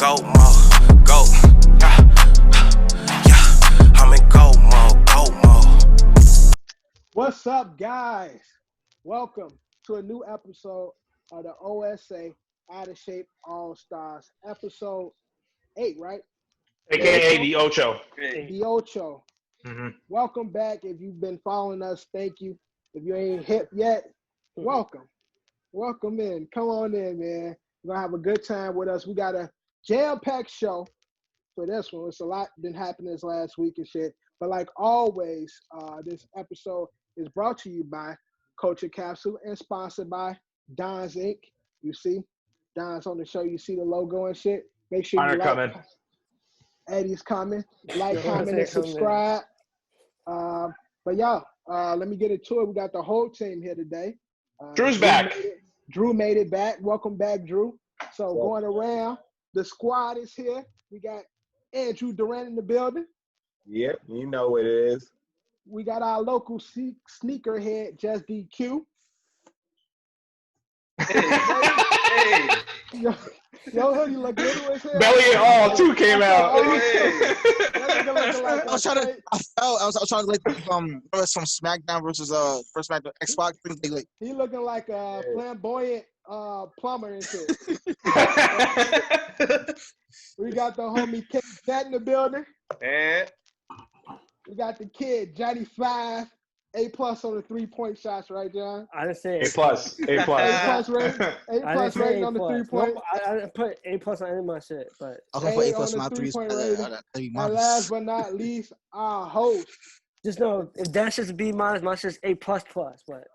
go mode, go. Yeah, I'm in go mode, go mode. What's up, guys? Welcome to a new episode of the OSA Out of Shape Allstars, episode 8, right? AKA the Ocho. The Ocho. Mm-hmm. Welcome back. If you've been following us, thank you. If you ain't hip yet, welcome. Welcome in. Come on in, man. We're going to have a good time with us. We got a jam-packed show for this one. It's a lot been happening this last week and shit. But like always, this episode is brought to you by Culture Capsule and sponsored by Don's Inc. You see, Don's on the show. You see the logo and shit. Make sure you like. Coming. Eddie's coming. Like, comment, and subscribe. But y'all, let me get into it. We got the whole team here today. Drew's back. Drew made it back. Welcome back, Drew. So going around, the squad is here. We got Andrew Durant in the building. Yep, you know what it is. We got our local sneakerhead, Just DQ. Hey. Yo, hoodie look good as hell. Belly and all two came out. I was trying to like from SmackDown versus first SmackDown Xbox. He looking like a flamboyant plumber and shit. We got the homie King Cat in the building. And We got the kid Johnny 5, A+ on the 3-point shots, right, John? I didn't say A+. A+. A+ rating on the 3-point. I didn't put A+ on any of my shit, but I was gonna put A+ on on my the threes. 3-point rating. And last but not least, our host. just know if that's just B-, my shit's A++. But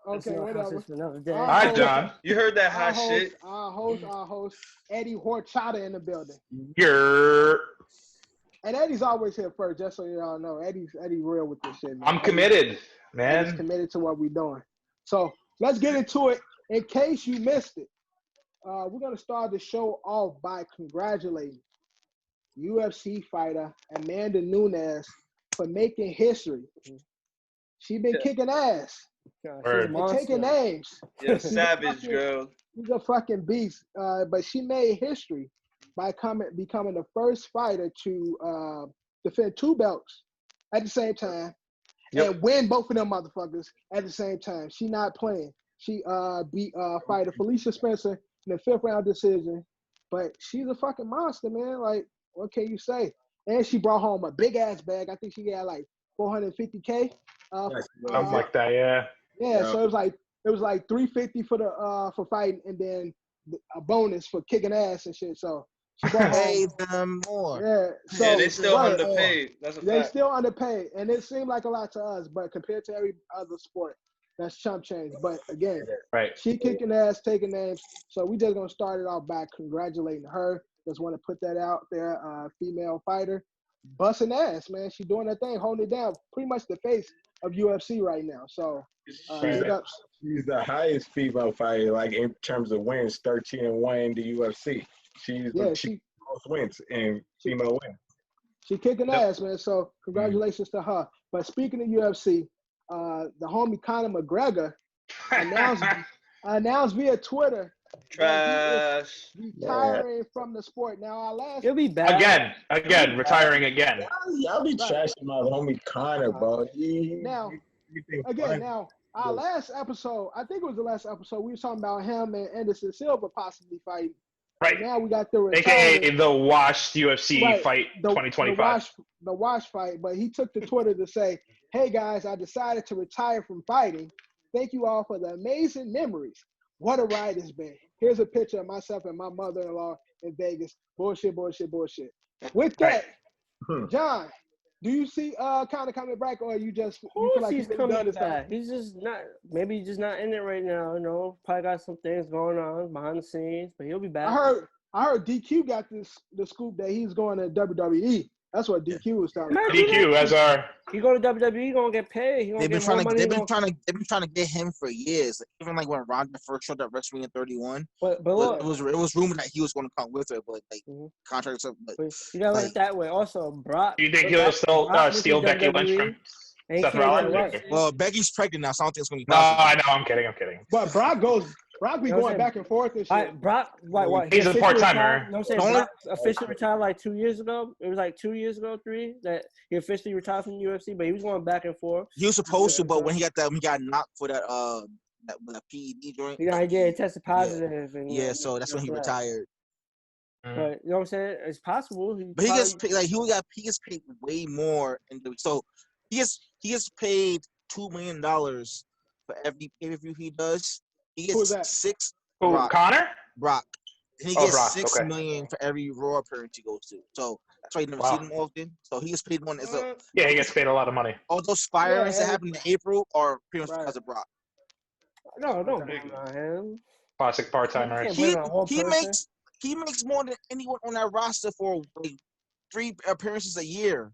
Okay, whatever. For another day. All All right, John. you heard that hot Our host, shit. our host, Eddie Horchata in the building. You're. And Eddie's always here first, just so y'all know. Eddie's real with this shit, man. I'm committed, Eddie's man. committed to what we're doing. So let's get into it. In case you missed it, we're going to start the show off by congratulating UFC fighter Amanda Nunes for making history. She been kicking ass God, Word. she's a and monster. taking names. You're a savage, girl. She's a fucking beast. But she made history by becoming the first fighter to defend 2 belts at the same time and win both of them motherfuckers at the same time. She not playing. She beat fighter Felicia Spencer in the 5th round decision. But she's a fucking monster, man. Like, what can you say? And she brought home a big ass bag. I think she got like $450K. Something like that, yeah. Yeah, so it was like $350 for fighting, and then a bonus for kicking ass and shit. So she brought Pay home, them more. yeah. So And they still right, underpaid. That's a They fact. still underpaid, and it seemed like a lot to us, but compared to every other sport, that's chump change. But again, Right. she kicking ass, taking names. So we just gonna start it off by congratulating her. Just want to put that out there. Female fighter, busting ass, man. She doing her thing, holding it down. Pretty much the face of UFC right now. So big ups. She's the highest female fighter, like in terms of wins, 13-1 in the UFC. She's the most wins in female wins. She kicking ass, man. So congratulations to her. But speaking of UFC, the homie Conor McGregor announced via Twitter that Trash. he is retiring from the sport. Now our last He'll be back. Again, retiring again. Y'all be trashing my homie Conor, bro. Our last episode, I think it was the last episode, we were talking about him and Anderson Silva possibly fighting. Right. Now we got the AKA the washed UFC fight the 2025. The wash fight, but he took to Twitter to say, "Hey guys, I decided to retire from fighting. Thank you all for the amazing memories. What a ride it's been. Here's a picture of myself and my mother-in-law in Vegas. Bullshit. With that, John, do you see Conor coming back, or you just you feel like he's really coming done this time? back. He's just not. Maybe he's just not in it right now. You know, probably got some things going on behind the scenes, but he'll be back. I heard DQ got the scoop that he's going to WWE. That's what DQ was talking about. DQ as our. He go to WWE, he gonna get paid. He gonna They've been get more money. they've been trying to get him for years. Even like when Ronda first showed up WrestleMania 31, but look, it was rumored that he was going to come with her, but like contracts up. But you gotta look at it that way. Also, Brock. Do you think he'll still steal Becky Lynch from Seth Rollins? Well, Becky's pregnant now, so I don't think it's going to be No, possible. I know. I'm kidding. But Brock goes Brock be You know what going I'm back and forth and shit. Right, Brock, what? He's a officially part-timer. retired- You know what I'm saying? The only- Brock officially retired like 2 years ago. It was like 2 years ago, 3, that he officially retired from the UFC, but he was going back and forth. He was supposed to, but when he got knocked for that PED joint. You know, he tested positive. And, Yeah, so that's when he retired. But you know what I'm saying? It's possible. But he gets paid, he gets paid way more, so he gets paid $2 million for every pay-per-view he does. He Who's gets that? 6. Who, Brock. Connor? Brock. And he gets Brock, $6 okay. million for every Raw appearance he goes to. So that's why you never see him often. So he gets paid more. Yeah, he gets paid a lot of money. All those firings that happened in April are pretty much because of Brock. No, don't blame it on him. Classic part-timer. He makes more than anyone on that roster for like 3 appearances a year.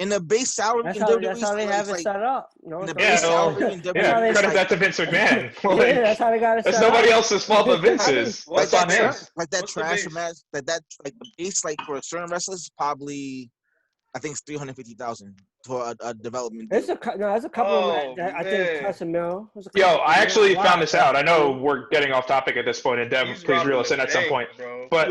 And the base salary That's in how, WWE that's how they have it set up. You know, the that's base how salary in WWE credit that to Vince McMahon. Like, yeah, that's how they got it set it's nobody up. else's fault but Vince's. like That's on him. like that What's the trash base? match, like the base, like for a certain wrestlers, is probably I think it's $350,000 for a development deal. There's a couple Oh, that I man. think cuts a mil. Yo, I actually found this out. I know we're getting off topic at this point, and Dev, He's please reel robbing us in the at some bank, point. bro. But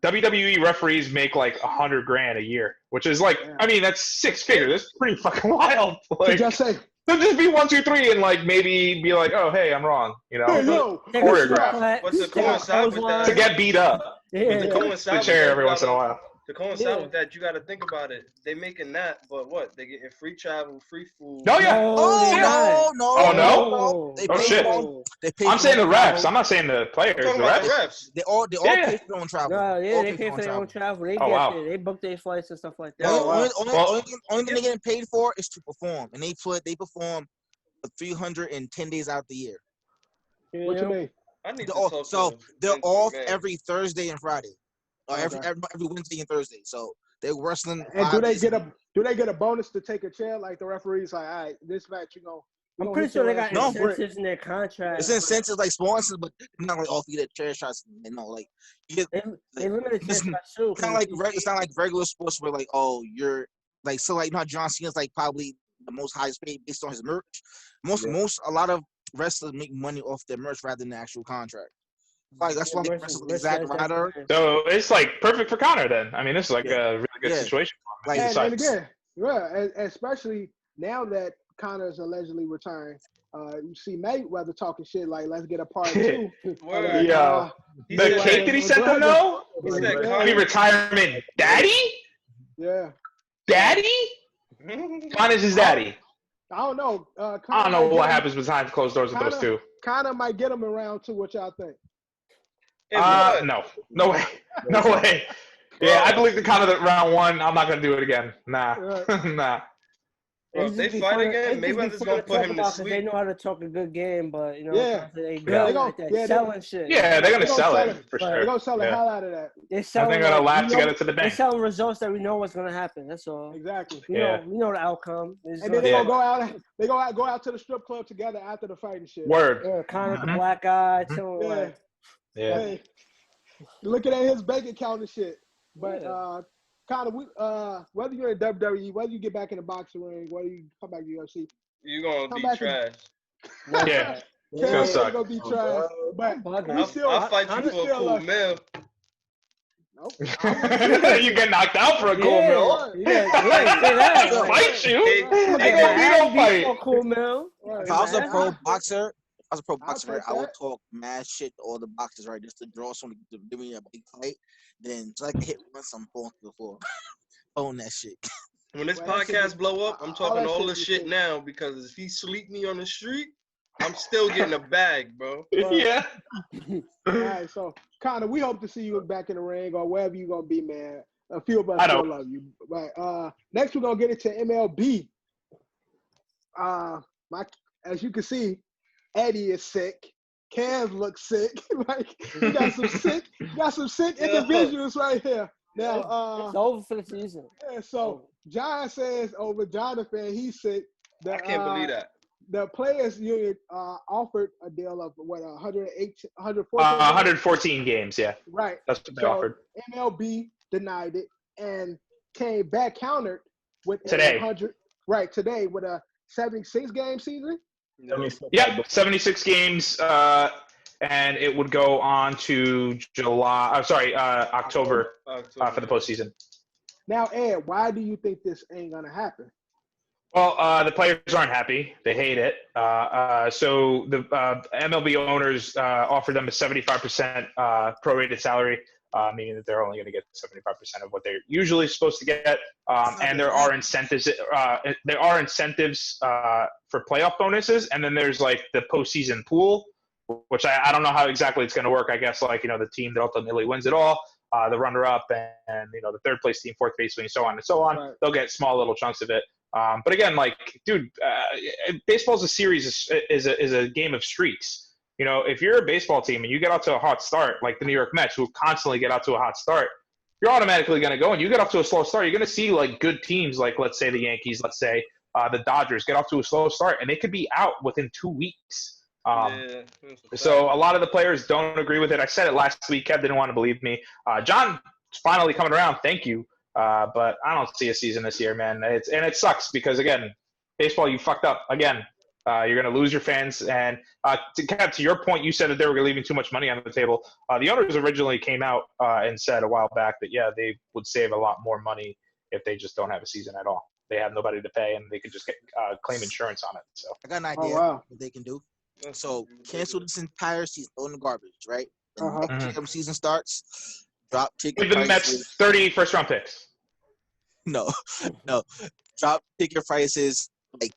WWE referees make like $100,000 a year, which is like, I mean, that's 6 figures. That's pretty fucking wild. Like, Just say, so just be 1, 2, 3, and like maybe be like, oh, hey, I'm wrong. You know, hey, yo, choreograph What's the coincide with that? to get beat up. Yeah. To The coincide with chair that, every you once in a gotta- while. To coincide with that, you got to think about it. They making that, but what? They getting free travel, free food. Oh yeah. No, Oh, no? They Oh, pay shit. for- They pay I'm for saying the their refs. travel. I'm not saying the players. I'm talking The about the refs. refs. They all Yeah. pay for their own travel. No, yeah, All they pay for their own travel. They Oh, get wow. there. They book their flights and stuff like that. Only Well- thing they're getting paid for is to perform, and they perform for 310 days out the year. What you mean? I need to They're talk so to they're Vince off McMahon. every Thursday and Friday, or Okay. every Wednesday and Thursday. So they're wrestling. And 5 do they days get a a bonus to take a chair? Like the referee's like, all right, this match, I'm pretty sure they got No. incentives in their contract. It's incentives like sponsors, but not like you get chair shots. Like you get. They limited It's chair shots too. It's not like it's not like regular sports where like you're like so like not John Cena's like probably the most highest paid based on his merch. A lot of wrestlers make money off their merch rather than the actual contract. Like that's why wrestlers like Zack Ryder. So it's like perfect for Connor then. I mean, this is like a really good situation for him. Like, And again, especially now that Connor's allegedly retiring, you see Mayweather talking shit like, let's get a part 2. Word. Yo, He the said- cake that he sent them though? He said, I mean, retirement daddy? Yeah. Daddy? Connor's his daddy. I don't know. I don't know what happens behind closed doors with those two. Connor might get him in round 2. What y'all think? No way. No way. Yeah, I believe the Connor that round 1. I'm not gonna do it again. Nah. Nah. Bro, if they fight again, Mayweather's gonna put him to They sleep. know how to talk a good game, but Yeah. they Yeah. good like that selling shit. Yeah, they're gonna They're sell gonna it for They're sure. gonna sell the Yeah. hell out of that. They're I selling. think they're gonna laugh to get it to the They're bank. selling results that we know what's gonna happen. That's all. Exactly. We know the outcome. And then they're gonna go out. They go out to the strip club together after the fight and shit. Word. Yeah, Connor, the black guy, chilling Yeah. like. Yeah. Hey, looking at his bank account and shit. But Yeah. Connor, whether you're in WWE, whether you get back in the boxing ring, whether you come back to UFC, You're gonna Come be back trash. Yeah. It's gonna Can's suck. gonna be trash. But bugging. we still, I'll fight you we for a still cool meal. Nope. You get knocked out for a cool meal. Yeah, say that. I'll fight you. Hey, Ain't hey, no we don't For a fight. cool meal. Right. If I was a pro Yeah. boxer, take I would that. talk mad shit to all the boxers, right? Just to draw someone to give me a big fight. Then so I can hit once I'm falling to the floor. Own that shit. When this Well, that shit podcast is- blow up, I'm all talking that all shit this is shit shit. now because if he sleep me on the street, I'm still getting a bag, bro. Yeah. All right, so Connor, we hope to see you back in the ring or wherever you're gonna be, man. A few of us I know. still love you. But next we're gonna get into MLB. As you can see, Eddie is sick. Cam looks sick. Like you got some sick individuals right here. Now, It's over for the season. yeah, so John says over Jonathan, he's sick. I can't believe that. The players union offered a deal of what 114. 114 games. Yeah, Right. that's what they So offered MLB denied it and came back countered with Today. 100. Right today with a 76 game season. Yep, 76 games, and it would go on to October for the postseason. Now, Ed, why do you think this ain't gonna happen? Well, the players aren't happy. They hate it. So the MLB owners offered them a 75% prorated salary, meaning that they're only going to get 75% of what they're usually supposed to get. And there are incentives. There are incentives for playoff bonuses, and then there's like the postseason pool, which I don't know how exactly it's going to work. I guess like the team that ultimately wins it all, the runner-up, and the third place team, fourth baseman, so on and so on. Right. They'll get small little chunks of it. But again, like, dude, baseball's a series, is a game of streaks. If you're a baseball team and you get out to a hot start, like the New York Mets, who constantly get out to a hot start, you're automatically going to go. And you get off to a slow start, you're going to see like good teams, like let's say the Yankees, let's say the Dodgers, get off to a slow start, and they could be out within 2 weeks. So a lot of the players don't agree with it. I said it last week. Kev didn't want to believe me. John's finally coming around. Thank you. But I don't see a season this year, man. It sucks because, again, baseball, you fucked up again. You're going to lose your fans. And to your point, you said that they were leaving too much money on the table. The owners originally came out and said a while back that, yeah, they would save a lot more money if they just don't have a season at all. They have nobody to pay, and they could just claim insurance on it. So I got an idea what they can do. So cancel this entire season, throw in the garbage, right? And season starts, drop ticket prices. Give the Mets 30 first-round picks. No. Drop ticket prices like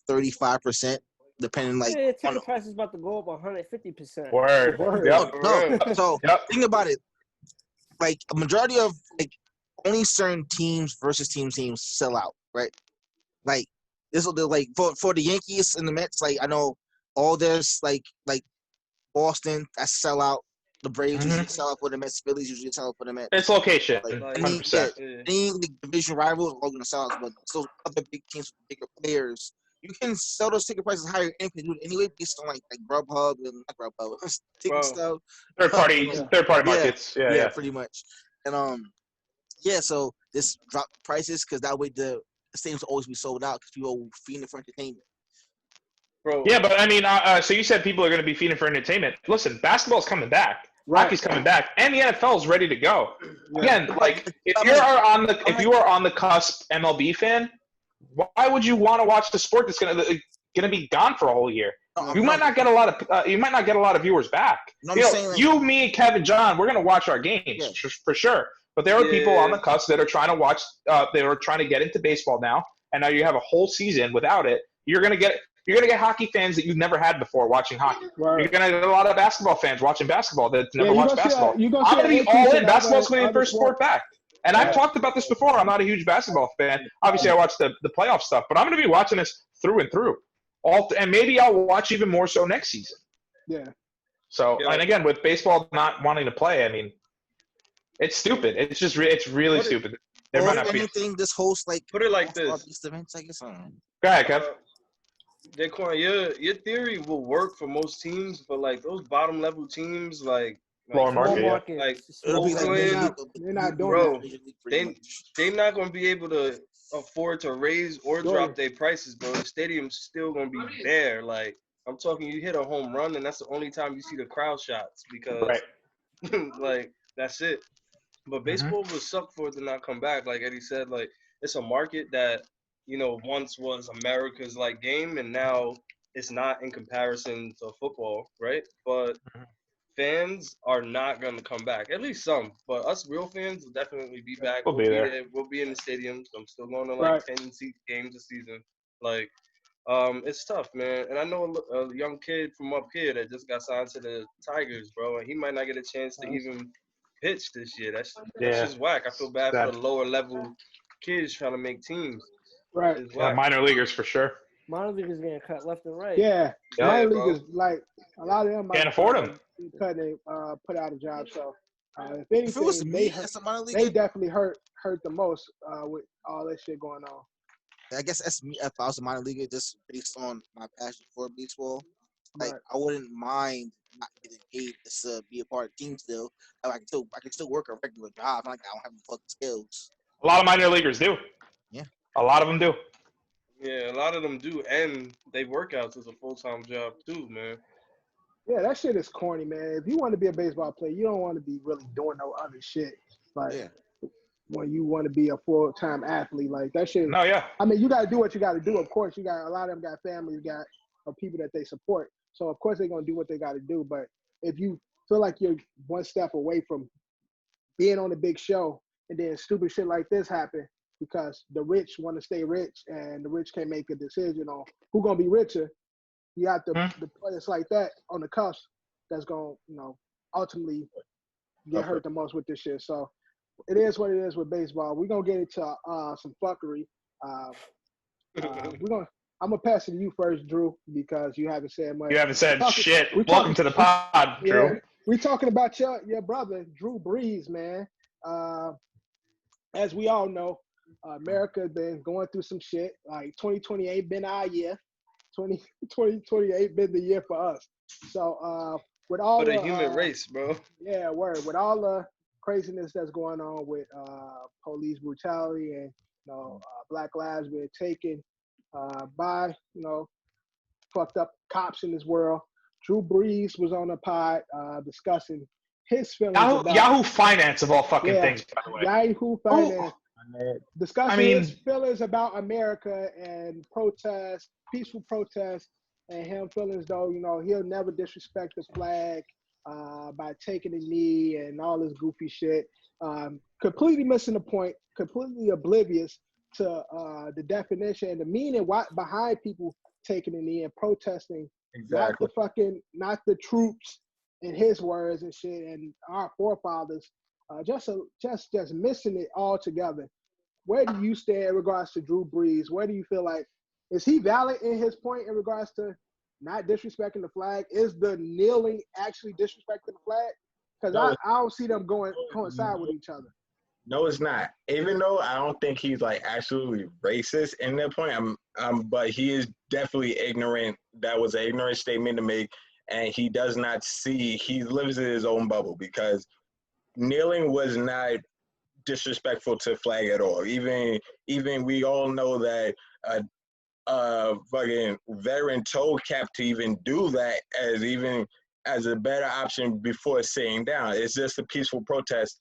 35%, depending like. Yeah, ticket price is about to go up 150%. Word. Yep. No. So think about it. Like a majority of like only certain teams versus teams sell out, right? Like this will do like for the Yankees and the Mets. Like I know all this like Boston, that's sell out. The Braves usually sell out for the Mets. Phillies usually sell out for the Mets. It's location. Like, 100%. Any division rivals are all going to sell out. But those other big teams with bigger players, you can sell those ticket prices higher and can do it anyway based on like Grubhub and not Grubhub, ticket stuff. Third party markets. Yeah, pretty much. And so this drop prices because that way the stadiums will always be sold out because people are feeding for entertainment. Bro. Yeah, but I mean, so you said people are going to be feeding for entertainment. Listen, basketball's coming back. Hockey's coming back, and the NFL is ready to go. Again, like if you are on the cusp MLB fan, why would you want to watch the sport that's going to be gone for a whole year? You might not get a lot of viewers back. You, me, Kevin, John, we're going to watch our games for sure. But there are people on the cusp that are trying to watch. They are trying to get into baseball now, and now you have a whole season without it. You're going to get hockey fans that you've never had before watching hockey. Right. You're going to get a lot of basketball fans watching basketball that never watched basketball. I'm going to be all in. Basketball's going to be the first sport back. And I've talked about this before. I'm not a huge basketball fan. Obviously, I watch the playoff stuff, but I'm going to be watching this through and through. And maybe I'll watch even more so next season. Yeah. So, and again, with baseball not wanting to play, I mean, it's stupid. It's just it's really stupid. There might not be anything this host like. Put it like this. Events, I guess. Go ahead, Kev. Daquan, your theory will work for most teams, but like those bottom level teams, like lower market, like Oakland, they're not doing it. They're not gonna be able to afford to raise or drop their prices, bro. The stadium's still gonna be there. Like I'm talking, you hit a home run, and that's the only time you see the crowd shots because, like that's it. But baseball would suck for it to not come back. Like Eddie said, like it's a market that once was America's like game, and now it's not in comparison to football, right? But fans are not going to come back. At least some. But us real fans will definitely be back. We'll be there. We'll be in the stadiums. I'm still going to like 10-seat games a season. Like, it's tough, man. And I know a young kid from up here that just got signed to the Tigers, bro, and he might not get a chance to even pitch this year. That's just whack. I feel bad for the lower level kids trying to make teams. Right. Minor leaguers for sure. Minor leaguers getting cut left and right. Yeah. Minor leaguers, like a lot of them can't afford them. Put out a job. So if anything, they definitely hurt the most with all that shit going on. I guess that's me. If I was a minor leaguer, just based on my passion for baseball, like I wouldn't mind not getting paid to be a part of the team still. I can still work a regular job. Like I don't have any fucking skills. A lot of minor leaguers do. Yeah. A lot of them do. Yeah, a lot of them do, and they workouts as a full-time job too, man. Yeah, that shit is corny, man. If you want to be a baseball player, you don't want to be really doing no other shit. Like Yeah. when you want to be a full-time athlete, like that shit. No, yeah. I mean, you got to do what you got to do. Of course, you got a lot of them got families, got people that they support. So of course they're gonna do what they got to do. But if you feel like you're one step away from being on a big show, and then stupid shit like this happen because the rich want to stay rich, and the rich can't make a decision on who's gonna be richer. You got the players like that on the cusp that's gonna, ultimately get hurt the most with this shit. So it is what it is with baseball. We're gonna get into some fuckery. I'm gonna pass it to you first, Drew, because you haven't said much. You haven't said shit. Welcome to the pod, Drew. Yeah, we're talking about your brother, Drew Brees, man. As we all know, America been going through some shit. Like 2028 been our year. 2028 been the year for us. So with all for the human race, bro. Yeah, word. With all the craziness that's going on with police brutality and black lives being taken by fucked up cops in this world. Drew Brees was on the pod discussing his feelings about Yahoo Finance of all fucking things, by the way. Yahoo Finance. Discussing his feelings about America and protests, peaceful protests, and him feeling as though, he'll never disrespect the flag by taking a knee and all this goofy shit. Completely missing the point, completely oblivious to the definition and the meaning behind people taking a knee and protesting. Exactly. Not the troops, in his words and shit, and our forefathers. Just missing it all together. Where do you stand in regards to Drew Brees? Where do you feel like, is he valid in his point in regards to not disrespecting the flag? Is the kneeling actually disrespecting the flag? Because I don't see them coincide with each other. No, it's not. Even though I don't think he's like absolutely racist in that point, but he is definitely ignorant. That was an ignorant statement to make, and he does not see. He lives in his own bubble because kneeling was not disrespectful to flag at all. Even we all know that fucking veteran told Cap to even do that as a better option before sitting down. It's just a peaceful protest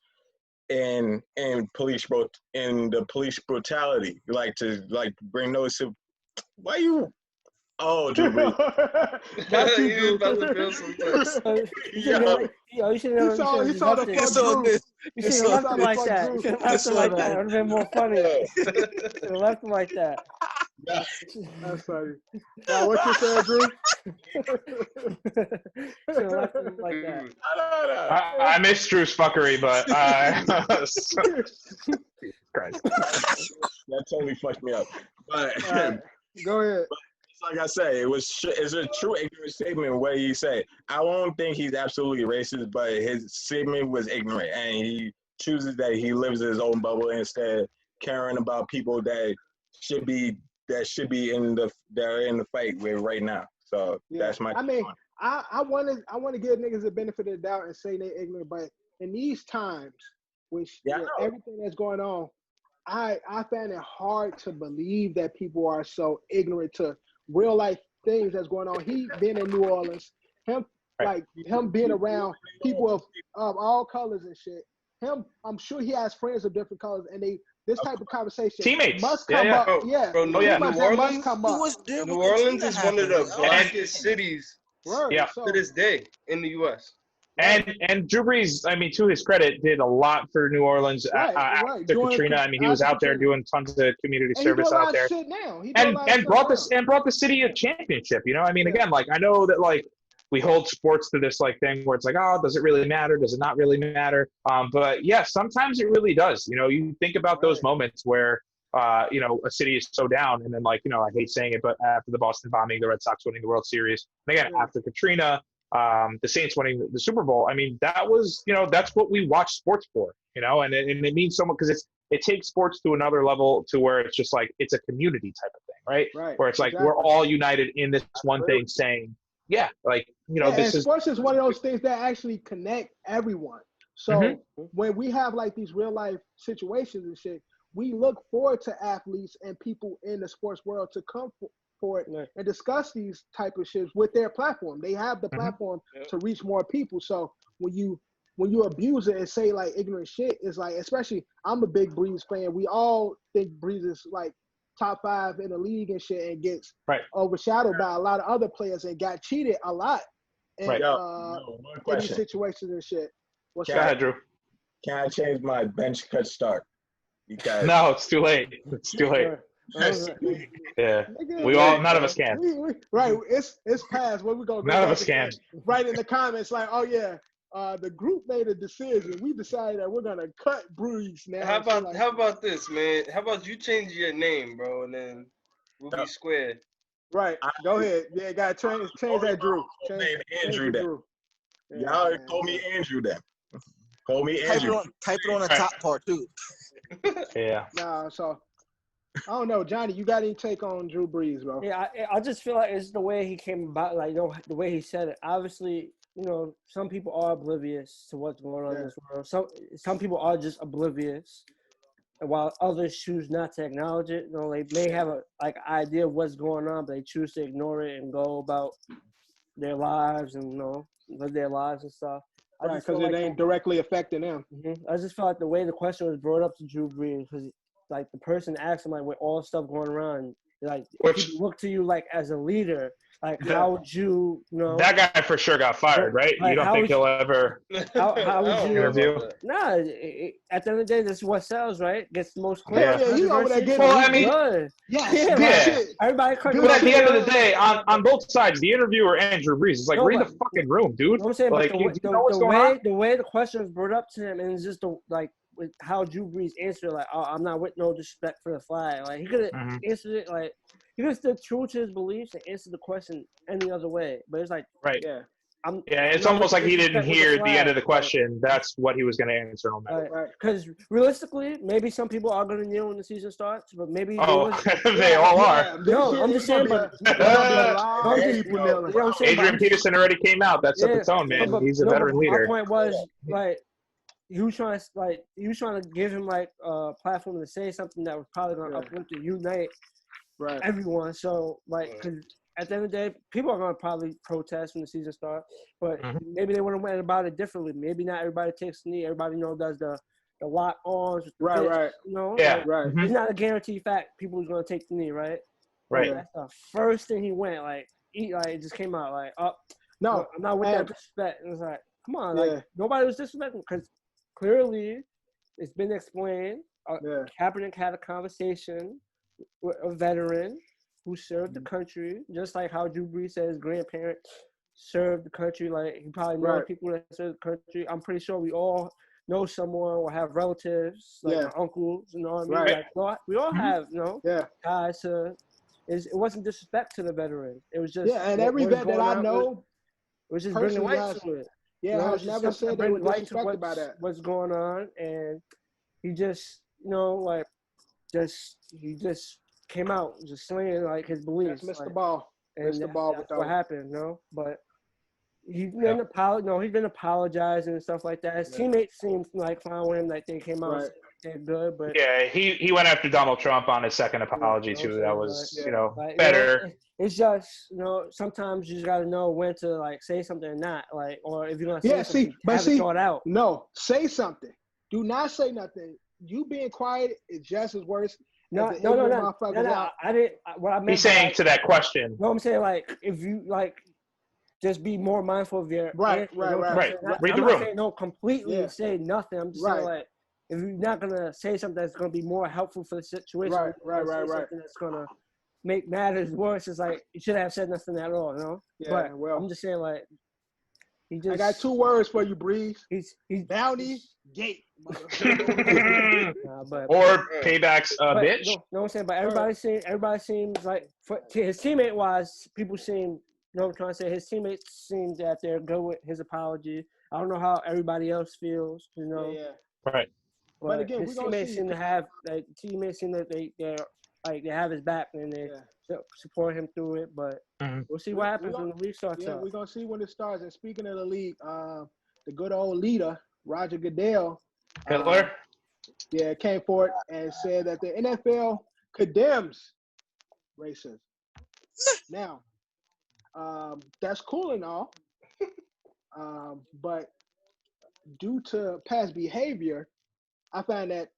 in the police brutality. To bring those to why you. Oh, Drew Brees. That's you, You Drew. about to feel some type. You should have left it. You should have left it like that. You should have left it like that. It would have been more funny. You should have left it like that. That's funny. Now, what you saying, Drew? Should have left it like that. I miss Drew's fuckery, but Christ. That totally fucked me up. But go ahead. Like I said, it's a true ignorant statement what he said. I don't think he's absolutely racist, but his statement was ignorant, and he chooses that he lives in his own bubble instead of caring about people that should be in the fight with right now. So that's my. I mean, I want to give niggas the benefit of the doubt and say they're ignorant, but in these times, which everything that's going on, I find it hard to believe that people are so ignorant to real life things that's going on. He been in New Orleans, him being around people of all colors and shit. I'm sure he has friends of different colors, and this type of conversation teammates must come up. Bro, New Orleans must come up. New Orleans is one of the blackest cities to this day in the U.S. And Drew Brees, I mean, to his credit, did a lot for New Orleans after Katrina. I mean, he was out there doing tons of community service out there, and brought the city a championship. I mean, again, like I know that like we hold sports to this like thing where it's like, oh, does it really matter? Does it not really matter? But yeah, sometimes it really does. You think about those moments where a city is so down, and then like I hate saying it, but after the Boston bombing, the Red Sox winning the World Series, and again after Katrina. The Saints winning the Super Bowl. I mean, that was, that's what we watch sports for, and it means so much because it takes sports to another level to where it's just like, it's a community type of thing, right? Where it's like, we're all united in this one thing saying, this is. Sports is one of those things that actually connect everyone. So when we have like these real life situations and shit, we look forward to athletes and people in the sports world to come for it and discuss these type of shit with their platform. They have the platform to reach more people. So when you abuse it and say like ignorant shit, it's like, especially I'm a big Breeze fan. We all think Breeze is like top 5 in the league and shit, and gets overshadowed by a lot of other players and got cheated a lot in, in these situations and shit. Go ahead, Drew. Can I change my bench cut start? Because no, it's too late. It's too late. Yeah, none of us can. Right, it's past. What we gonna go? None of us can. Right in the comments, like, oh yeah, the group made a decision. We decided that we're gonna cut Breeze now. How about this, man? How about you change your name, bro, and then we'll be square. Right. Go ahead. Yeah, gotta change that, Drew. Name Andrew then. Y'all call me Andrew then. Call me Andrew. Type it on the top part too. Yeah. Nah, so I don't know, Johnny. You got any take on Drew Brees, bro? Yeah, I just feel like it's the way he came about, like, the way he said it. Obviously, some people are oblivious to what's going on in this world. Some people are just oblivious, and while others choose not to acknowledge it. They may have a idea of what's going on, but they choose to ignore it and go about their lives and live their lives and stuff. Right, because it ain't directly affecting them. I just felt like the way the question was brought up to Drew Brees, because like the person asked him, like, with all stuff going around, like, people look to you like as a leader. Like, how would you, That guy for sure got fired, right? Like, you don't think he'll ever how would you interview? Nah, at the end of the day, this is what sells, right? Gets the most clicks. Yeah, he's over there getting good. Everybody. But at the end of the day, on both sides, the interviewer and Drew Brees, it's like, read the fucking room, dude. You know what I'm saying? Like, but the way the question was brought up to him, and it's just with how Drew Brees answered, like, oh, I'm not with no disrespect for the flag. Like, he could have answered it, like, he could have stood true to his beliefs and answered the question any other way. But it's like, it's almost like he didn't hear the end of the question. That's what he was going to answer on that. Right. Because realistically, maybe some people are going to kneel when the season starts, but maybe they all are. No, I'm just saying, but Adrian Peterson already came out. That set the tone, man. He's a veteran leader. My point was, like, he was trying to give him like a platform to say something that was probably going to uplift and unite everyone. So, like, because at the end of the day, people are going to probably protest when the season starts, but maybe they would have went about it differently. Maybe not everybody takes the knee. Everybody does the lock arms. Right. It's not a guaranteed fact people are going to take the knee, right? Right. That's the first thing he went, it just came out like, oh, no, I'm not with that disrespect. And it's like, come on, like, nobody was disrespecting, because clearly it's been explained. Kaepernick had a conversation with a veteran who served the country, just like how Drew Brees said his grandparents served the country. Like, he probably knows people that serve the country. I'm pretty sure we all know someone or have relatives, like our uncles, you know what I mean? Like, we all have, guys to. It wasn't disrespect to the veterans. It was just and every vet that I know, it was just bringing light to it. Yeah, I've never said they were disrespected by that. What's going on, and he just, he just came out just saying like his beliefs. That's Mr. Ball. And Mr. Ball. That's what happened, But he's been he's been apologizing and stuff like that. His teammates seemed like fine with him, like they came out and said good, but he went after Donald Trump on his second apology too. That was better. It's just sometimes you just gotta know when to like say something or not, like, or if you're gonna say something, have it thought out. No, say something. Do not say nothing. You being quiet is just as worse. No. I didn't. What I meant. He's saying to that question. No, I'm saying, like, if you like, just be more mindful of your right. Read the room. Not saying no completely say nothing. I'm just saying, like, if you're not gonna say something that's gonna be more helpful for the situation, right. Something that's gonna make matters worse. It's like you should have said nothing at all, Yeah, but well, I'm just saying, like, I got 2 words for you, Breeze. He's bounty gate. Or payback's a bitch. No, I'm saying, but everybody seems like, for his teammate wise, people seem. I'm trying to say, his teammates seem that they're good with his apology. I don't know how everybody else feels, Yeah. Right. But again, his teammates seem to have that they have his back and they support him through it. But we'll see what happens when the league starts. Yeah, we're gonna see when it starts. And speaking of the league, the good old leader, Roger Goodell. Hitler. came forward and said that the NFL condemns racism. Now, that's cool and all, but due to past behavior, I find that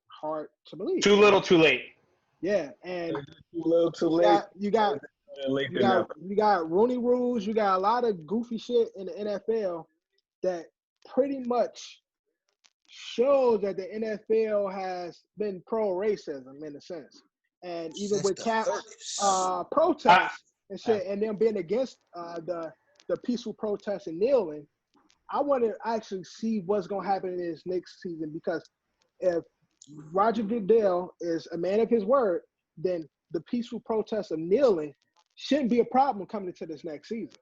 hard to believe. Too little, too late. Yeah, and Too little, too late. You got Rooney rules. You got a lot of goofy shit in the NFL that pretty much shows that the NFL has been pro-racism in a sense, and even with Cap protests and shit, and them being against the peaceful protests and kneeling. I want to actually see what's going to happen in this next season, because if Roger Goodell is a man of his word, then the peaceful protests of kneeling shouldn't be a problem coming into this next season.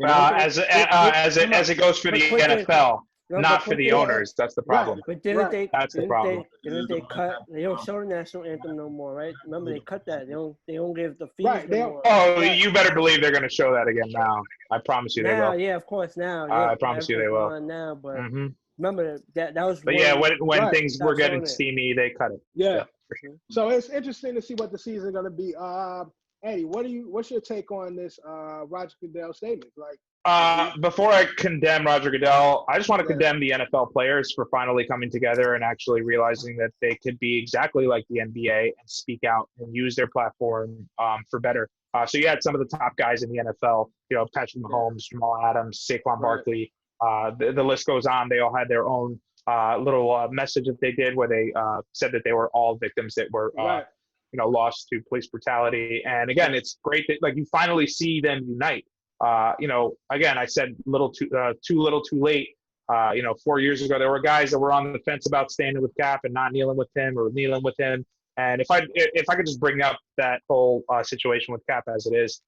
As it goes for the NFL, not for the owners. That's the problem. But didn't they? That's the problem. Didn't they cut? They don't show the national anthem no more, right? Remember they cut that. They don't give the fees no more. Oh, you better believe they're going to show that again now. I promise you they will. Yeah, of course now. I promise you they will. Now, but remember that was. But when things were getting steamy, they cut it. Yeah. For sure. So it's interesting to see what the season is going to be. Eddie, what's your take on this Roger Goodell statement? Before I condemn Roger Goodell, I just want to condemn the NFL players for finally coming together and actually realizing that they could be exactly like the NBA and speak out and use their platform for better. So you had some of the top guys in the NFL, Patrick Mahomes, Jamal Adams, Saquon Barkley. The list goes on. They all had their own little message that they did where they said that they were all victims that were lost to police brutality. And again, it's great that you finally see them unite. Again, I said too little, too late. 4 years ago, there were guys that were on the fence about standing with Cap and not kneeling with him or kneeling with him. And if I could just bring up that whole situation with Cap as it is,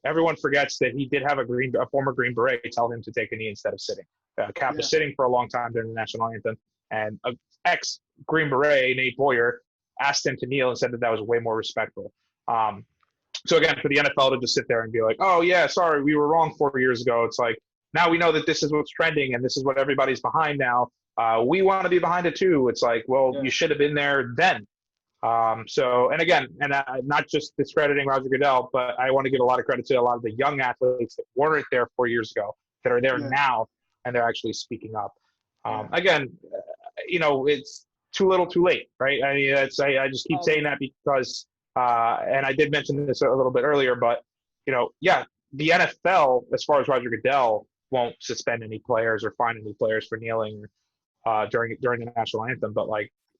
everyone forgets that he did have a former Green Beret tell him to take a knee instead of sitting. Cap was sitting for a long time during the national anthem, and an ex-Green Beret, Nate Boyer, asked him to kneel and said that was way more respectful. So again, for the NFL to just sit there and be like, oh yeah, sorry, we were wrong 4 years ago. It's like, now we know that this is what's trending and this is what everybody's behind now. We want to be behind it too. It's like, well, you should have been there then. And again, not just discrediting Roger Goodell, but I want to give a lot of credit to a lot of the young athletes that weren't there 4 years ago that are there now and they're actually speaking up. Again, it's too little, too late, right? I mean, I just keep saying that because, and I did mention this a little bit earlier, but the NFL, as far as Roger Goodell, won't suspend any players or fine any players for kneeling during the national anthem. But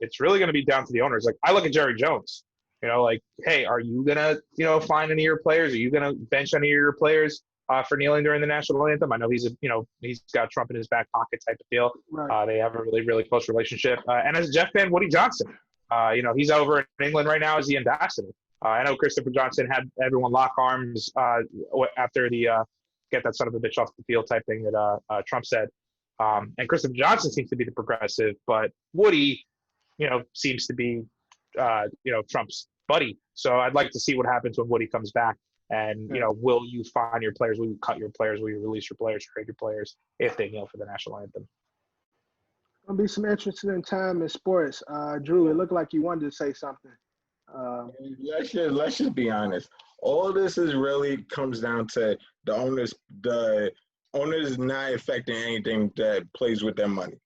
it's really going to be down to the owners. I look at Jerry Jones. Hey, are you gonna fine any of your players? Are you gonna bench any of your players for kneeling during the national anthem? I know he's got Trump in his back pocket type of deal. Right. They have a really, really close relationship. And as a Jeff fan, Woody Johnson. He's over in England right now as the ambassador. I know Christopher Johnson had everyone lock arms after the get that son of a bitch off the field type thing that Trump said. And Christopher Johnson seems to be the progressive, but Woody, seems to be, Trump's buddy. So I'd like to see what happens when Woody comes back. And, will you fine your players? Will you cut your players? Will you release your players, trade your players if they kneel for the national anthem? There'll be some interesting time in sports. Drew, it looked like you wanted to say something. Let's just be honest. All this is really comes down to the owners. The owners not affecting anything that plays with their money.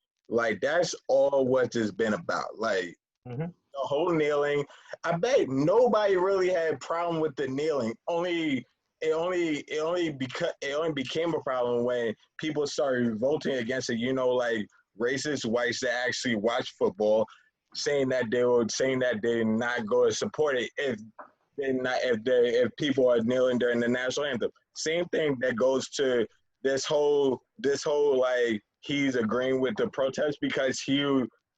That's all what it's been about. The whole kneeling. I bet nobody really had a problem with the kneeling. It only became a problem when people started revolting against it. Racist whites that actually watch football, saying that they're not going to support it if people are kneeling during the national anthem. Same thing that goes to this whole he's agreeing with the protest because he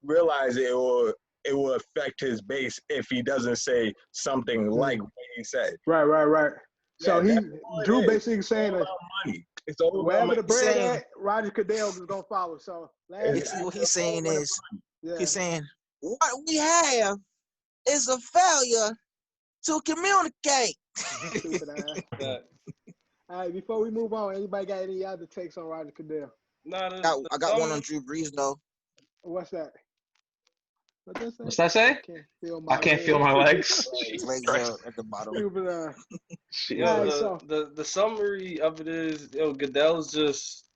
realized it will affect his base if he doesn't say something like what he said. Right. So Drew basically saying that money. It's all wherever the bread at, Roger Goodell is gonna follow. So what he's saying is, he's saying what we have is a failure to communicate. All right, before we move on, anybody got any other takes on Roger Goodell? I got one on Drew Brees though. What's that? What's that say? I can't feel my legs. His Jesus legs Christ. are at the bottom. Stupid, Yo, Alright, the summary of it is, Goodell's just,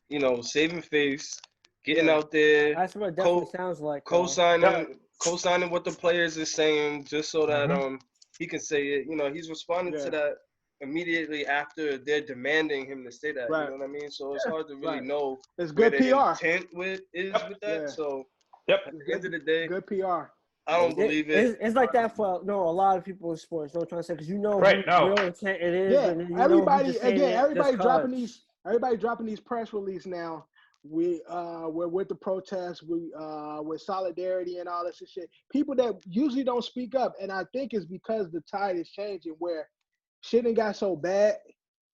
saving face, getting out there, That's what it definitely sounds like. co-signing what the players is saying, just so that he can say it. He's responding to that immediately after they're demanding him to say that. Right. You know what I mean? So it's hard to really know it's where good the PR. intent with that. Yeah. So Yep. at the end of the day, Good PR. I don't believe it. It's like that for a lot of people in sports. You know what I'm trying to say? Because Right, who real intent it is. Yeah, and then everybody dropping these. Everybody dropping these press releases now. We're with the protests. With solidarity and all this shit. People that usually don't speak up, and I think it's because the tide is changing. Where shit ain't got so bad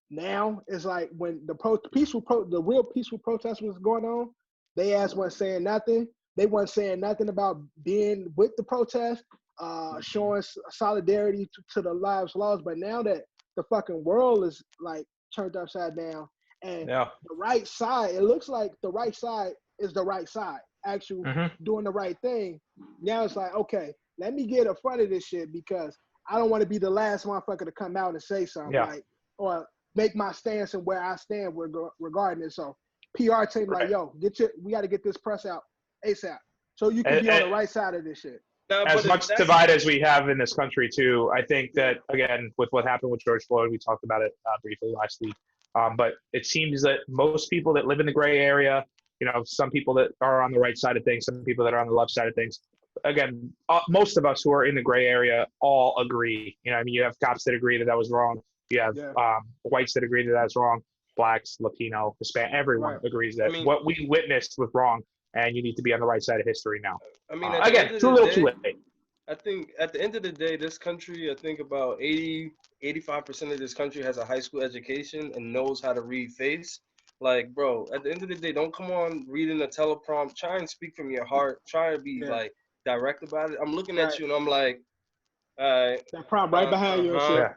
now. It's like when the real peaceful protest was going on. They ass weren't saying nothing. They weren't saying nothing about being with the protest, showing solidarity to the lives lost. But now that the fucking world is like turned upside down, and the right side, it looks like the right side is the right side, actually doing the right thing. Now it's like, okay, let me get in front of this shit because I don't want to be the last motherfucker to come out and say something or make my stance and where I stand regarding it. So PR team like, yo, we got to get this press out ASAP, so you can be on the right side of this shit. As much divide as we have in this country, too, I think that, again, with what happened with George Floyd, we talked about it briefly last week, but it seems that most people that live in the gray area, some people that are on the right side of things, some people that are on the left side of things, again, most of us who are in the gray area all agree. You have cops that agree that was wrong. You have whites that agree that that's wrong. Blacks, Latino, Hispanic, everyone agrees that what we witnessed was wrong. And you need to be on the right side of history now. I mean, again, too little, too late. I think at the end of the day, this country, I think about 85% of this country has a high school education and knows how to read face. Like, bro, at the end of the day, don't come on reading a teleprompt. Try and speak from your heart. Try and be like direct about it. I'm looking at you and I'm like, that prompt right behind you and shit.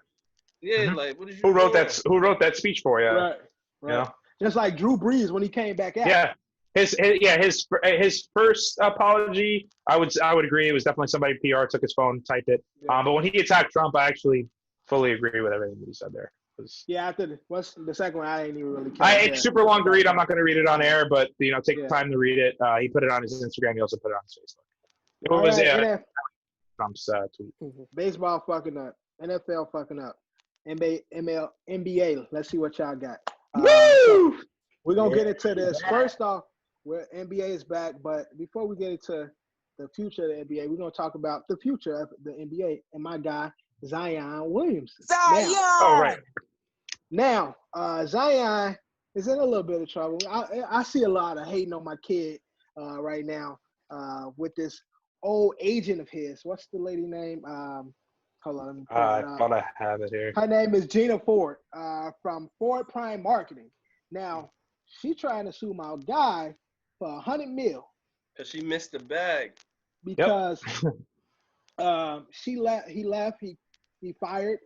Yeah, like, what did you Who wrote that speech for you? Right. Just like Drew Brees when he came back out. Yeah. His first apology, I would agree. It was definitely somebody PR took his phone, typed it. But when he attacked Trump, I actually fully agree with everything that he said there. After what's the second one, I ain't even really care. It's super long to read. I'm not going to read it on air, but take the time to read it. He put it on his Instagram. He also put it on his Facebook. It was Trump's tweet. Baseball fucking up. NFL fucking up. NBA. Let's see what y'all got. Woo! We're going to get into this. First off, NBA is back, but before we get into the future of the NBA, we're going to talk about the future of the NBA and my guy, Zion Williamson. Now, Zion is in a little bit of trouble. I see a lot of hating on my kid right now with this old agent of his. What's the lady name? Hold on. Let me I thought I have it here. Her name is Gina Ford from Ford Prime Marketing. Now, she trying to sue my guy for $100 million. Because she missed the bag. Because he fired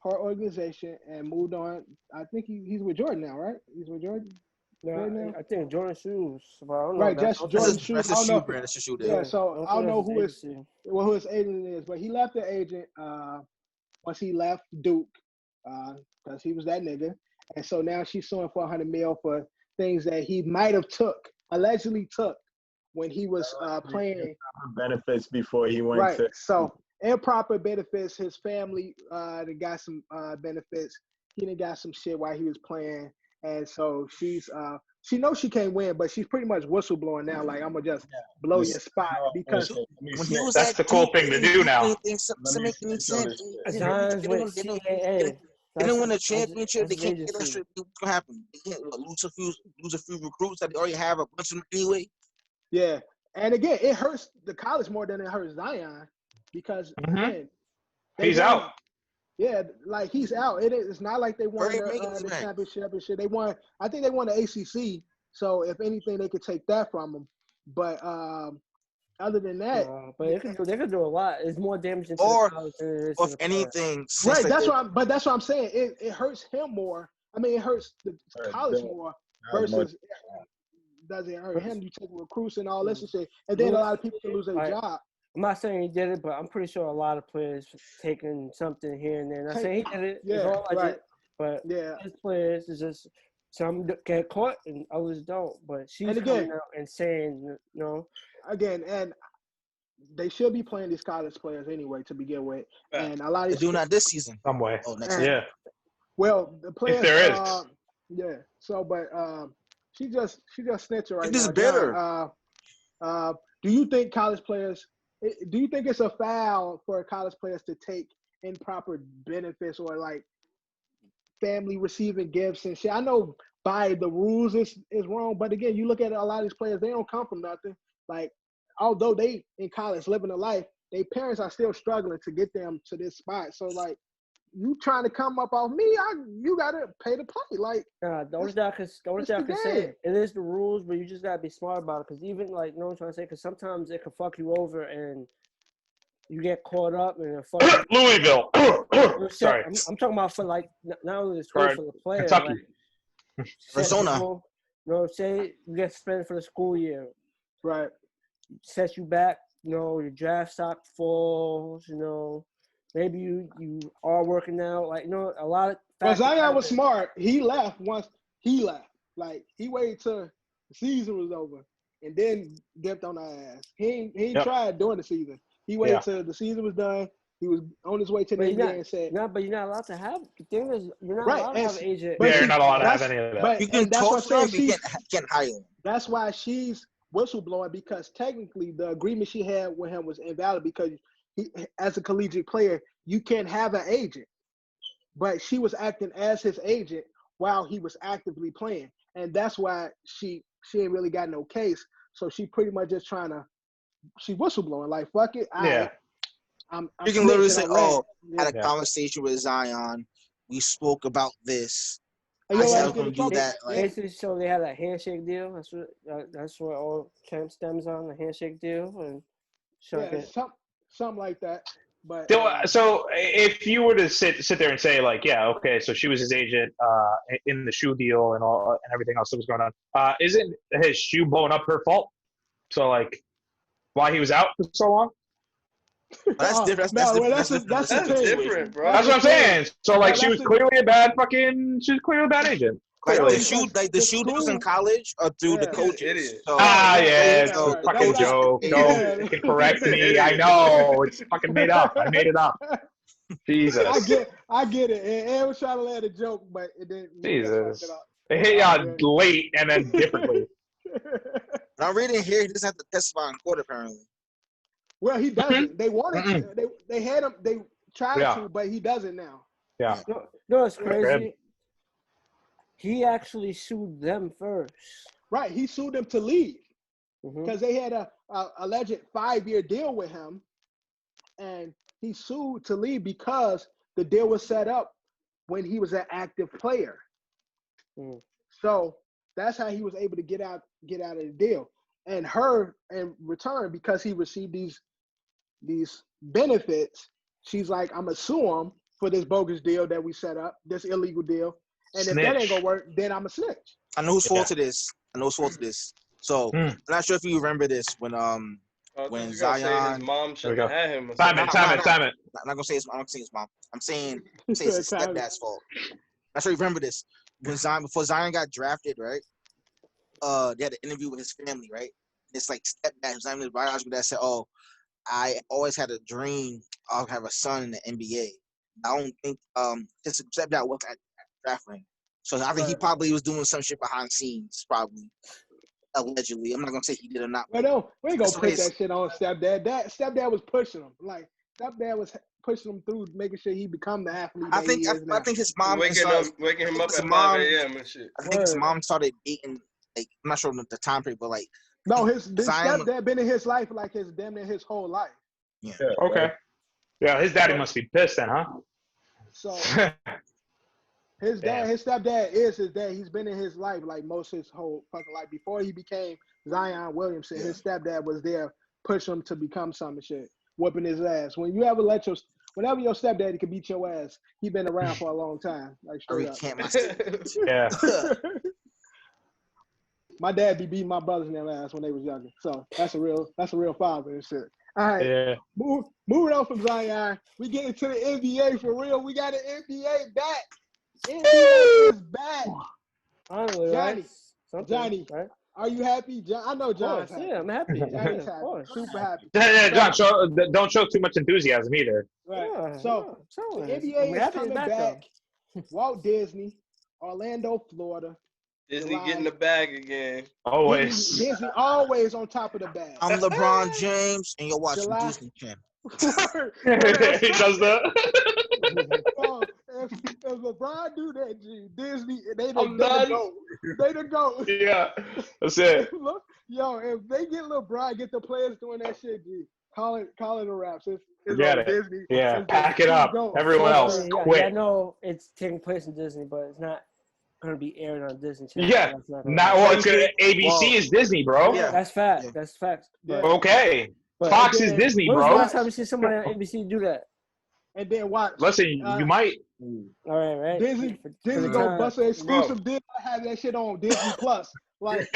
her organization and moved on. I think he's with Jordan now, right? He's with Jordan. Yeah, I think Jordan Shoes. But I don't know right, just Jordan Shoes. That's a shoe brand. That's a shoe brand. Yeah, so I don't know who his agent is, but he left the agent once he left Duke because he was that nigga. And so now she's suing for $100 million for things that he might have allegedly took when he was playing. Benefits before he went right. to. So improper benefits. His family they got some benefits. He done got some shit while he was playing. And so she's she knows she can't win, but she's pretty much whistleblowing now. Like, I'm gonna just blow your spot because that's the cool thing to do now. They didn't win a championship. They can't get us. What's gonna happen? They can't lose a few recruits that they already have a bunch of them anyway. Yeah, and again, it hurts the college more than it hurts Zion because again, he's out. Yeah, like he's out. It's not like they won the championship and shit. They won. I think they won the ACC. So if anything, they could take that from them. But other than that, but they could do a lot. It's more damaging. Or if anything, right? That's what I'm saying. It hurts him more. I mean, it hurts the college more versus doesn't hurt him. You take recruits and all this and shit, and then a lot of people can lose their job. I'm not saying he did it, but I'm pretty sure a lot of players taking something here and there. Not saying he did it. Yeah, it's all like right. it, but Yeah. his players is just some get caught and others don't. But she's coming out and saying, Again, and they should be playing these college players anyway to begin with, and a lot of they're doing that this season. Some way. Oh, next season. Yeah. Well, the players. If there is. Yeah. So, but she just snitching right now. This is bitter. Do you think college players? Do you think it's a foul for college players to take improper benefits or like family receiving gifts and shit? I know by the rules is wrong, but again, you look at a lot of these players, they don't come from nothing. Like, although they in college living a life, their parents are still struggling to get them to this spot. So like, you trying to come up off me, you gotta pay to play. Like, don't say it. It is the rules, but you just gotta be smart about it. Because even like, you know what I'm trying to say? Because sometimes it can fuck you over and you get caught up and it fuck you. Louisville. Sorry. I'm talking about for like not only the school, for the player. Kentucky. Like, Arizona. Say you get suspended for the school year. Right. Sets you back. Your draft stock falls. Maybe you are working out. Like, a lot of. Well, Zion was smart. He left once he left. Like, he waited till the season was over and then dipped on our ass. He tried during the season. He waited till the season was done. He was on his way to the NBA and said, but you're not allowed to have. The thing is, you're not allowed to have an agent. Yeah, you're not allowed to have any of that. But you can talk to him, you can't hire him. That's why she's whistleblowing, because technically the agreement she had with him was invalid because he, as a collegiate player, you can't have an agent. But she was acting as his agent while he was actively playing. And that's why she ain't really got no case. So she pretty much just she whistleblowing. Like, fuck it. You can literally say, had a conversation with Zion. We spoke about this. I said I was going to do that. Basically, so they had a handshake deal. That's what all camp stems on, the handshake deal. And something like that. But so if you were to sit there and say like, yeah, okay, so she was his agent in the shoe deal and all and everything else that was going on, isn't his shoe blowing up her fault? So like, why he was out for so long? That's different. That's different, bro. That's what I'm saying. So like, she was clearly a bad agent. Like the shoe deals in college are through the coaches. So, it's a fucking joke. No, you can correct me. I know it's fucking made up. I made it up. Jesus. I get it. And Ed was trying to land a joke, but it didn't. Jesus. They hit y'all late and then differently. I'm reading here. He doesn't have to testify in court apparently. Well, he doesn't. They wanted to. They had him. They tried to, but he doesn't now. Yeah. No, it's crazy. He actually sued them first. Right. He sued them to leave because they had a alleged 5-year deal with him, and he sued to leave because the deal was set up when he was an active player. So that's how he was able to get out of the deal. And her, in return, because he received these benefits, she's like, I'm gonna sue him for this bogus deal that we set up, this illegal deal. And if that ain't gonna work, then I'm a snitch. I know whose fault it is. So I'm not sure if you remember this when Zion, his mom should have had him. Time it. I'm not gonna say his mom. I'm saying it's his stepdad's fault. I'm not sure you remember this. Before Zion got drafted, right? They had an interview with his family, right? It's like stepdad, Zion's biological dad said, "Oh, I always had a dream of have a son in the NBA." I don't think his stepdad was at drafting. So I think he probably was doing some shit behind the scenes, probably. Allegedly. I'm not gonna say he did or not. Well, no, we ain't gonna put that shit on stepdad. Stepdad was pushing him. Like, stepdad was pushing him through, making sure he become the athlete. I think his mom waking him up at 5 a.m. and shit. I think his mom started dating. Like, I'm not sure the time period, but like. No, his stepdad been in his life like his damn near his whole life. Yeah. Okay. Yeah, his daddy must be pissed then, huh? So his stepdad is his dad. He's been in his life like most his whole fucking life. Before he became Zion Williamson, his stepdad was there pushing him to become something shit, whooping his ass. Whenever your stepdaddy can beat your ass, he been around for a long time. Like, straight up. Can't Yeah. My dad be beating my brothers in their ass when they was younger. So that's a real father and shit. All right. Yeah. Moving on from Zion, we get into the NBA for real. We got an NBA back. NBA is back. Finally, Johnny, right? Johnny, right? Are you happy? I know John's happy. Yeah, I'm happy. Johnny's yeah, happy. Super happy. Yeah, John, don't show too much enthusiasm either. Right. Yeah, So the I'm NBA is happy coming it's back. Walt Disney, Orlando, Florida. Disney July. getting the bag again. Always. Disney always on top of the bag. I'm LeBron James, and you're watching July. Disney Channel. He does that. So, if LeBron do that, Disney, they I'm the done. GOAT. They the GOAT. Yeah, that's it. Yo, if they get LeBron, get the players doing that shit, call it a wrap. It's Forget on it. Disney. Yeah, It's pack the it up. GOAT. Everyone else, yeah, quit. I know it's taking place in Disney, but it's not going to be aired on Disney Channel. Yeah, That's not it's gonna. ABC is Disney, bro. Yeah. That's fact. Yeah. That's facts. Yeah. Okay. But Fox is then- Disney, when was the bro. last time you see somebody on ABC do that? And then watch. Listen, you might. All right. Disney the go time. bust an exclusive deal. Have that shit on Disney Plus. Like,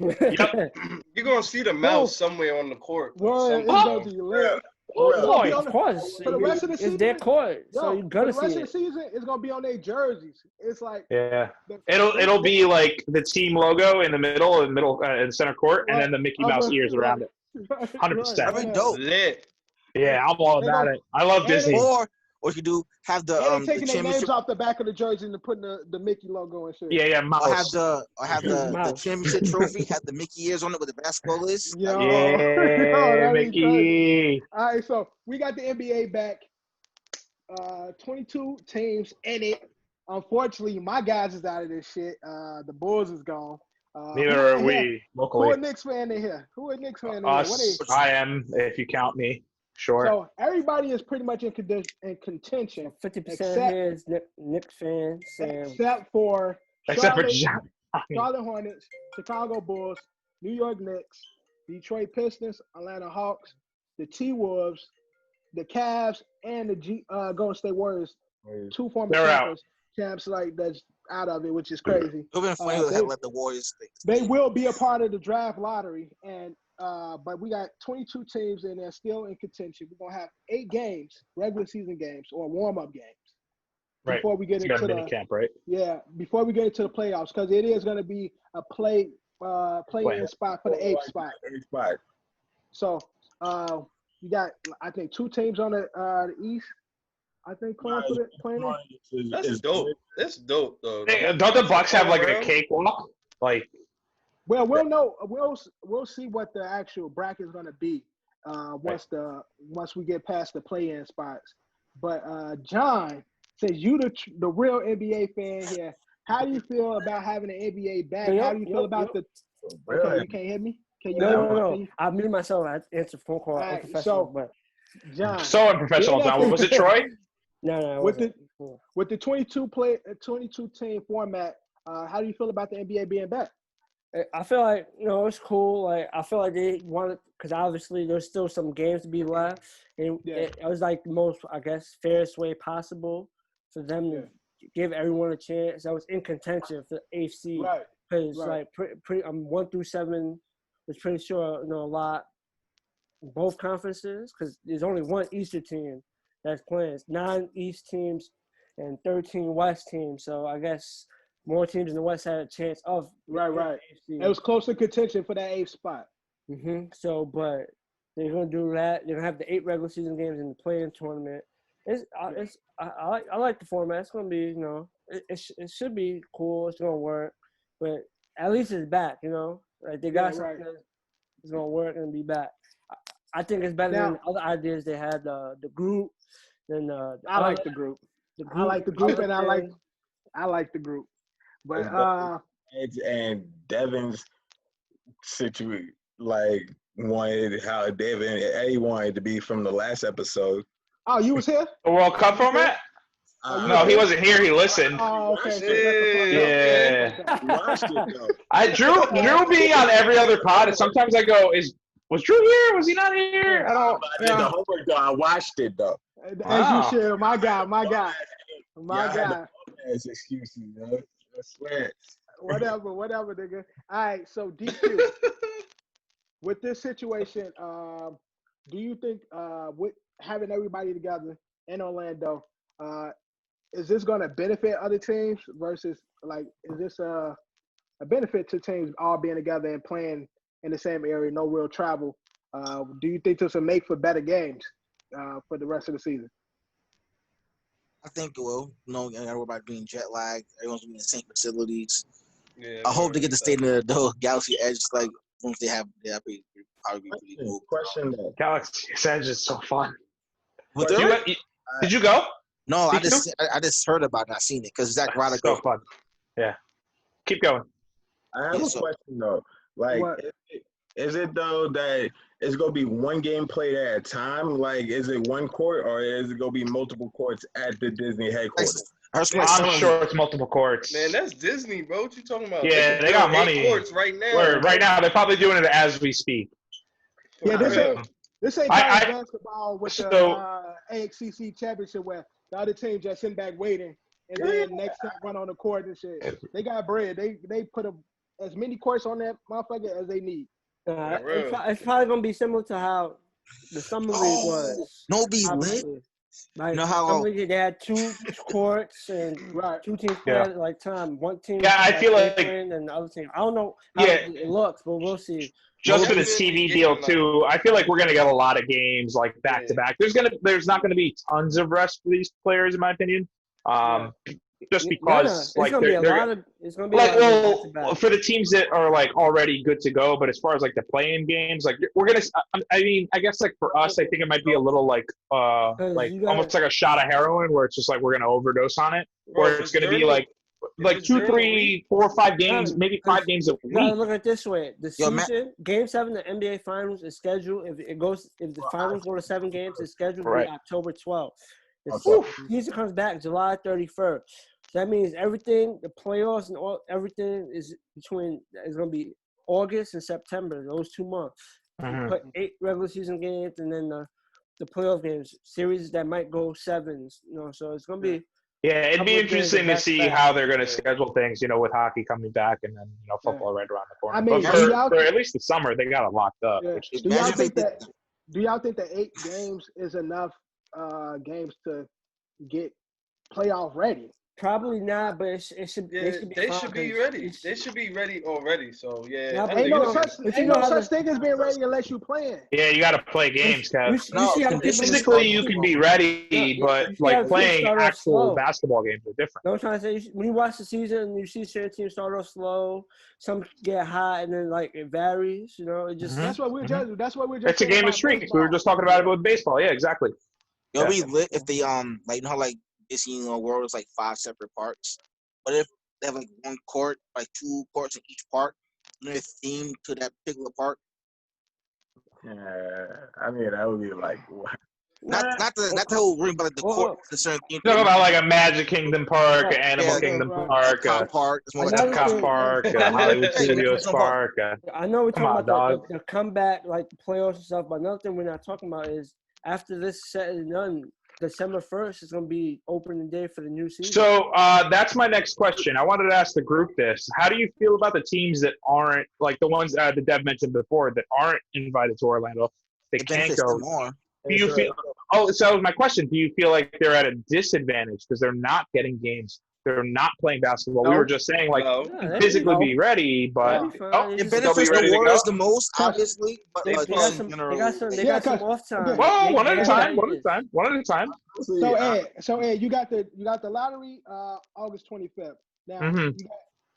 Yep. You're gonna see the mouse somewhere on the court. word, it's Somewhere. gonna be lit. Oh boy. Of course. For the rest of the it's season, their court, so Yo, you gotta for the rest see of the it. season, it's gonna be on their jerseys. It's like Yeah. It'll be like the team logo in the middle in center court, and then the Mickey Mouse ears around it. 100%. That'd be dope. Lit. Yeah, I'm all about it. I love Disney. Or what you do, have the And they taking the their names championship. off the back of the jersey and putting the Mickey logo and shit. Yeah, Or have mouse. the Mouse. championship trophy, have the Mickey ears on it with the basketball list. Yo. Yeah, that'd be crazy. Mickey. All right, so we got the NBA back. 22 teams in it. Unfortunately, my guys is out of this shit. The Bulls is gone. Neither are who we Who locally. a Knicks fan in here? Who a Knicks fan in here? What Us, is? I am, if you count me. Sure. So everybody is pretty much in contention, 50% here is Knicks fans. except for Except for Charlotte, John. Charlotte Hornets, Chicago Bulls, New York Knicks, Detroit Pistons, Atlanta Hawks, the T-Wolves, the Cavs, and the Golden State Warriors. Two former They're out. champs like that's out of it, which is crazy. It would have been funny to have let the Warriors think. They will be a part of the draft lottery, and but we got 22 teams and they're still in contention. We're gonna have 8 games, regular season games or warm-up games, Right. before we get You got into a mini the camp, right? before we get into the playoffs, because it is gonna be a play-in spot for the 8th spot. So you got I think 2 teams on the East. I think playing in. That's dope. That's dope though. Hey, don't the Bucks have like a cakewalk? Like, Well, we'll know. We'll see what the actual bracket is going to be once we get past the play-in spots. But John, since you the real NBA fan here, how do you feel about having the NBA back? How do you feel about the? Okay, you can't hear me. Can you? No. I muted myself. I answered phone call. All right, Unprofessional, so, but John, so unprofessional, John. Was it Troy? no. With the 22 team format, how do you feel about the NBA being back? I feel like it's cool. Like I feel like they wanted because obviously there's still some games to be left, and it was like the most, I guess, fairest way possible for them to give everyone a chance. I was in contention for the 8th seed because like pretty 1 through 7 was pretty sure a lot in both conferences because there's only one Eastern team that's playing. It's 9 East teams and 13 West teams. So I guess more teams in the West had a chance of right. It was close to contention for that 8th spot. So, but they're gonna do that. They're gonna have the 8 regular season games in the play-in tournament. I like the format. It's gonna be it should be cool. It's gonna work, but at least it's back. Like they got something that's gonna work and be back. I think it's better than other ideas they had. The group. Then I like the group. I like the group, and I like the group. But and Devin's situation, like wanted how Devin and Eddie wanted to be from the last episode. Oh, you was here? The World Cup format? No, he wasn't here. He listened. Oh, okay. Yeah. Drew being on every other pod. Sometimes I go, was Drew here? Was he not here? I did the homework though. I watched it though. As you should, my guy. As excuses, yo. I swear. whatever, nigga. All right, so DQ, with this situation, do you think with having everybody together in Orlando, is this going to benefit other teams versus like is this a benefit to teams all being together and playing in the same area, no real travel? Do you think this will make for better games for the rest of the season? I think it will. You know, everybody being jet lagged. Everyone's gonna be in the same facilities. Yeah, I hope they get to stay in the Galaxy Edge. Like once they have, probably be pretty cool. Question though. Galaxy Edge is so fun. But Did you go? no, I Did you? just heard about it. Not seen it because Zach Ryder So goes. fun. Yeah. Keep going. I have a question though. Like, is it though that it's gonna be one game played at a time? Like, is it one court or is it gonna be multiple courts at the Disney headquarters? I'm sure it's multiple courts. Man, that's Disney, bro. What you talking about? Yeah, they got money. Courts right now. Right now, they're probably doing it as we speak. Yeah, this ain't college basketball with the AXCC championship where the other team just sitting back waiting and then next time run on the court and shit. They got bread. They put as many courts on that motherfucker as they need. It's probably gonna be similar to how the summer league was. No, be lit. Like, you know how they had 2 courts and 2 teams playing like time. One team. Yeah, I feel like and the other team. I don't know how it looks, but we'll see. Just for the TV deal too, I feel like we're gonna get a lot of games like back to back. There's not gonna be tons of rest for these players, in my opinion. Just because it's gonna be a lot of for the teams that are like already good to go, but as far as like the playing games, like we're gonna. I mean, I guess like for us, I think it might be a little like almost like a shot of heroin, where it's just like we're gonna overdose on it, or it's gonna be like 2, 3, 4, 5 games, maybe 5 games a week. You gotta look at it this way: the season, Game 7, the NBA Finals is scheduled. If the finals go to 7 games, it's scheduled to be October 12th. The season comes back July 31st. So that means everything, the playoffs and everything is going to be August and September, those 2 months. You put 8 regular season games and then the playoff games, series that might go 7s. So it's going to be. Yeah, it'd be interesting to see how they're going to schedule things, with hockey coming back and then, football right around the corner. I mean, for at least the summer, they got it locked up. Yeah. Do y'all think that 8 games is enough games to get playoff ready? Probably not, but it should. Yeah, they should be ready. They should be ready already. So ain't no such thing as being ready unless you playing. Yeah, you got to play games, Kev. Physically, you can be ready, but like playing actual basketball games are different. I'm trying to say, when you watch the season and you see certain teams start off slow, some get hot, and then like it varies. It just that's what we're just. That's what we're just. It's a game of streaks. We were just talking about it with baseball. Yeah, exactly. It'll be lit if they how Disney World is like 5 separate parks, but if they have like 1 court, like 2 courts in each park, and they're themed to that particular park. I mean that would be like what? Not the whole ring, but like the court. The certain theme. Talk about like a Magic Kingdom Park, an Animal Kingdom Park, Epcot Park, Hollywood Studios Park. I know we're talking about the comeback, like the playoffs and stuff, but another thing we're not talking about is after this set is done. December 1st is going to be opening day for the new season. So that's my next question. I wanted to ask the group this. How do you feel about the teams that aren't, like the ones that Dev mentioned before, that aren't invited to Orlando? They can't go. Do you feel? So my question, do you feel like they're at a disadvantage because they're not getting games? They're not playing basketball. We were just saying, physically be ready, but it benefits the Warriors the most, obviously. But they got some off time. Well, one at a time. So Ed, you got the lottery August 25th. Now you got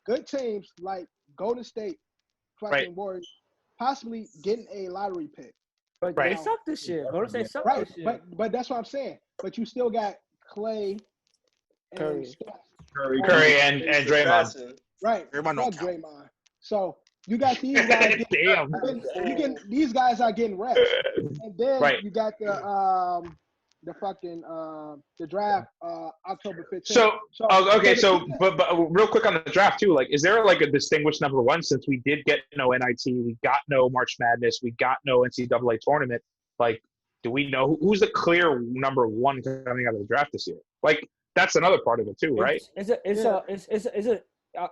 good teams like Golden State, fucking Warriors, possibly getting a lottery pick. But they suck this year. Golden State suck this year. But that's what I'm saying. But you still got Clay and Curry and Draymond. Right. Draymond. So you got these guys. These guys are getting reps, and then you got the draft October 15th. But real quick on the draft too. Like, is there like a distinguished number 1 since we did get no NIT, we got no March Madness, we got no NCAA tournament? Like, do we know who's the clear number 1 coming out of the draft this year? Like. That's another part of it too, right?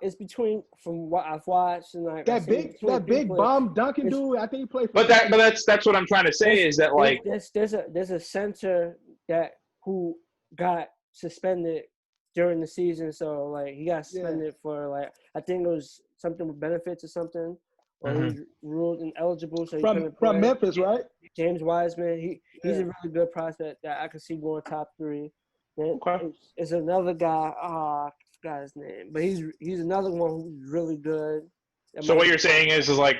it's between from what I've watched and like that big bum Duncan dude. I think he played for. But that's what I'm trying to say is that like there's a center that who got suspended during the season, so like he got suspended for like I think it was something with benefits or something, or he was ruled ineligible. So from Memphis, right? James Wiseman, he's a really good prospect that I could see going top 3. Then it's another guy. I forgot his name, but he's another one who's really good. So what you're saying is like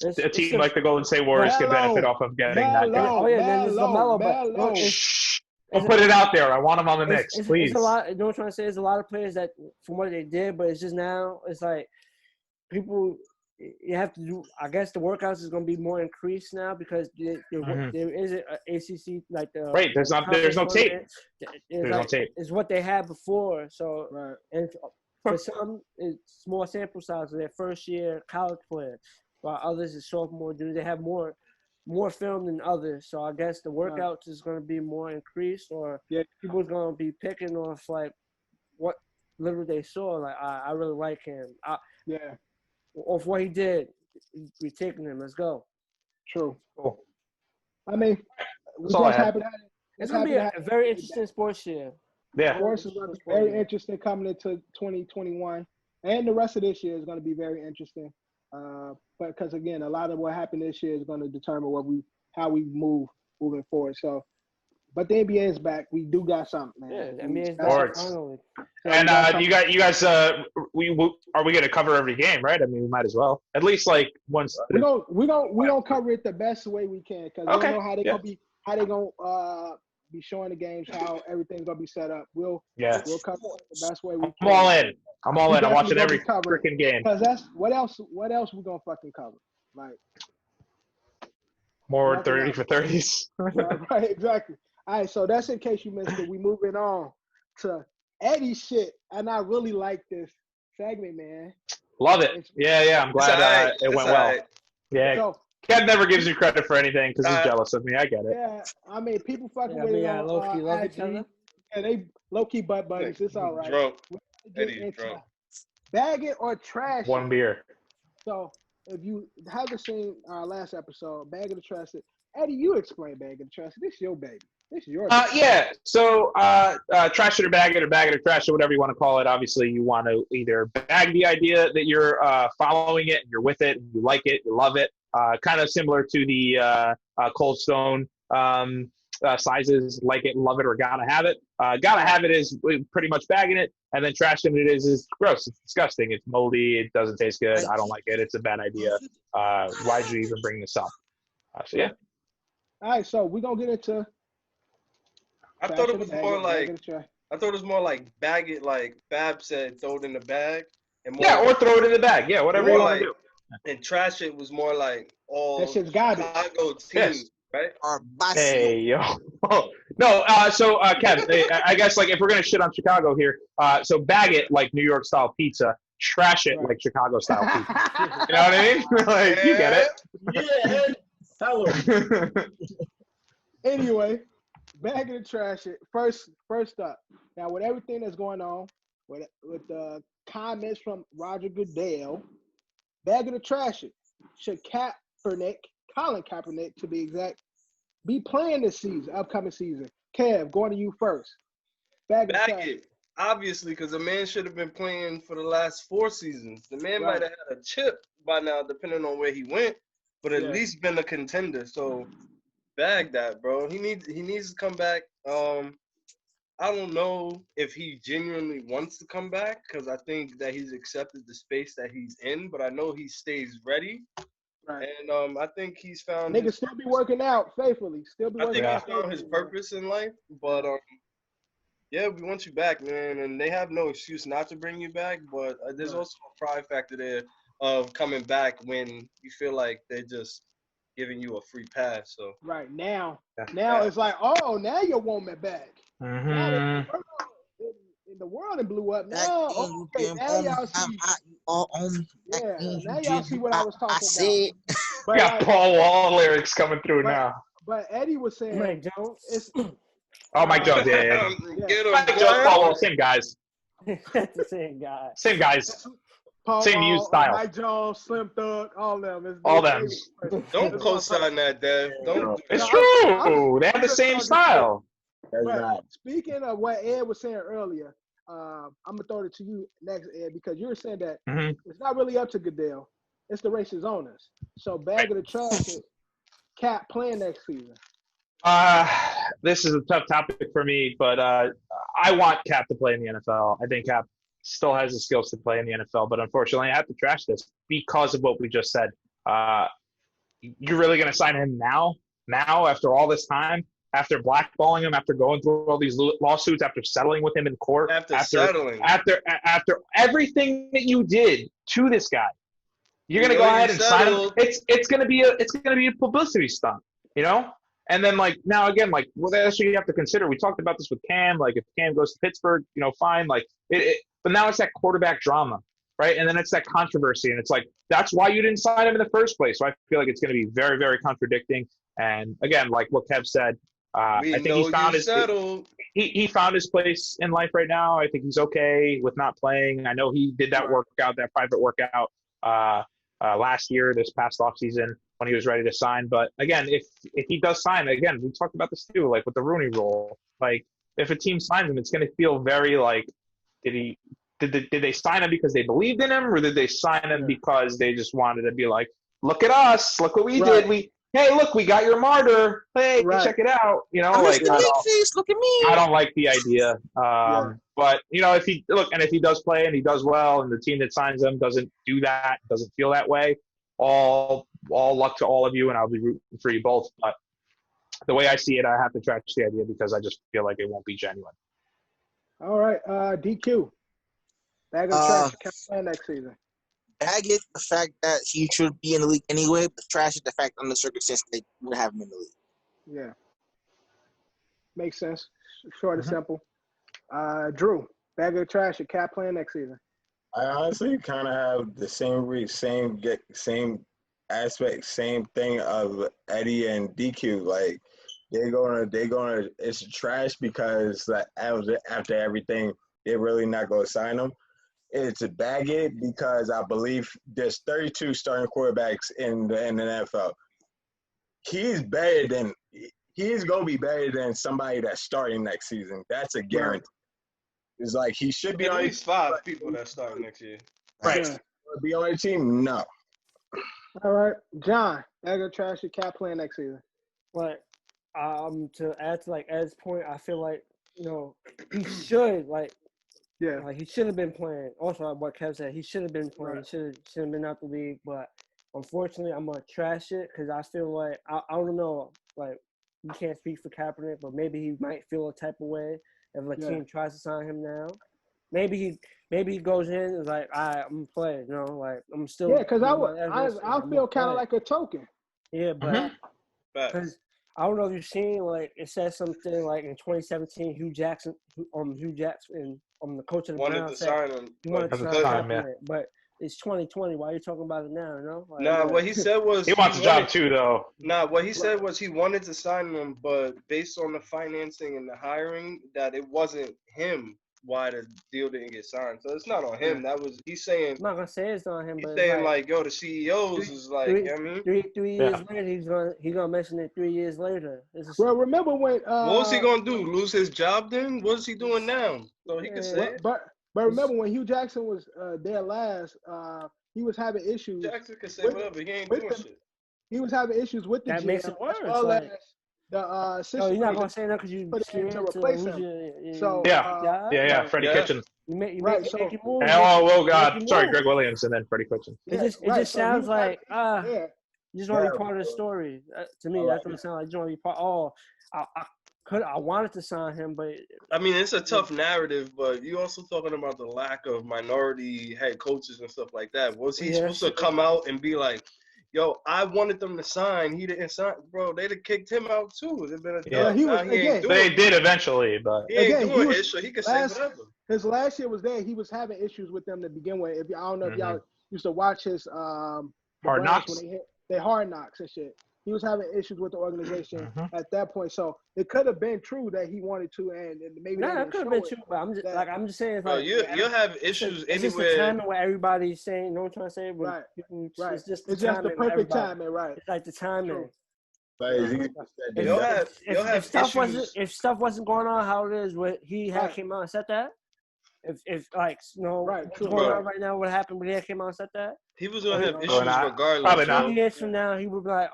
a team like the Golden State Warriors could benefit off of getting that guy. Oh yeah, then there's LaMelo. I'll put it out there. I want him on the Knicks, please. It's a lot. You know what I'm trying to say? There's a lot of players that, from what they did, but it's just now, it's like people, you have to do, I guess the workouts is going to be more increased now because there isn't an ACC like the. Right, there's no tape. There's no tape. It's what they had before. So, and for some, it's more sample size of their first year college players, while others is sophomore. They have more film than others, so I guess the workouts is going to be more increased, or people are going to be picking off like what little they saw. Like I really like him. Off what he did, we're taking him. Let's go. True. Cool. I mean, it's going to be a very interesting sports year. Yeah. Sports is going to be very interesting coming into 2021, and the rest of this year is going to be very interesting. But because again, a lot of what happened this year is going to determine how we moving forward. So, but the NBA is back. We do got something, man. Yeah, the NBA is back finally. And you guys, are we going to cover every game, right? I mean, we might as well. At least like once. We don't cover it the best way we can because we don't know how they gonna be showing the games, how everything's gonna be set up. We'll cover it the best way we can. I'm all in. I'm watching every freaking game. Because that's what else we gonna fucking cover? Like more 30 for 30s. Right, exactly. All right, so that's in case you missed it. We moving on to Eddie shit, and I really like this segment, man. Love it. Yeah. I'm glad it went well. Yeah. So, Kev never gives you credit for anything because he's jealous of me. I get it. Yeah, I mean, people fucking with it. Low-key love each other. Yeah, they low-key butt buddies. It's all right. Drunk. Eddie's drunk. Bag it or trash it. One beer. So, if you haven't seen our last episode, bag it or trash it. Eddie, you explain bag it or trash it. This is your baby. This is your baby. Yeah. So, trash it or bag it or trash it, whatever you want to call it. Obviously, you want to either bag the idea that you're following it, and you're with it, and you like it, you love it. Kind of similar to the Cold Stone sizes, like it, love it, or gotta have it. Gotta have it is pretty much bagging it, and then trashing it is gross. It's disgusting. It's moldy. It doesn't taste good. I don't like it. It's a bad idea. Why did you even bring this up? So yeah. All right, so we're gonna get into. I thought it was more like bag it, like Fab said, throw it in the bag. And more or throw it in the bag. Yeah, whatever you want to do. And trash it was more like all that shit's garbage. Chicago teams, right? Or hey, yo. No, so Kev, I guess like if we're gonna shit on Chicago here, so bag it like New York style pizza, trash it like Chicago style pizza. You know what I mean? Like you get it. Yeah. Hello. Anyway, bag it and trash it. First up. Now with everything that's going on, with the comments from Roger Goodell, bag it or trash it. Should Colin Kaepernick to be exact, be playing this season, upcoming season? Kev, going to you first. Bag it. Obviously, because the man should have been playing for the last 4 seasons. The man might have had a chip by now, depending on where he went, but at least been a contender. So bag that, bro. He needs to come back. I don't know if he genuinely wants to come back because I think that he's accepted the space that he's in, but I know he stays ready. Right. And I think he's found. Niggas still be working out faithfully. I think he's found his purpose in life. But yeah, we want you back, man. And they have no excuse not to bring you back. But there's also a pride factor there of coming back when you feel like they're just giving you a free pass. So now it's like, oh, now you want me back. Mm-hmm. The world blew up. Now, now y'all see. Now y'all see what I was talking about. But got Paul Wall lyrics coming through now. But Eddie was saying, Mike Jones. Mike Jones, yeah. Get him, Mike Jones, Paul Wall, same guys. That's the same guy. Same guys. Paul Same Wall, use style. Mike Jones, Slim Thug, all them. All them. Don't co-sign that, Dev. Don't do It's that. true. They have the just same talking style. That's But not. speaking of what Ed was saying earlier, I'm gonna throw it to you next, Ed, because you were saying that Mhm. it's not really up to Goodell; it's the race's owners. So bag of the trash is Cap playing next season. This is a tough topic for me, but I want Cap to play in the NFL. I think Cap still has the skills to play in the NFL, but unfortunately, I have to trash this because of what we just said. You're really going to sign him now? Now, after all this time? After blackballing him, after going through all these lawsuits, after settling with him in court, After settling. after everything that you did to this guy, you're gonna go ahead and sign him. It's gonna be a publicity stunt, you know. And then now again, well, that's what you have to consider. We talked about this with Cam. If Cam goes to Pittsburgh, fine. But now it's that quarterback drama, right? And then it's that controversy, and it's that's why you didn't sign him in the first place. So I feel like it's gonna be very, very contradicting. And again, like what Kev said. I think he found his place in life right now. I think he's okay with not playing. I know he did that private workout last year, this past offseason when he was ready to sign. But again, if he does sign, again, we talked about this too, with the Rooney Rule. If a team signs him, it's going to feel very did they sign him because they believed in him, or did they sign him because they just wanted to be look at us, look what we did, hey, look, we got your martyr. Hey, check it out. Look at me. I don't like the idea. But if he does play and he does well, and the team that signs him doesn't do that, doesn't feel that way, all luck to all of you, and I'll be rooting for you both. But the way I see it, I have to trash the idea because I just feel like it won't be genuine. All right, DQ. Bag of trash. Cap playing next season. Bag it the fact that he should be in the league anyway, but trash it the fact under circumstances they would have him in the league. Yeah. Makes sense. Short and simple. Drew, bag of trash, Cap playing next season. I honestly kind of have the same aspect, same thing of Eddie and DQ. They're gonna. It's trash because after everything, they're really not gonna sign him. It's a bag it because I believe there's 32 starting quarterbacks in the NFL. He's going to be better than somebody that's starting next season. That's a guarantee. It's he should be at on least 5 people that start next year. Right. Yeah. Be on the team? No. All right. John, bag of trash, Cap playing next season. But to add to Ed's point, I feel he should he should have been playing. Also, what Kev said, he should have been playing. Right. Should have been out the league. But unfortunately, I'm gonna trash it because I feel I don't know. You can't speak for Kaepernick, but maybe he might feel a type of way if a team tries to sign him now. Maybe he goes in and is I'm playing. I'm still. Yeah, because I feel kind of like a token. Yeah, but because I don't know if you've seen it says something in 2017 Hugh Jackson, the coach of the wanted Browns to sign him. He wanted to at the sign time, Kaepernick, but it's 2020. Why are you talking about it now? What he said was he wants a job too, though. What he said was he wanted to sign him, but based on the financing and the hiring, that it wasn't him why the deal didn't get signed. So it's not on him. He's saying. I'm not gonna say it's on him, he's but saying the CEOs is three years later he's gonna mention it 3 years later. Well, remember when? What was he gonna do? Lose his job then? What is he doing now? So he can say. But remember when Hugh Jackson was there last? He was having issues. Jackson can say whatever. He ain't doing shit. He was having issues with the that GM, makes it worse. The you're not gonna say that because you scared to replace him. Freddie Kitchens. You make you move. Oh God! Sorry, Greg Williams and then Freddie Kitchens. It just sounds like you just want to be part of the story. To me, that's what it sounds like. You just want to be part. I wanted to sign him, but I mean, it's a tough narrative. But you also talking about the lack of minority head coaches and stuff like that. Was he supposed to come out and be like, "Yo, I wanted them to sign. He didn't sign, bro. They'd have kicked him out too. It'd been They did eventually, but he ain't doing it, so he could say whatever. His last year was there. He was having issues with them to begin with. I don't know if y'all used to watch his Hard Knocks. when they Hard Knocks and shit. He was having issues with the organization at that point. So it could have been true that he wanted to, and maybe nah, it could have been true. But I'm just saying, it's Bro, like you'll have issues it's just the anywhere. timing where everybody's saying. You know what I'm trying to say? When Right. people, Right. It's just the perfect timing, right? It's like the timing. But it's easy to say If stuff wasn't going on how it is, what he had came out and said that. If like what's going on right now, what happened when he came out and said that? He was gonna have issues regardless. Probably not. 2 years from now, he would be like,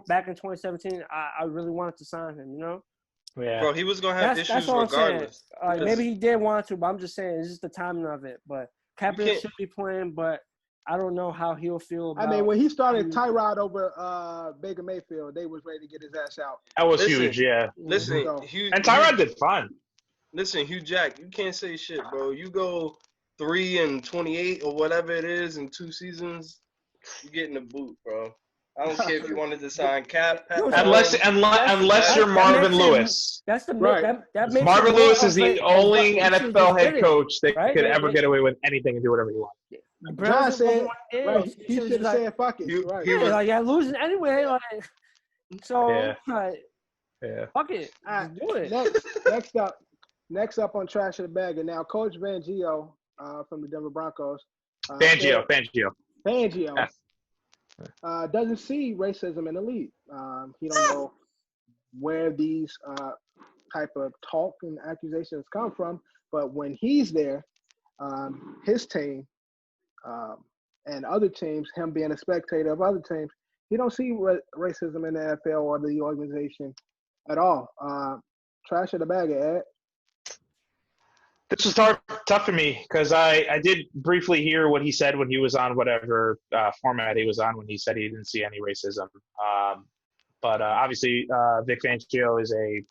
back in 2017, I really wanted to sign him. You know? Yeah. Bro, he was gonna have issues that's all regardless. I'm saying. Maybe he did want to, but I'm just saying it's just the timing of it. But Kaepernick should be playing, but I don't know how he'll feel about. I mean, when he started Tyrod over Baker Mayfield, they was ready to get his ass out. That was huge, yeah. Listen, and Tyrod did fine. Listen, Hugh Jack, you can't say shit, bro. You go 3-28 or whatever it is in 2 seasons, you getting the boot, bro. I don't care if you wanted to sign Cap. Unless you're Marvin Lewis. That's the that makes Marvin Lewis is the only NFL head coach that could ever get away with anything and do whatever he wants. John said, he should have said, "Fuck it." Right. Losing anyway. So, fuck it. Right. Do it. Next up on Trash of the Bag, and now Coach Fangio from the Denver Broncos. Fangio. Doesn't see racism in the league. He don't know where these type of talk and accusations come from, but when he's there, his team and other teams, him being a spectator of other teams, he don't see racism in the NFL or the organization at all. Trash of the Bag, Ed. This was tough for me because I did briefly hear what he said when he was on whatever format he was on when he said he didn't see any racism. But obviously, Vic Fangio is a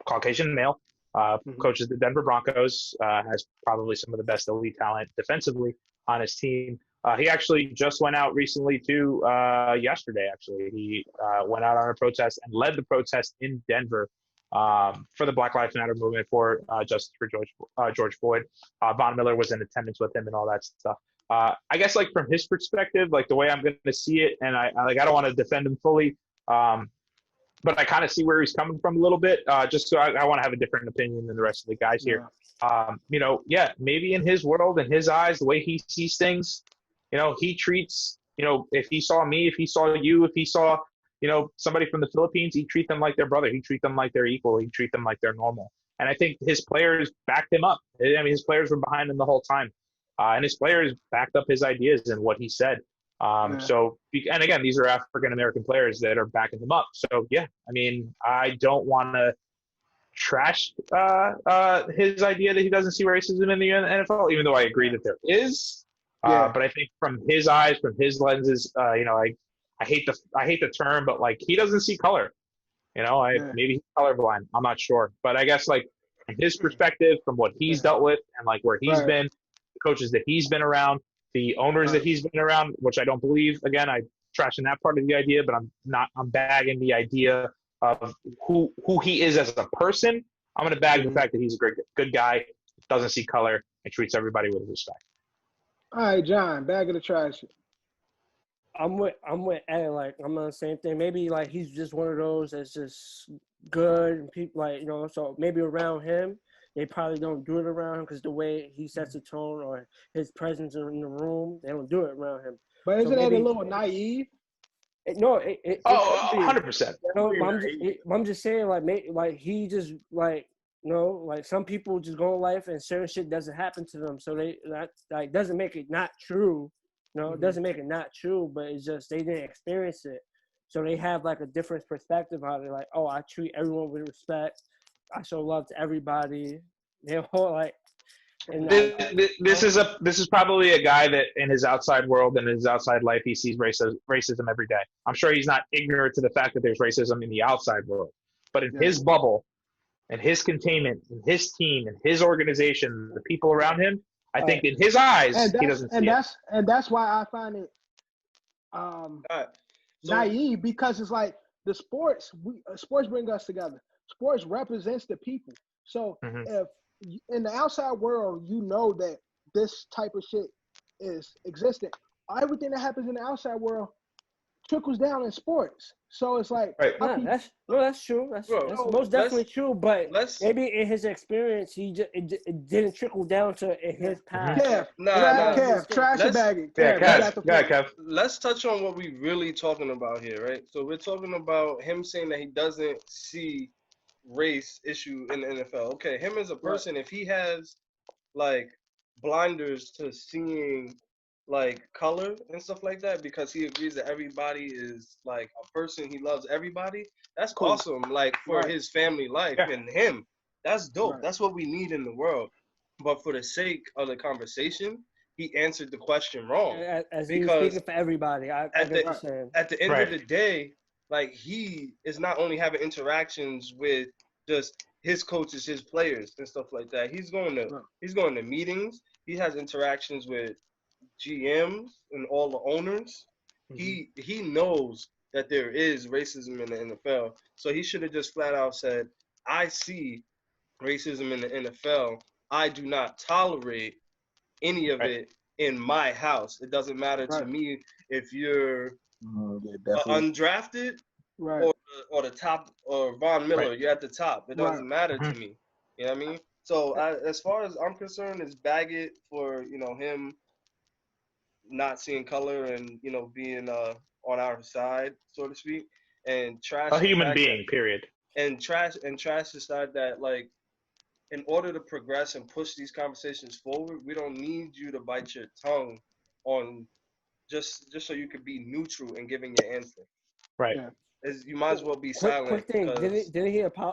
Caucasian male, coaches the Denver Broncos, has probably some of the best elite talent defensively on his team. He actually just went out recently too, yesterday actually. He went out on a protest and led the protest in Denver for the Black Lives Matter movement for justice for George Floyd. Von Miller was in attendance with him and all that stuff. I guess like from his perspective, like the way I'm going to see it, and I don't want to defend him fully, but I kind of see where he's coming from a little bit. Just so I want to have a different opinion than the rest of the guys here. Maybe in his world, in his eyes, the way he sees things, he treats, if he saw me, if he saw you, if he saw somebody from the Philippines, he'd treat them like their brother. He'd treat them like they're equal. He'd treat them like they're normal. And I think his players backed him up. I mean, his players were behind him the whole time. And his players backed up his ideas and what he said. So, and again, these are African-American players that are backing him up. So, yeah, I mean, I don't want to trash his idea that he doesn't see racism in the NFL, even though I agree that there is. But I think from his eyes, from his lenses, I hate the term, but like he doesn't see color. Maybe he's colorblind. I'm not sure, but I guess like from his perspective, from what he's dealt with, and like where he's been, the coaches that he's been around, the owners that he's been around, which I don't believe. Again, I trashing that part of the idea, but I'm bagging the idea of who he is as a person. I'm gonna bag the fact that he's a good guy, doesn't see color, and treats everybody with respect. All right, John, bag of the trash. I'm with Ed. Like I'm on the same thing. Maybe like he's just one of those that's just good and people so maybe around him they probably don't do it around him because the way he sets the tone or his presence in the room, they don't do it around him. But isn't that a little naive? No, 100%. I'm just saying like he just like like some people just go in life and certain shit doesn't happen to them, so that doesn't make it not true. It doesn't make it not true, but it's just they didn't experience it. So they have like a different perspective how they're like, oh, I treat everyone with respect. I show love to everybody. They're all like this is probably a guy that in his outside world and his outside life he sees racism every day. I'm sure he's not ignorant to the fact that there's racism in the outside world. But in his bubble and his containment and his team and his organization, the people around him, I think in his eyes, he doesn't see it. And that's why I find it naive, because it's like the sports bring us together. Sports represents the people. So if in the outside world, that this type of shit is existent, everything that happens in the outside world trickles down in sports. So it's like, Right. Nah, that's true. That's most definitely true. But maybe in his experience, it didn't trickle down to in his past. Kev, trash your baggage. Kev. Let's touch on what we really talking about here, right? So we're talking about him saying that he doesn't see race issue in the NFL. Okay, him as a person, if he has like blinders to seeing like color and stuff like that because he agrees that everybody is like a person, he loves everybody, that's awesome, like for his family life and him, that's dope. That's what we need in the world. But for the sake of the conversation, he answered the question wrong, as he was speaking for everybody. At the end of the day, like, he is not only having interactions with just his coaches, his players and stuff like that. He's going to meetings. He has interactions with GMs and all the owners. He knows that there is racism in the NFL. So he should have just flat out said, I see racism in the NFL. I do not tolerate any of it in my house. It doesn't matter to me if you're undrafted or the top, or Von Miller, you're at the top. It doesn't matter to me. You know what I mean? So as far as I'm concerned, it's Baggett for, him not seeing color and, being on our side, so to speak. And trash a human being, period. And trash decide that, like, in order to progress and push these conversations forward, we don't need you to bite your tongue on just so you could be neutral in giving your answer. Right. Yeah. You might as well be silent. Quick thing, didn't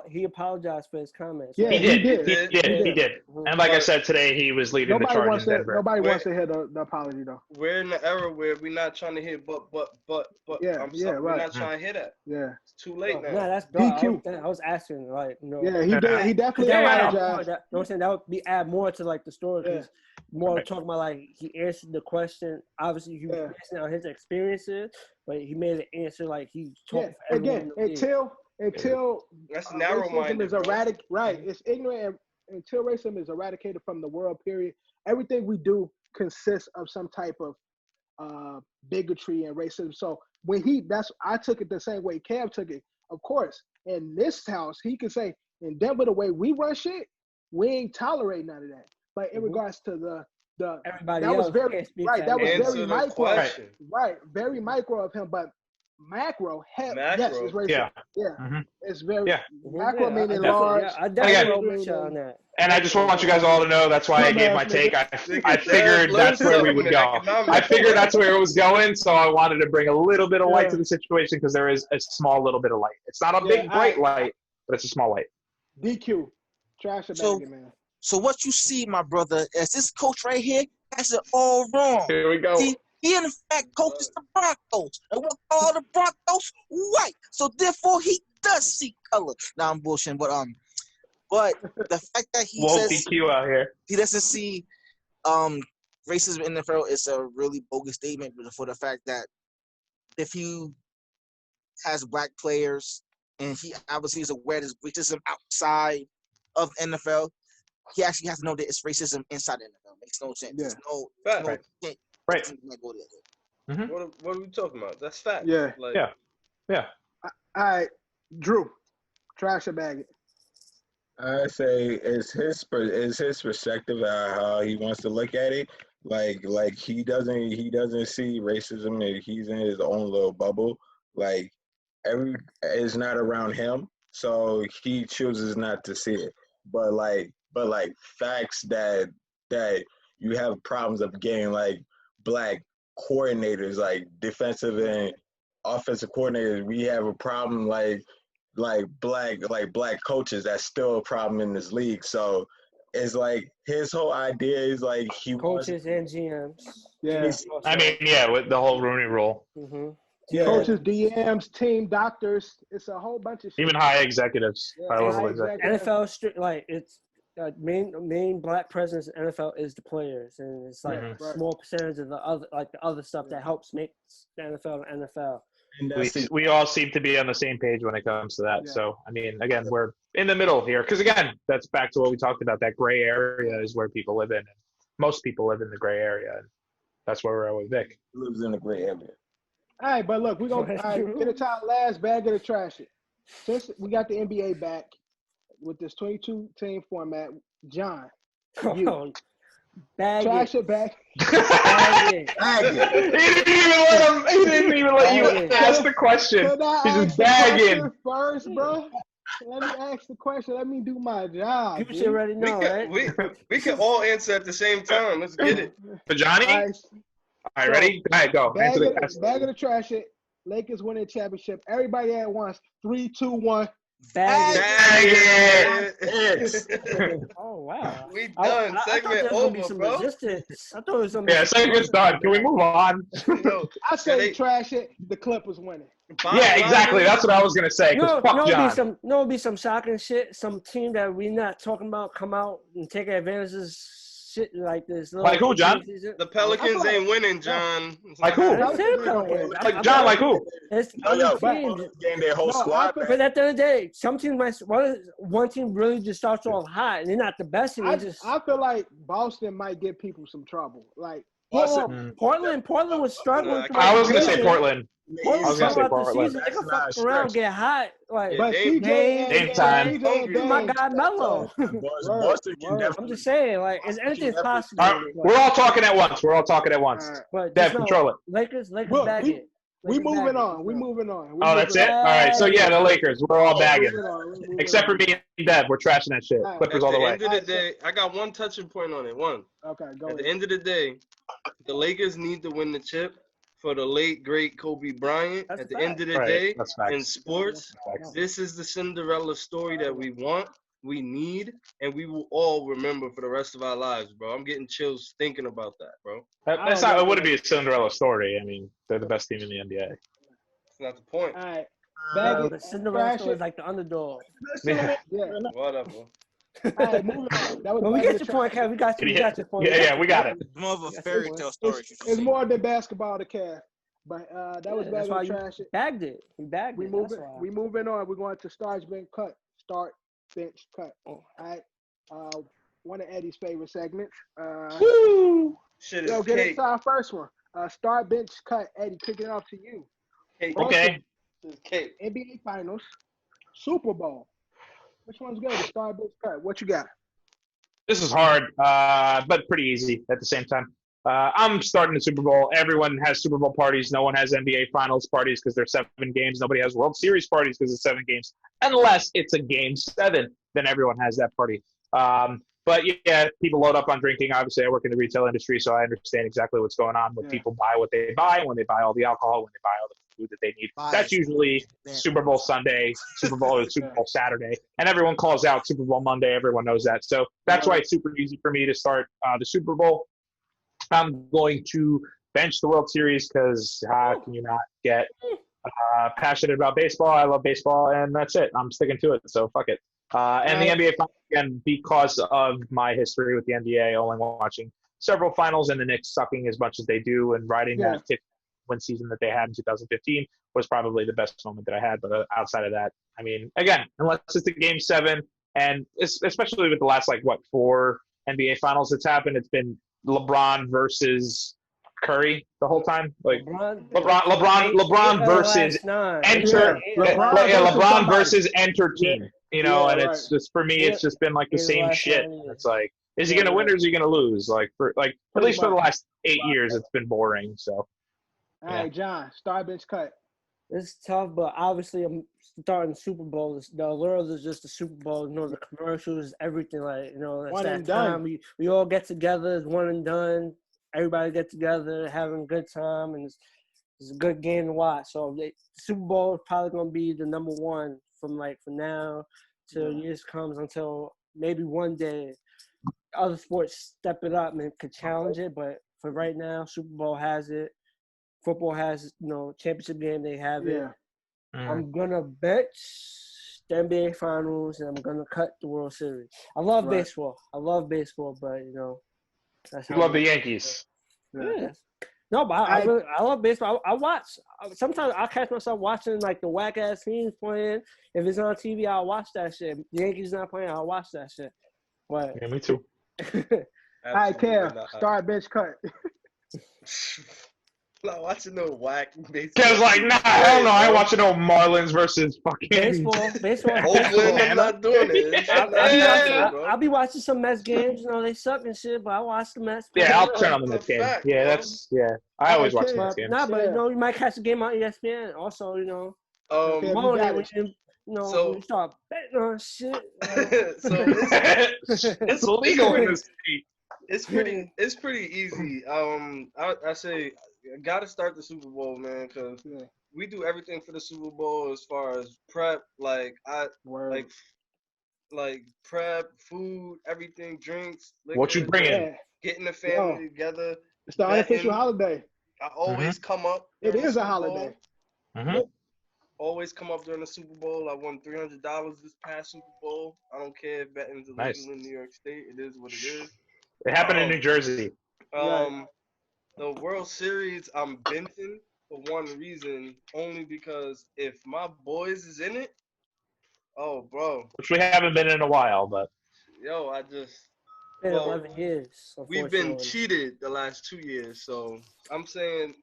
he apologize for his comments? Yeah, he did. And like I said today, he was leading the charge in Denver. Nobody wants to hear the apology though. We're in the era where we're not trying to hear but. We're not trying to hear that. Yeah. It's too late now. No, that's DQ. I was asking, like, Yeah, he did. He definitely apologized. I'm saying that would add more to like the story, because more talking about, like, he answered the question. Obviously, he was basing on his experiences, but he made an answer like he talked for everyone. Again, until that's narrow-minded. Racism is eradicated. Right, it's ignorant until racism is eradicated from the world. Period. Everything we do consists of some type of bigotry and racism. So when I took it the same way Cam took it. Of course, in this house, he can say, in Denver, the way we run shit, we ain't tolerating none of that. But in regards to the everybody that else, was very right. That was very micro. Right, very micro of him, but macro, yes, it's racist. It's very macro, meaning large. I definitely agree on that. And I just want you guys all to know, that's why I gave my take. I figured that's where we would go. I figured that's where it was going, so I wanted to bring a little bit of light to the situation, because there is a small little bit of light. It's not a big, bright light, but it's a small light. DQ. Trash about it, man. So what you see, my brother, is this coach right here has it all wrong. Here we go. He in fact coaches the Broncos, and what all the Broncos white. So therefore, he does see color. Now I'm bullshitting, but the fact that he says DQ out here. He doesn't see racism in the NFL is a really bogus statement, for the fact that if he has black players and he obviously is aware there's racism outside of NFL, he actually has to know that it's racism inside the NFL. Makes no sense. Yeah. Right. What are we talking about? That's fact. Yeah. Yeah. All right, Drew, trash or bag it. I say it's his perspective how he wants to look at it. Like he doesn't see racism. He's in his own little bubble. Like it's not around him, so he chooses not to see it. But facts that you have problems of getting like black coordinators, like defensive and offensive coordinators. We have a problem like black coaches. That's still a problem in this league. So it's like his whole idea is like coaches and GMs. Yeah, I mean, with the whole Rooney Rule. Mm-hmm. Yeah. Coaches, DMs, team doctors. It's a whole bunch of shit. Even high executives. High-level executives. NFL strict, like it's main black presence in NFL is the players, and it's like a small percentage of the other stuff that helps make the NFL an NFL. We all seem to be on the same page when it comes to that. Yeah. So, I mean, again, we're in the middle here. Because, again, that's back to what we talked about. That gray area is where people live in. And most people live in the gray area. And that's where we're at with Vic. He lives in the gray area. All right, but look, we're going to get a time last bag of the trash it. Since we got the NBA back with this 22-team format, John, you trash it back. He didn't even let you ask the question. He's just bagging. First, bro. Let me ask the question. Let me do my job. You should already know, right? We can all answer at the same time. Let's get it. For Johnny? All right, ready? All right, go. Bag of the trash it. Lakers winning championship. Everybody at once. 3, 2, 1. Bag it. Oh, wow. We done. Segment over, bro. Resistance. I thought it was some segment's done. Can we move on? I say trash it. The Clippers winning. Yeah, exactly. That's what I was gonna say. It'll be some shocking shit. Some team that we not talking about come out and take advantage of shit like this. Like who, John? The Pelicans ain't winning, John. Like who? Like John, like who? It's game their whole squad. But at the end of the day, some teams one team really just starts off hot and they're not the best. And I feel like Boston might give people some trouble. Like Portland was struggling. I was gonna say Portland. They can fuck around, get hot. Like, but Dame time. My God, Melo. I'm just saying, like, is anything possible? We're all talking at once. But Dev, control it. Lakers bag it. We moving on. Oh, that's it? All right. So, yeah, the Lakers. We're all bagging. Except for me and Dev. We're trashing that shit. Clippers all the way. At the end of the day, I got one touching point on it. One. Okay, go ahead. At the end of the day, the Lakers need to win the chip for the late, great Kobe Bryant. At the end of the day, in sports, this is the Cinderella story that we want, we need, and we will all remember for the rest of our lives, bro. I'm getting chills thinking about that, bro. It wouldn't be a Cinderella story. I mean, they're the best team in the NBA. That's not the point. All right. The Cinderella story is like the underdog. Whatever. All right, moving on. We got your point, Kev. We got your point. Yeah, we got it. More of a fairy tale story. It's more than basketball to Kev. But that was bag of trash. Bagged it. We bagged it. We moving on. We're going to start bench cut. All right. One of Eddie's favorite segments. Woo! Shit is get into our first one. Start bench cut. Eddie, kick it off to you. Okay. NBA Finals, Super Bowl. Which one's good? Start bench cut. What you got? This is hard, but pretty easy at the same time. I'm starting the Super Bowl. Everyone has Super Bowl parties. No one has NBA Finals parties because there's 7 games. Nobody has World Series parties because it's 7 games. Unless it's a Game 7, then everyone has that party. But yeah, people load up on drinking. Obviously, I work in the retail industry, so I understand exactly what's going on when people buy what they buy, when they buy all the alcohol, when they buy all the food that they need. That's usually Super Bowl Sunday, Super Bowl or Super Bowl Saturday, and everyone calls out Super Bowl Monday. Everyone knows that. So that's why it's super easy for me to start the Super Bowl. I'm going to bench the World Series because how can you not get passionate about baseball? I love baseball, and that's it. I'm sticking to it, so fuck it. And the NBA Finals, again, because of my history with the NBA, only watching several finals and the Knicks sucking as much as they do and riding that 50-win season that they had in 2015 was probably the best moment that I had. But outside of that, I mean, again, unless it's a Game 7, and especially with the last, 4 NBA Finals that's happened, it's been LeBron versus Curry the whole time. LeBron versus LeBron versus enter team. You know, and it's just for me, it's just been the same shit. It's like, is he gonna win or is he gonna lose? At least for the last 8 years, it's been boring. So, all right, John, start bench cut. It's tough, but obviously I'm starting Super Bowl. The allure is just the Super Bowl. You know, the commercials, everything. That's one that time we all get together. It's one and done. Everybody get together, having a good time, and it's a good game to watch. So the Super Bowl is probably gonna be the number one from now till years comes, until maybe one day other sports step it up and could challenge it. But for right now, Super Bowl has it. Football has, championship game, they have it. I'm going to bench the NBA Finals, and I'm going to cut the World Series. I love baseball. But, that's how you love the Yankees. Yeah. No, but I love baseball. I watch. Sometimes I catch myself watching, the whack-ass teams playing. If it's on TV, I'll watch that shit. The Yankees not playing, I'll watch that shit. But, yeah, me too. All right, Kev, start bench cut. Not watching no whack baseball. Cause like, nah, hell no, I ain't watching no Marlins versus fucking Baseball. Oakland, I'm not doing it. I'll be watching some Mets games. You know, they suck and shit, but I watch the Mets. Yeah, I'll turn on the That's Mets a game. fact, Yeah, bro. I always watch the Okay. Mets games. Nah, but you know, you might catch a game on ESPN. Also, you know, Okay, when we got it. when you start betting on shit. So It's illegal in this state. it's pretty easy. I say gotta start the Super Bowl, man, because we do everything for the Super Bowl as far as prep, like prep, food, everything, drinks, liquor, What you bringing? getting the family together. It's the unofficial holiday. I always come up. It during the is a Super holiday. Bowl. Always come up during the Super Bowl. I won $300 this past Super Bowl. I don't care if betting's illegal in New York State. It is what it is. It happened in New Jersey. The World Series, I'm benching for one reason, only because if my boys is in it, oh, bro. Which we haven't been in a while, but. Yo, I just. Been 11 years. We've been cheated the last 2 years, so I'm saying.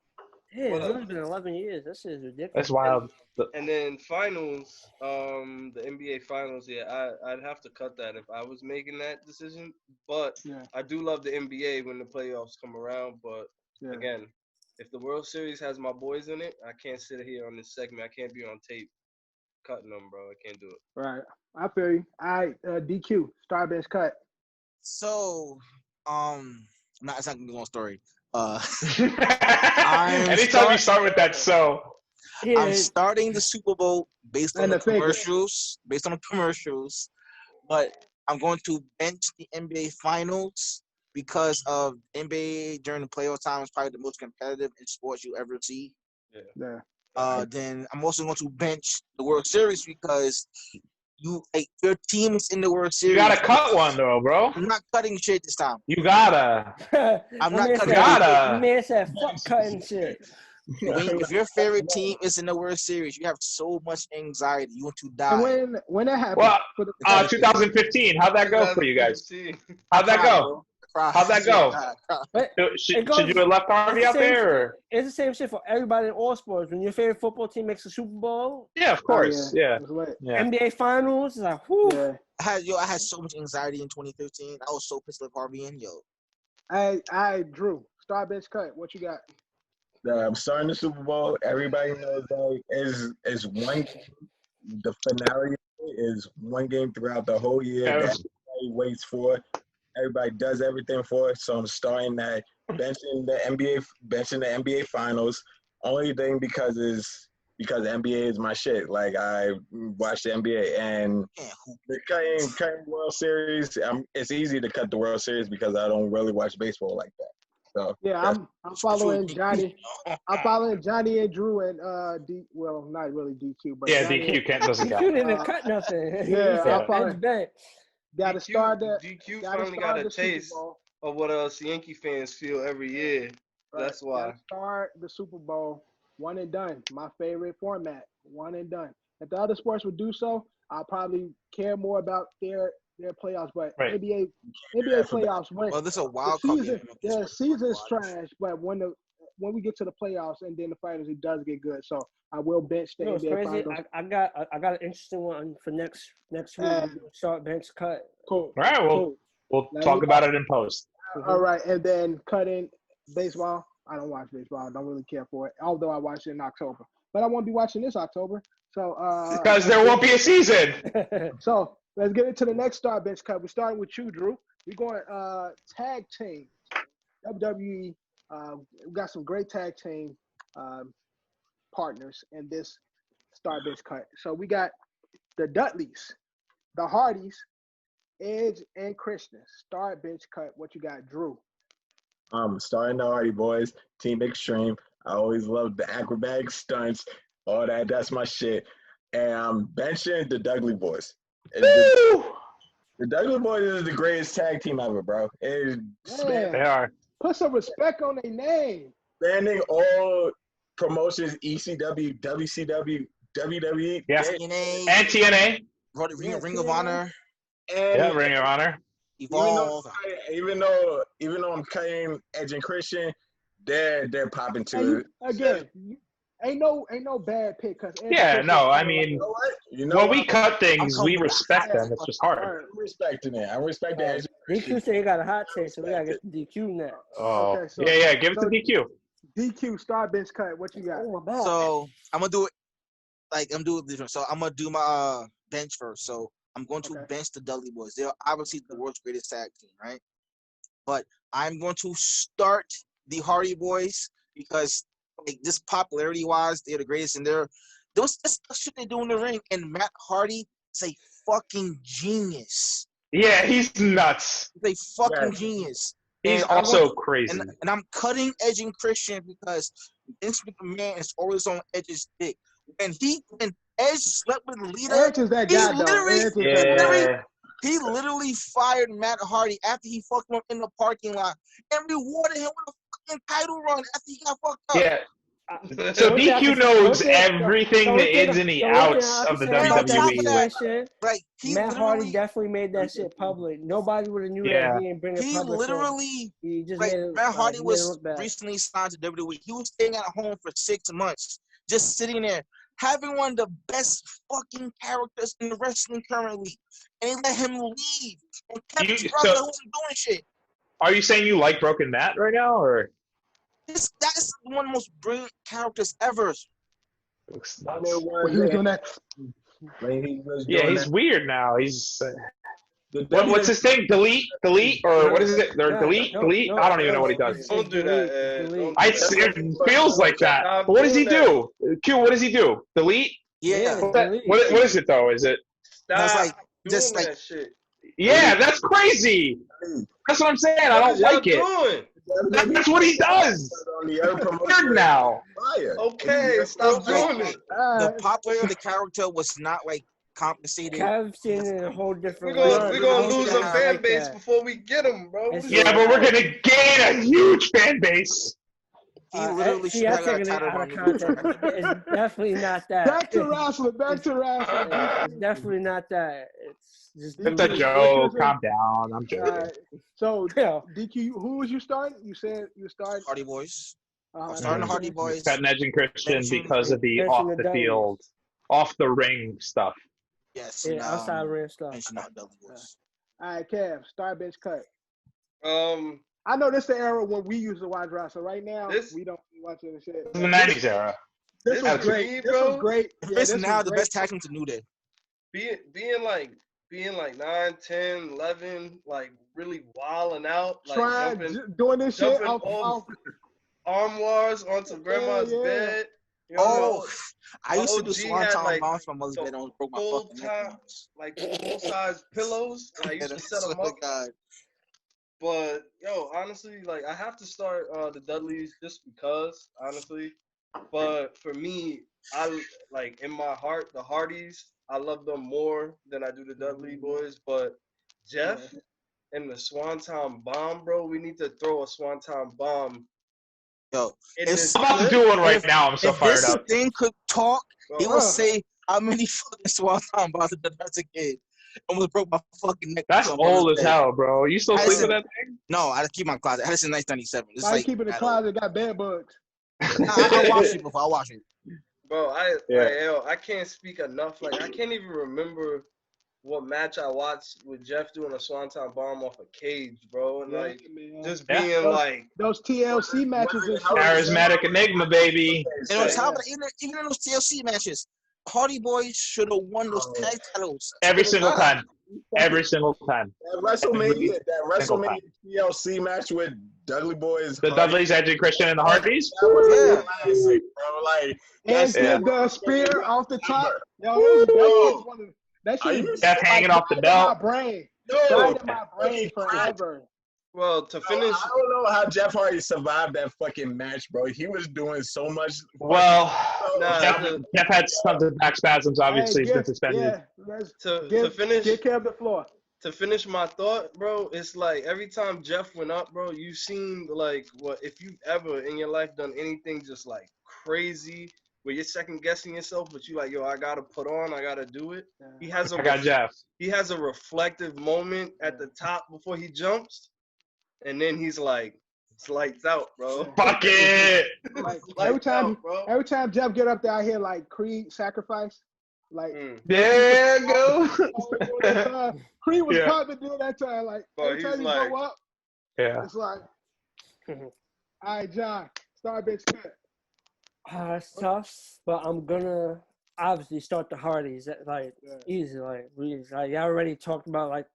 Yeah, it's only been 11 years. That shit is ridiculous. That's wild. And then finals, the NBA finals, I'd have to cut that if I was making that decision. But I do love the NBA when the playoffs come around. But again, if the World Series has my boys in it, I can't sit here on this segment. I can't be on tape cutting them, bro. I can't do it. Right. I feel you. All right, DQ, star bench cut. So, it's not gonna be a long story. Anytime you start with that, I'm starting the Super Bowl based on the commercials, but I'm going to bench the NBA Finals because of NBA during the playoff time is probably the most competitive in sports you ever see. Then I'm also going to bench the World Series because your team is in the World Series. You gotta cut one though, bro. I'm not cutting shit this time. You gotta. I'm not cutting. The man said, "Fuck cutting shit." If your favorite team is in the World Series, you have so much anxiety. You want to die. And when that happened? Well, 2015. How'd that go for you guys? How'd that go? How'd that go? Should you have left Harvey out there? Or? It's the same shit for everybody in all sports. When your favorite football team makes a Super Bowl, yeah, of course, yeah. NBA Finals is like, whoo. I had so much anxiety in 2015. I was so pissed with Harvey and I Drew, star bench cut. What you got? I'm starting the Super Bowl. Everybody knows that is one game. The finale is one game throughout the whole year that everybody waits for. Everybody does everything for it. So I'm starting that benching the NBA Finals. Only thing because the NBA is my shit. Like I watch the NBA and the cutting World Series. It's easy to cut the World Series because I don't really watch baseball like that. So I'm following Johnny. I'm following Johnny and Drew and well, not really DQ, but DQ doesn't count. DQ didn't cut nothing. I'm following. Got to start that. DQ finally got a taste of what us Yankee fans feel every year. Right. That's why. Gotta start the Super Bowl one and done. My favorite format, one and done. If the other sports would do so, I'll probably care more about their playoffs. But NBA playoffs, well, this is a wild card. The season's trash, but when we get to the playoffs and then the finals, it does get good. So I will bench the NBA finals. I got an interesting one for next week. Short bench cut. Cool. All right, we'll talk about it in post. All right, and then cutting baseball. I don't watch baseball. I don't really care for it, although I watch it in October. But I won't be watching this October. So because there won't be a season. So let's get into the next star bench cut. We're starting with you, Drew. We're going tag team. WWE. We got some great tag team partners in this star bench cut. So we got the Dudleys, the Hardys, Edge, and Christian. Star bench cut. What you got, Drew? Starting the Hardy Boys, Team Extreme. I always loved the acrobatic stunts, all that. That's my shit. And I'm benching the Dudley Boys. The Dudley Boys is the greatest tag team ever, bro. They are. Put some respect on their name. Spanning all promotions, ECW, WCW, WWE, TNA, and TNA, Ring of Honor, and Ring of Honor. Evolve. Even though I'm cutting Edge and Christian, they're popping And to it. again, ain't no bad pick because Yeah, no, I mean, You know what? You know when what? we cut things, coming we with a respect hot them. It's just hard. I'm respecting it. I'm respecting it. DQ said he got a hot take, so we gotta get the DQ next. Oh, Okay, so- yeah, give it so- to DQ. DQ star bench cut. What you got? Oh, my bad. So I'm gonna do it. Like I'm doing different. So I'm gonna do my bench first. So I'm going to Okay. bench the Dudley Boys. They're obviously the world's greatest tag team, right? But I'm going to start the Hardy Boys because, like, just popularity wise, they're the greatest, and this shit they do in the ring. And Matt Hardy is a fucking genius. Yeah, he's nuts. He's a fucking genius. He's And I'm also going- crazy. And I'm cutting edging Christian because Vince McMahon is always on Edge's dick. When Edge slept with Lita, Edge is that he guy, though. literally- Edge is that guy. Yeah. he literally fired Matt Hardy after he fucked him up in the parking lot and rewarded him with a fucking title run after he got fucked up. Yeah. So One thing I DQ can- knows one thing- everything, one the thing- ins and the one thing outs I of the can say about that WWE. situation, Like he Matt Hardy literally, definitely made that shit public. Nobody would have knew Yeah. that he didn't bring it he public. so literally, he just like made it, Matt Hardy he made it was look bad. recently signed to WWE. He was staying at home for 6 months, just sitting there, having one of the best fucking characters in the wrestling currently, and they let him leave and kept his brother who wasn't doing shit. Are you saying you like Broken Matt right now, or? That's one of the most brilliant characters ever. Looks I nuts. mean, When he was doing that. when he was Yeah, doing he's that, weird now. He's the what's his thing? Delete, or what is it? Or No, delete, no, delete. no, I don't even know what he no, does. Don't do that, Ed. Delete. Don't do that. It feels like that. Stop But what does he doing do? Q, what does he do? Delete? Yeah, Delete. What is it though? Is it? That's Stop like- doing just like- that shit. Yeah, that's crazy. That's what I'm saying. I don't like it. Doing? That's what he does. on the air promotion. Weird now. Fire. Okay, stop doing it. the popularity of the character was not like compensated. Kev seen it in a whole We're different gonna, way. we're gonna lose a Yeah, fan like base that. before we get him, bro. It's- Yeah, but we're gonna gain a huge fan base. He literally see, should I'm have got a taking it title out run. of context. It's definitely not that. Back to wrestling. Back to wrestling. It's definitely not that. It's just It's a joke. Calm down. I'm joking. All right. So Yeah. DQ, who was you starting? You said you started. Hardy Boys. Uh, Starting the Hardy Boys. Cutting edge and Christian Mention- because of the mention off the the Dudleys. field, off the ring stuff. Yes. Yeah, and, outside ring stuff. mention out Dudley Boys. All right, Kev, star bench cut. Um, I know this is the era when we used to watch wrestling. Right now, This- we don't watch it and shit. This is the 90s era. This was This great. me, This was bro. great. Yeah, This this now was the great. best tag team to New Day. being like 9, 10, 11, like really wilding out, like Trying, jumping doing this shit jumping off, off armoires onto grandma's yeah. bed. You know, Oh, I used to do OG swanton had, like, bombs from my mother's the bed. I almost broke my full fucking neck. time, like full size pillows. And I used to set them Oh, up. God. But yo, honestly, like I have to start the Dudleys just because, honestly. But for me, I like in my heart the Hardys. I love them more than I do the Dudley boys. But Jeff and the Swanton Bomb, bro, we need to throw a Swanton Bomb. Yo, In if- this I'm about to clip. do one right If- now. I'm so if fired this up. thing could talk, Bro, he would say how many fucking swanton bombs I did as a kid. Almost broke my fucking neck. That's on my old mother's as bed. hell, bro. You still I sleep said- with that thing? No, I keep my closet. I had this in 1997. It's I like keep it in the that closet. Got bed bugs. old. Nah, I watched it before. I watched it. Bro, Yeah. like, yo, I can't speak enough. Like, I can't even remember what match I watched with Jeff doing a Swanton Bomb off a cage, bro. And like, just Yeah. being like, Those TLC matches and shit. Charismatic enigma, baby. And on top of that, even in those TLC matches, Hardy Boys should have won those tag titles Every single time. Every single time. That WrestleMania TLC match with Dudley Boys. The Dudleys, Edge, and Christian, and the Hardys. That was Yeah. classic, bro. Like, And that's Yeah. did the spear off the top. Yo, that shit was Jeff hanging off the belt. My brain. Yo, Died in my brain forever. well, to I finish. don't know how Jeff Hardy survived that fucking match, bro. He was doing so much. Well, Nah, Jeff had tons of back spasms. Obviously, he's Hey, been suspended. Yeah, let's to give finish Kev the floor. to finish my thought, bro, it's like every time Jeff went up, bro, you seen like what if you've ever in your life done anything just like crazy where you're second guessing yourself, but you like, yo, I gotta put on, I gotta do it. He has I got Jeff. he has a reflective moment at the top before he jumps, and then he's like, It's lights out, bro. Fuck it. Like Lights out, bro. every time Jeff get up there, I hear like Creed Sacrifice. Like There you go. Creed was Yeah. popping during that time. Like Bro, every time he's you like- go up, Yeah. it's like, all right, John, start bench cut. It's tough, but I'm gonna obviously start the Hardys. Like Yeah. easy, like I already talked about like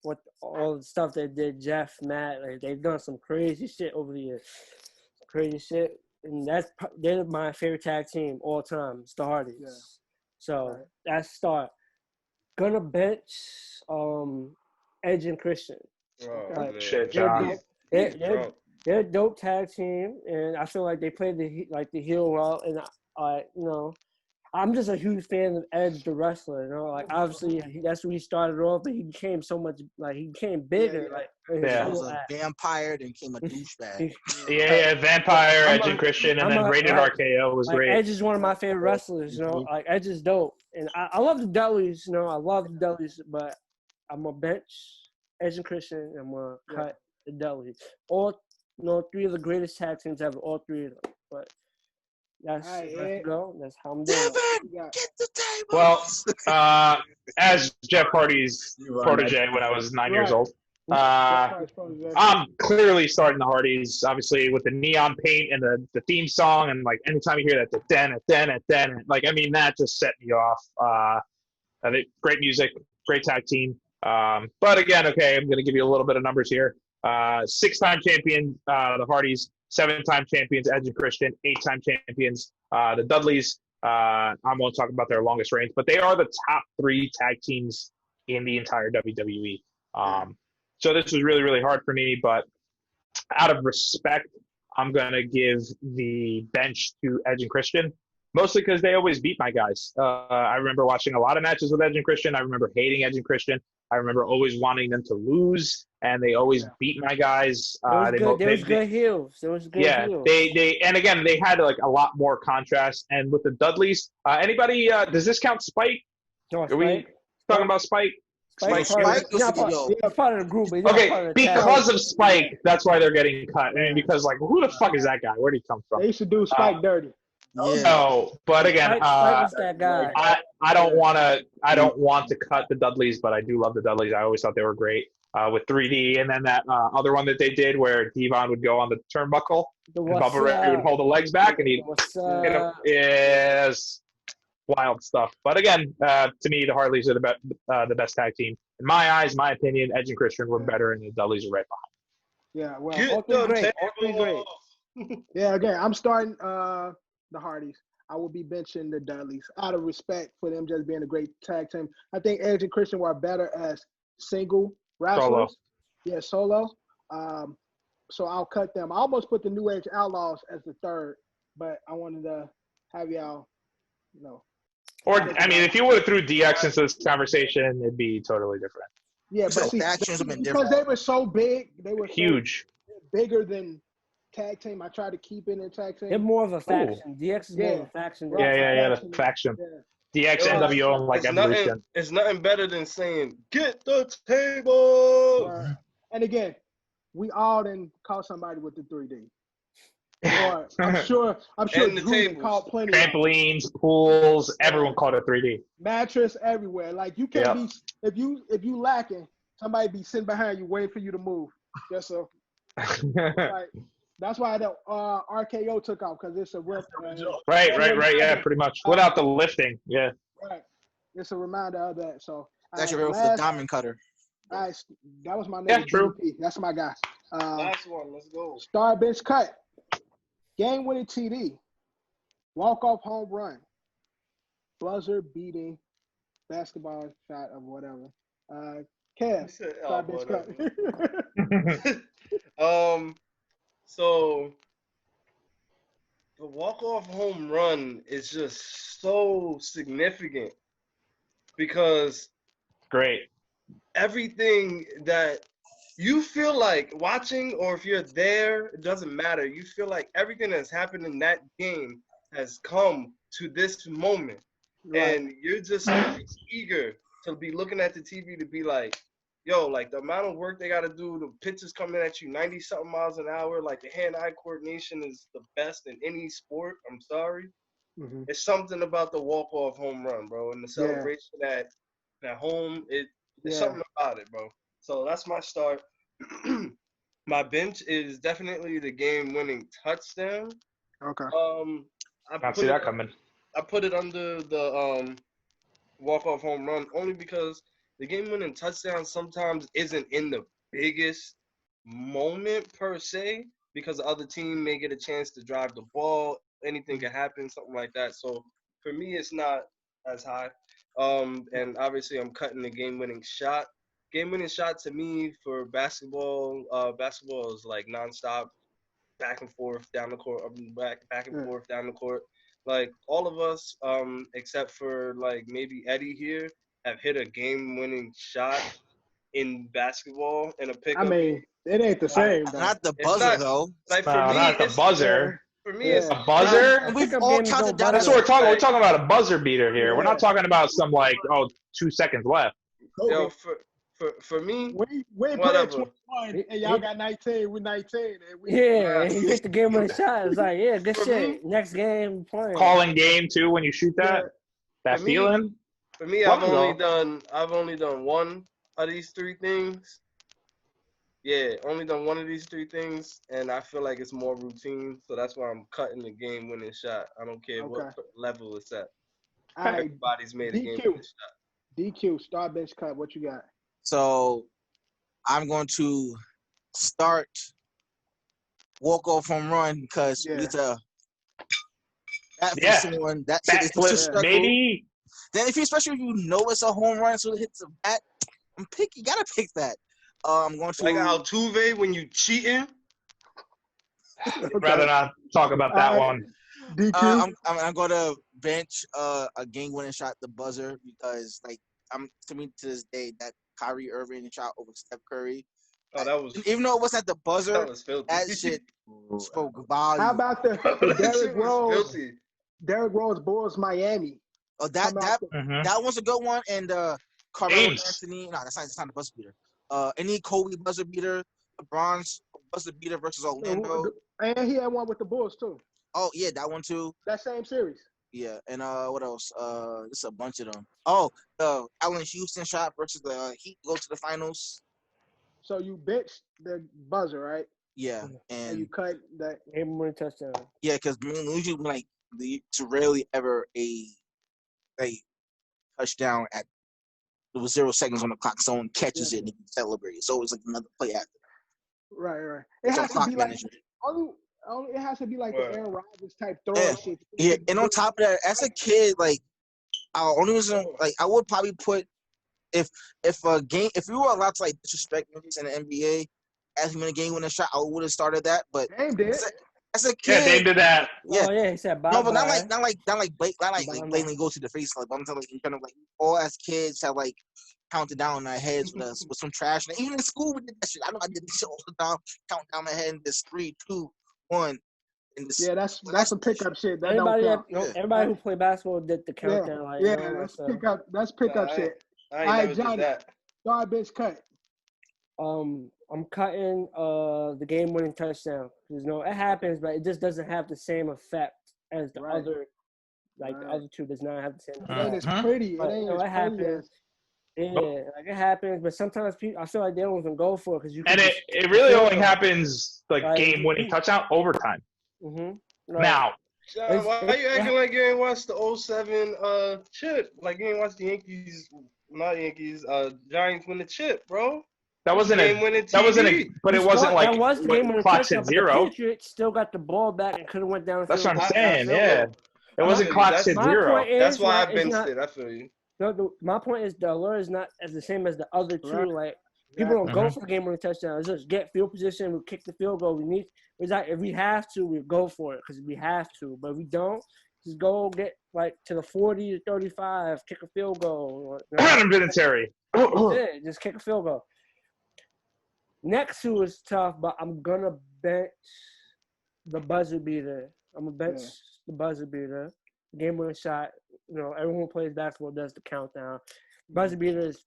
what all the stuff they did. Jeff, Matt, like they've done some crazy shit over the years. Crazy shit, and they're my favorite tag team all time. It's the Hardys. Yeah. So Right. that's start. Gonna bench Edge and Christian. Oh, Like, man. Shit, They're John. dope. He's They're drunk. they're a dope tag team, and I feel like they played the heel well. And I'm just a huge fan of Edge, the wrestler. Obviously that's where he started off, but he became so much he became bigger. Yeah. Like in his Yeah. He was whole a act. vampire, then became a douchebag. Yeah, Vampire, I'm Edge and Christian, and then Rated like, RKO was like great. Edge is one of my favorite wrestlers. Like Edge is dope, and I love the Dudleys. I love the Dudleys, but I'm gonna bench Edge and Christian. And I'm gonna cut the Dudleys. All three of the greatest tag teams ever. All three of them, but. That's That's how I'm doing. Devin, get the table. Well, as Jeff Hardy's protege when I was 9 years old, I'm clearly starting the Hardys, obviously with the neon paint and the theme song, and like anytime you hear that, like I mean that just set me off. I think great music, great tag team. But again, okay, I'm going to give you a little bit of numbers here. 6-time champion, the Hardys. 7-time champions, Edge and Christian. 8-time champions, the Dudleys. I won't talk about their longest reigns, but they are the top 3 tag teams in the entire WWE. So this was really, really hard for me, but out of respect, I'm going to give the bench to Edge and Christian, mostly because they always beat my guys. I remember watching a lot of matches with Edge and Christian. I remember hating Edge and Christian. I remember always wanting them to lose, and they always beat my guys. There was good heels. And again, they had like a lot more contrast. And with the Dudleys, anybody, does this count Spike? No, Are we talking about Spike? Spike Spike he's part of the group. But he's not Okay, part of the tag. because of Spike, that's why they're getting cut. I mean, because like, who the fuck is that guy? Where'd he come from? They used to do Spike dirty. Yeah. No, but again, Spike was that guy. I don't want to cut the Dudleys, but I do love the Dudleys. I always thought they were great with 3D, and then that other one that they did where Devon would go on the turnbuckle, and Bubba Ray would hold the legs back, and he'd hit him. Yes, wild stuff. But again, to me, the Hardys are the best tag team in my eyes. My opinion, Edge and Christian were better, and the Dudleys are right behind. Yeah, well, Get all three the great. table All three great. Yeah, again, I'm starting the Hardys. I will be benching the Dudleys out of respect for them just being a great tag team. I think Edge and Christian were better as single wrestlers. Solo. Yeah, solo. So I'll cut them. I almost put the New Age Outlaws as the third, but I wanted to have y'all, Or I mean, if you would have threw DX into this conversation, it'd be totally different. Yeah, but So see, factions have been because different. they were so big, they were Huge. bigger than tag team. I tried to keep it in tag team. They're more of a faction. DX is more of a faction. Right. The faction. Yeah. DX, NWO, and like Evolution. It's nothing better than saying, get the table. And again, we all didn't call somebody with the 3D. Or I'm sure And the Drew tables. called plenty of Trampolines, pools, everyone called it 3D. mattress everywhere. Like you can't be if you lacking, somebody be sitting behind you waiting for you to move. Yes, sir. Like, that's why the RKO took off because it's a rip. Right. Yeah, pretty much. Without the lifting. Yeah. Right. It's a reminder of that. So That's your real for the diamond cutter. All right, that was my nigga. Yeah, true. DDP. That's my guy. Last one, let's go. Star bench cut. Game winning TD. Walk off home run. Buzzer beating basketball shot of whatever. Kev. Star bench cut. So the walk-off home run is just so significant because Great. everything that you feel like watching, or if you're there, it doesn't matter. You feel like everything that's happened in that game has come to this moment. Right. And you're just eager to be looking at the TV to be like, yo, like the amount of work they got to do, the pitches coming at you 90 something miles an hour, like the hand-eye coordination is the best in any sport. I'm sorry. Mm-hmm. It's something about the walk-off home run, bro, and the celebration at home. It's something about it, bro. So that's my start. My bench is definitely the game-winning touchdown. Okay. I see that coming. I put it under the walk-off home run only because the game-winning touchdown sometimes isn't in the biggest moment per se, because the other team may get a chance to drive the ball. Anything can happen, something like that. So for me, it's not as high. And obviously, I'm cutting the game-winning shot. Game-winning shot to me for basketball, basketball is like nonstop, back and forth down the court, back and forth down the court. Like all of us, except for like maybe Eddie here, have hit a game-winning shot in basketball in a pickup. I mean, it ain't the same. Not the buzzer though. Like for No, me, not the it's buzzer. For me, it's a buzzer. We've all counted down. That's what we're talking. We're talking about a buzzer beater here. Yeah. We're not talking about some like 2 seconds left. Yo, for me, we put it 21, and y'all got 19 with 19. And you hit the game with a shot. It's like, good shit. Next game, playing. Calling game too when you shoot that. That feeling. For me, I've only done one of these three things. Yeah, only done one of these three things, and I feel like it's more routine, so that's why I'm cutting the game-winning shot. I don't care what level it's at. Everybody's made a game-winning shot. DQ, start bench cut. What you got? So I'm going to start walk-off home run because it's a someone that backflip, maybe. Then especially if you know it's a home run, so it hits the bat. You gotta pick that. I'm going to like Altuve when you cheating. Rather not talk about that one. DQ. I'm going to bench a game-winning shot, the buzzer, because to this day that Kyrie Irving shot over Steph Curry. Oh, that was even though it wasn't the buzzer. That was filthy. That shit spoke volume. How about the Derrick Rose? Derrick Rose Bulls Miami. Oh, that was a good one. And Carmelo Anthony. No, that's not the buzzer beater. Any Kobe buzzer beater, LeBron's buzzer beater versus Orlando. And he had one with the Bulls too. Oh yeah, that one too. That same series. Yeah, and what else? Just a bunch of them. Oh, the Allen Houston shot versus the Heat go to the finals. So you benched the buzzer, right? Yeah, and you cut that game-winning touchdown. Yeah, because usually it's rarely ever a touchdown at there was 0 seconds on the clock. Someone catches it and you can celebrate. It's always like another play after. Right. It has to be like only it has to be like the Aaron Rodgers type throw shit. Yeah, and on top of that, as a kid, only reason I would probably put if we were allowed to disrespect movies in the NBA, as him in a game winning shot, I would have started that. But Dame did. As a kid, Dame did that. Yeah, oh, yeah, he said bye. No, but not blatantly go to the face. I'm telling all as kids have counted down in our heads with some trash. And even in school, we did that shit. I know I did this shit all the time. Count down my head in this 3, 2, 1. That's some pickup shit. That everybody who played basketball did the countdown. That's pickup shit. All right, Johnny. Start bench cut. I'm cutting the game-winning touchdown. It happens, but it just doesn't have the same effect as the other. The other two does not have the same effect. It ain't as pretty. It happens. Yeah, it happens, but sometimes people, I feel like they don't even go for it because you. And it really only happens game-winning touchdown overtime. Mm-hmm. Now. John, why are you acting like you ain't watched the 07 chip? Like you ain't watched the Giants win the chip, bro. But it wasn't that was the game when clock's at 0. The Patriots still got the ball back and could have went down. That's what I'm saying. Yeah, it wasn't clock's at 0. That's why I benched it. I feel you. No, my point is the allure is not as the same as the other two. People don't go for the game winning touchdown. It's just get field position. We kick the field goal. If we have to, we go for it because we have to. But if we don't, just go get to the 40 to 35, kick a field goal. Military. Just kick a field goal. Next two is tough, but I'm gonna bench the buzzer beater. I'm gonna bench the buzzer beater. Game winning shot. Everyone who plays basketball does the countdown. Buzzer beater is,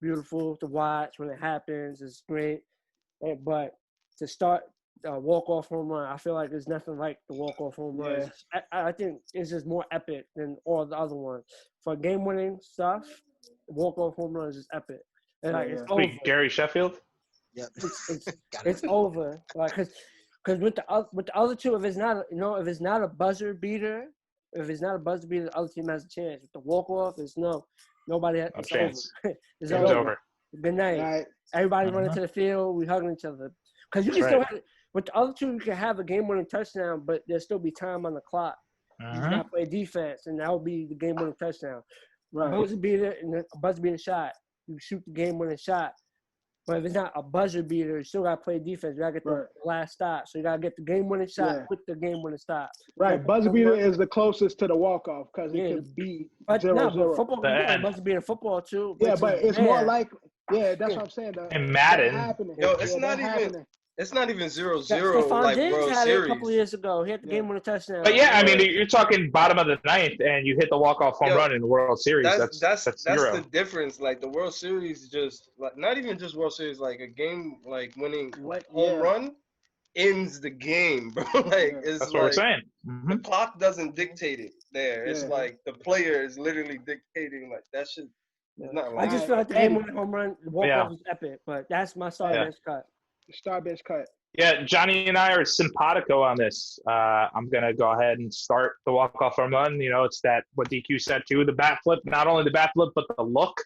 beautiful to watch when it happens. It's great. But to start a walk-off home run, I feel like there's nothing like the walk-off home run. Yeah. I think it's just more epic than all the other ones. For game-winning stuff, walk-off home run is just epic. And like it's over. Wait, Gary Sheffield? Yep. It's over. Like because with the other two, if it's not a buzzer beater, the other team has a chance. With the walk-off, nobody has No it's chance. over. It's Game's over. Good night. Right. Everybody running to the field. We hugging each other. Because you can still have with the other two, you can have a game-winning touchdown, but there'll still be time on the clock. You just gotta play defense, and that will be the game-winning touchdown. Right. Buzzer beater and a buzzer beater shot. You shoot the game-winning shot. But if it's not a buzzer beater, you still gotta play defense. You gotta get the last stop. So you gotta get the game-winning shot with the game-winning stop. Right. Buzzer beater is the closest to the walk-off because it could be 0-0. Football, buzzer beater in football too. Yeah, but it's more like that's what I'm saying. And Madden. Yo, it's not even. It's not even 0-0 Stephon like Diggs World had Series. it a couple of years ago. He had the game-winning touchdown. But yeah, I mean, you're talking bottom of the ninth, and you hit the walk-off home run in the World Series. That's zero. The difference. Like the World Series, just like not even just World Series, like a game like winning home run ends the game, bro. Like it's that's like, what we're saying. The clock doesn't dictate it. There, it's like the player is literally dictating. Like that shit. It's not. I just feel like the game-winning home run, the walk-off was epic. But that's my star bench cut. Star bench cut. Yeah, Johnny and I are simpatico on this. I'm going to go ahead and start the walk-off home run. You know, it's that what DQ said too, the bat flip, not only the bat flip, but the look.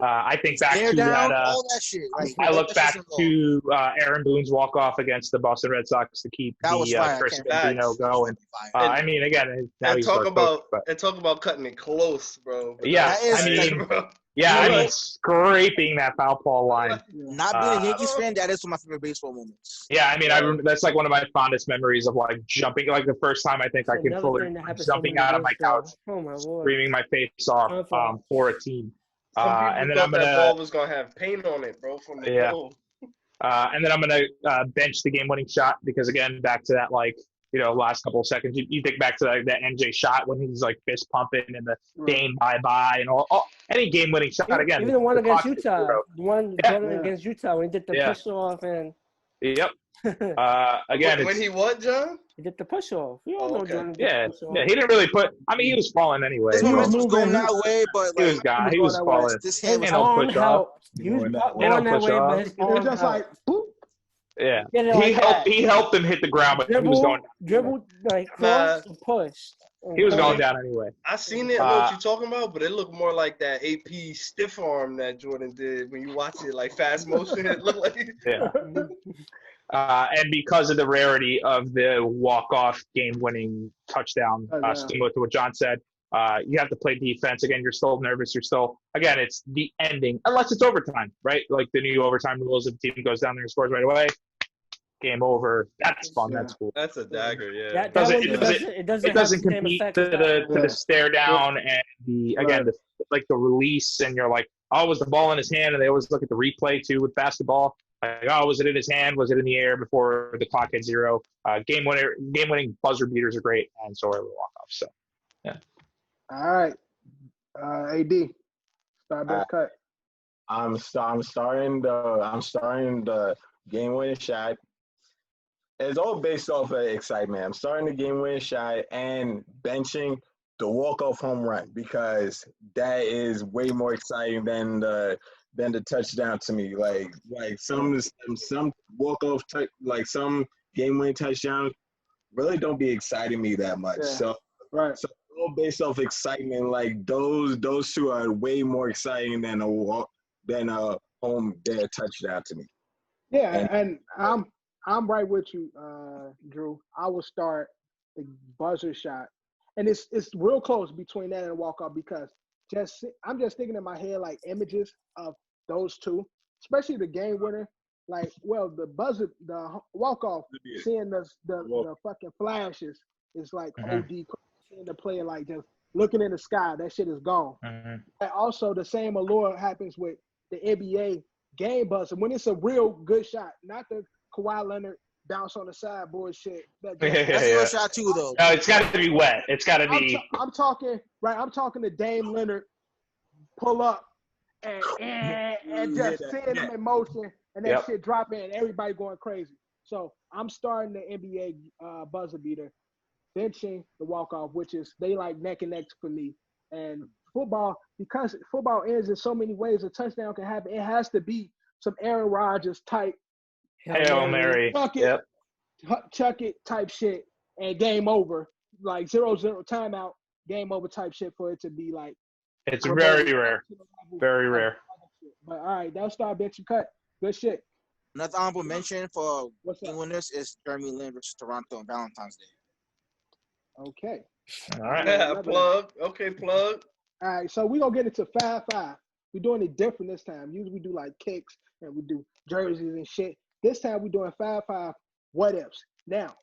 I think back to that. All that shit. Like, I look back to Aaron Boone's walk-off against the Boston Red Sox to keep the Chris Bambino going. I mean, again, now he's talk about cutting it close, bro. Yeah, I mean, I mean, scraping that foul ball line. Not being a Yankees fan, that is one of my favorite baseball moments. Yeah, I mean, that's like one of my fondest memories of like jumping, like the first time I think I could fully jumping out of my couch, screaming my face off for a team. And then that ball was gonna have paint on it, bro. From the goal. And then I'm gonna bench the game-winning shot because again, back to that like last couple of seconds, you think back to that NJ shot when he's like fist pumping and the game bye and all any game-winning shot again. Even the one against Utah, the one against Utah when he did the push off and. Yep. Again, when he what, John? He did the push off. We all know Jordan did the push off. He didn't really put. I mean, he was falling anyway. His momentum was going that way, but he was gone. He was falling. This hand was on help. He was going that way, but his arm was just like boop. Yeah, he helped him hit the ground, but he was going dribble like cross and push. He was going down anyway. I seen it. I know what you're talking about, but it looked more like that AP stiff arm that Jordan did when you watch it, like fast motion. It looked like and because of the rarity of the walk-off game-winning touchdown, similar to what John said, you have to play defense. Again, you're still nervous. Again, it's the ending, unless it's overtime, right? Like the new overtime rules, if the team goes down there and scores right away, game over. That's fun. That's cool. That's a dagger, yeah. It doesn't compete to the stare down and the release, and you're like, oh, was the ball in his hand? And they always look at the replay too with basketball. Like, oh, was it in his hand? Was it in the air before the clock hit zero? Game-winning buzzer beaters are great, and so are the walk-offs. So, yeah. All right, AD, start bench cut. I'm starting the game-winning shot. It's all based off of excitement. I'm starting the game-winning shot and benching the walk-off home run because that is way more exciting than the touchdown to me. Like some walk-off like some game-winning touchdowns really don't be exciting me that much. Yeah. So all based off excitement. Like those two are way more exciting than a home dead touchdown to me. Yeah, and I'm right with you, Drew. I will start the buzzer shot, and it's real close between that and walk-off because I'm just thinking in my head like images of those two, especially the game winner. Like, the buzzer, the walk-off, seeing the fucking flashes is like OD. Seeing the player like just looking in the sky, that shit is gone. And also, the same allure happens with the NBA game buzzer when it's a real good shot, not the Kawhi Leonard bounce on the side bullshit. That's a real shot too, though. No, it's got to be wet. It's got to be. I'm talking the Dame Leonard pull up and just seeing them in motion and that shit dropping and everybody going crazy. So I'm starting the NBA buzzer beater, benching the walk-off, which is they like neck and neck for me. And football, because football ends in so many ways, a touchdown can happen. It has to be some Aaron Rodgers type Hail Mary. Chuck it type shit, and game over. Like 0-0 timeout, game over type shit for it to be like. It's very rare. Very rare. But all right, that'll start benching cut. Good shit. Another honorable mention for game winners is Jeremy Lin versus Toronto on Valentine's Day. Okay. All right. Yeah, plug. Okay, plug. All right, so we're going to get into 5-5. We're doing it different this time. Usually we do like kicks and we do jerseys and shit. This time we're doing 5-5 what ifs. Now,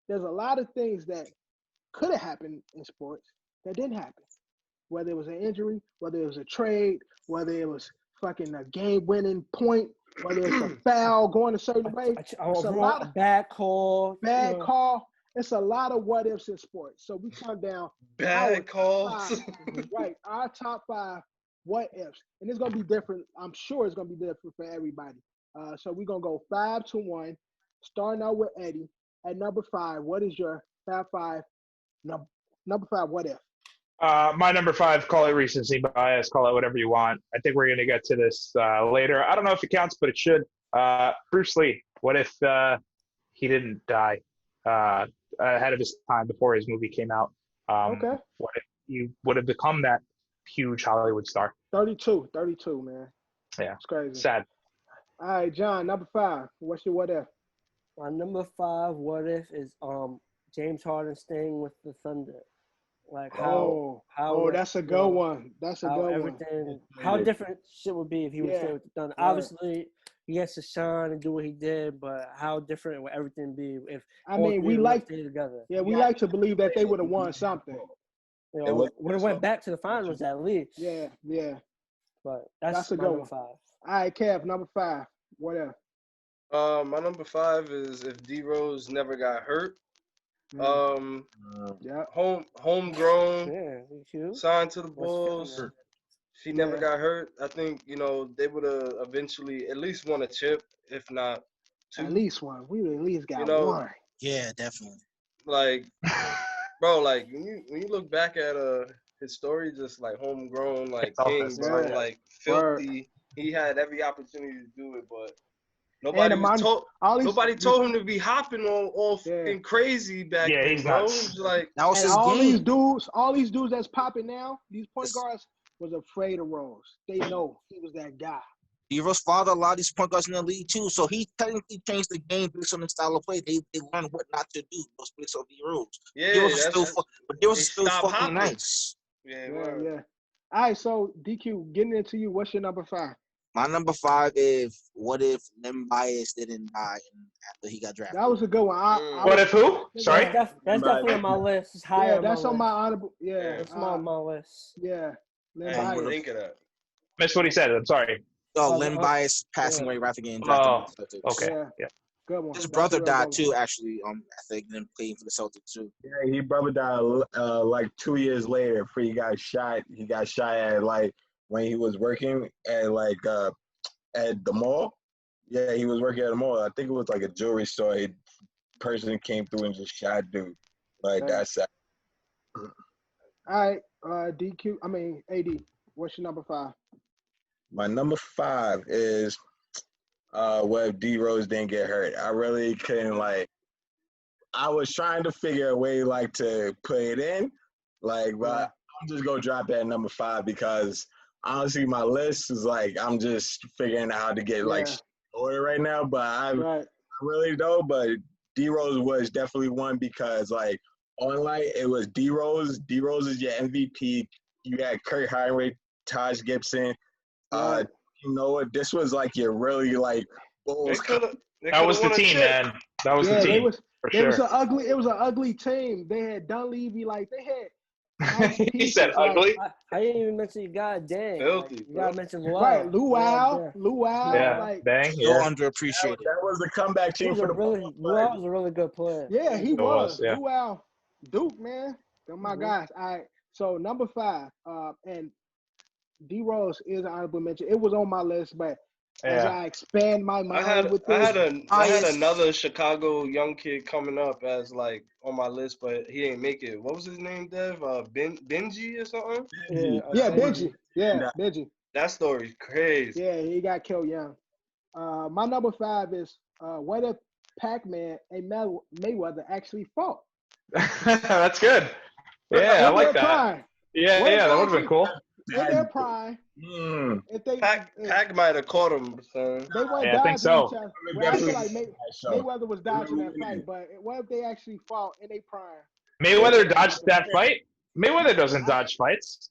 there's a lot of things that could have happened in sports that didn't happen. Whether it was an injury, whether it was a trade, whether it was fucking a game-winning point, whether it's a foul going a certain way. It's a lot of bad call. Bad call. It's a lot of what ifs in sports. So we come down bad calls. Right. Our top 5 what ifs. And it's gonna be different. I'm sure it's gonna be different for everybody. So we're gonna go 5-1, starting out with Eddie. At number 5, what is your number 5 what if? My number 5, call it recency bias, call it whatever you want. I think we're going to get to this later. I don't know if it counts, but it should. Bruce Lee, what if he didn't die ahead of his time before his movie came out? Okay. What if he would have become that huge Hollywood star? 32, man. Yeah. It's crazy. Sad. All right, John, number 5. What's your what if? My number 5 what if is James Harden staying with the Thunder. Like how that's a good one. That's a good one. How different shit would be if he would stay with the Thunder. Right. Obviously, he has to shine and do what he did, but how different would everything be if we like to stay together? Yeah, we like to believe that they would have won something. You know, would have went back to the finals at least. Yeah. But that's a good number 5. All right, Kev, number 5. What else? My number 5 is if D Rose never got hurt. Homegrown, signed to the Bulls. She never got hurt. I think they would have eventually at least won a chip, if not 2. At least one. We at least got one. Yeah, definitely. Like, bro, like when you look back at his story, just like homegrown, like king, bro, like filthy. He had every opportunity to do it, but. Nobody told him to be hopping all fucking crazy back then. He's not. Like that was his game. All these dudes that's popping now, these point guards was afraid of Rose. They know he was that guy. D-Rose father a lot of these point guards in the league too, so he technically changed the game based on the style of play. They learned what not to do based on D-Rose. Yeah, D-Rose is still fucking hopping. Nice. Yeah. All right, so DQ, getting into you. What's your number 5? My number 5 is what if Len Bias didn't die after he got drafted? That was a good one. What if who? Sorry? That's definitely on my list. It's higher. Yeah, that's on my honorable. Yeah, it's on my list. Yeah. I didn't think of that. Missed what he said. I'm sorry. Len Bias passing away right after getting drafted. Okay. Yeah. Good one. His brother died too, actually. I think then playing for the Celtics too. Yeah, his brother died like 2 years later after he got shot. He got shot at like when he was working at like at the mall. Yeah, he was working at the mall. I think it was like a jewelry store. A person came through and just shot dude. Like that's sad. All right, AD. What's your number 5? My number 5 is what if D Rose didn't get hurt. I really couldn't I was trying to figure a way to put it in, but I'm just gonna drop it at number 5 because honestly my list is I'm just figuring out how to get order right now. But I really don't. But D Rose was definitely one because online it was D Rose. D Rose is your MVP. You had Kurt Heinrich, Taj Gibson. This was your really Bulls. That was the team, man. That was the team. It was an ugly team. They had Dunleavy, they had. He said ugly. I didn't even mention you. Goddamn. Filthy. You gotta mention Luau. Right, Luau. Yeah, bang. So underappreciated. That was the comeback team for the Bulls. Luau was a really good player. Yeah, he was. Yeah. Luau, Duke, man. They're my guys. All right. So number 5, and D Rose is an honorable mention. It was on my list, but as Yeah. I expand my I mind had with I this, had I had another Chicago young kid coming up as like on my list, but he didn't make it. What was his name, Dev? Benji or something? yeah, Benji. Yeah, Benji. That story's crazy. Yeah, he got killed young. My number 5 is what if Pac-Man and Mayweather actually fought? That's good. Yeah, I like that. Prime. Yeah, What if that they would have been actually- cool. In their prime, if they Pac might have caught him, son. they weren't Yeah, I think dodging so. each other. Well, I feel like Mayweather was dodging that fight, but what if they actually fought in their prime? Mayweather dodged that fight. Mayweather doesn't dodge fights.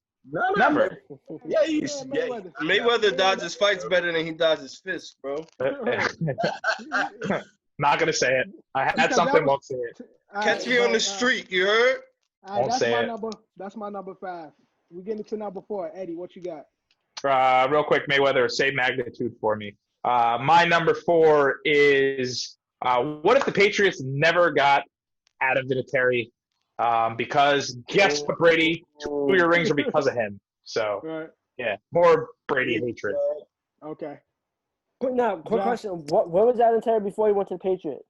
Never. Yeah, Mayweather dodges fights better than he dodges fists, bro. Not gonna say it. I had Because something, that won't say it. Catch me on the street, you heard? Won't say it. That's my number 5. We getting to number 4. Eddie, what you got? Real quick, Mayweather, same magnitude for me. My number 4 is what if the Patriots never got Adam Vinatieri? Because guess what, Brady? 2 of your rings are because of him. So, Right. yeah, more Brady hatred. Okay. Now, quick question: what was Adam Terry before he went to the Patriots?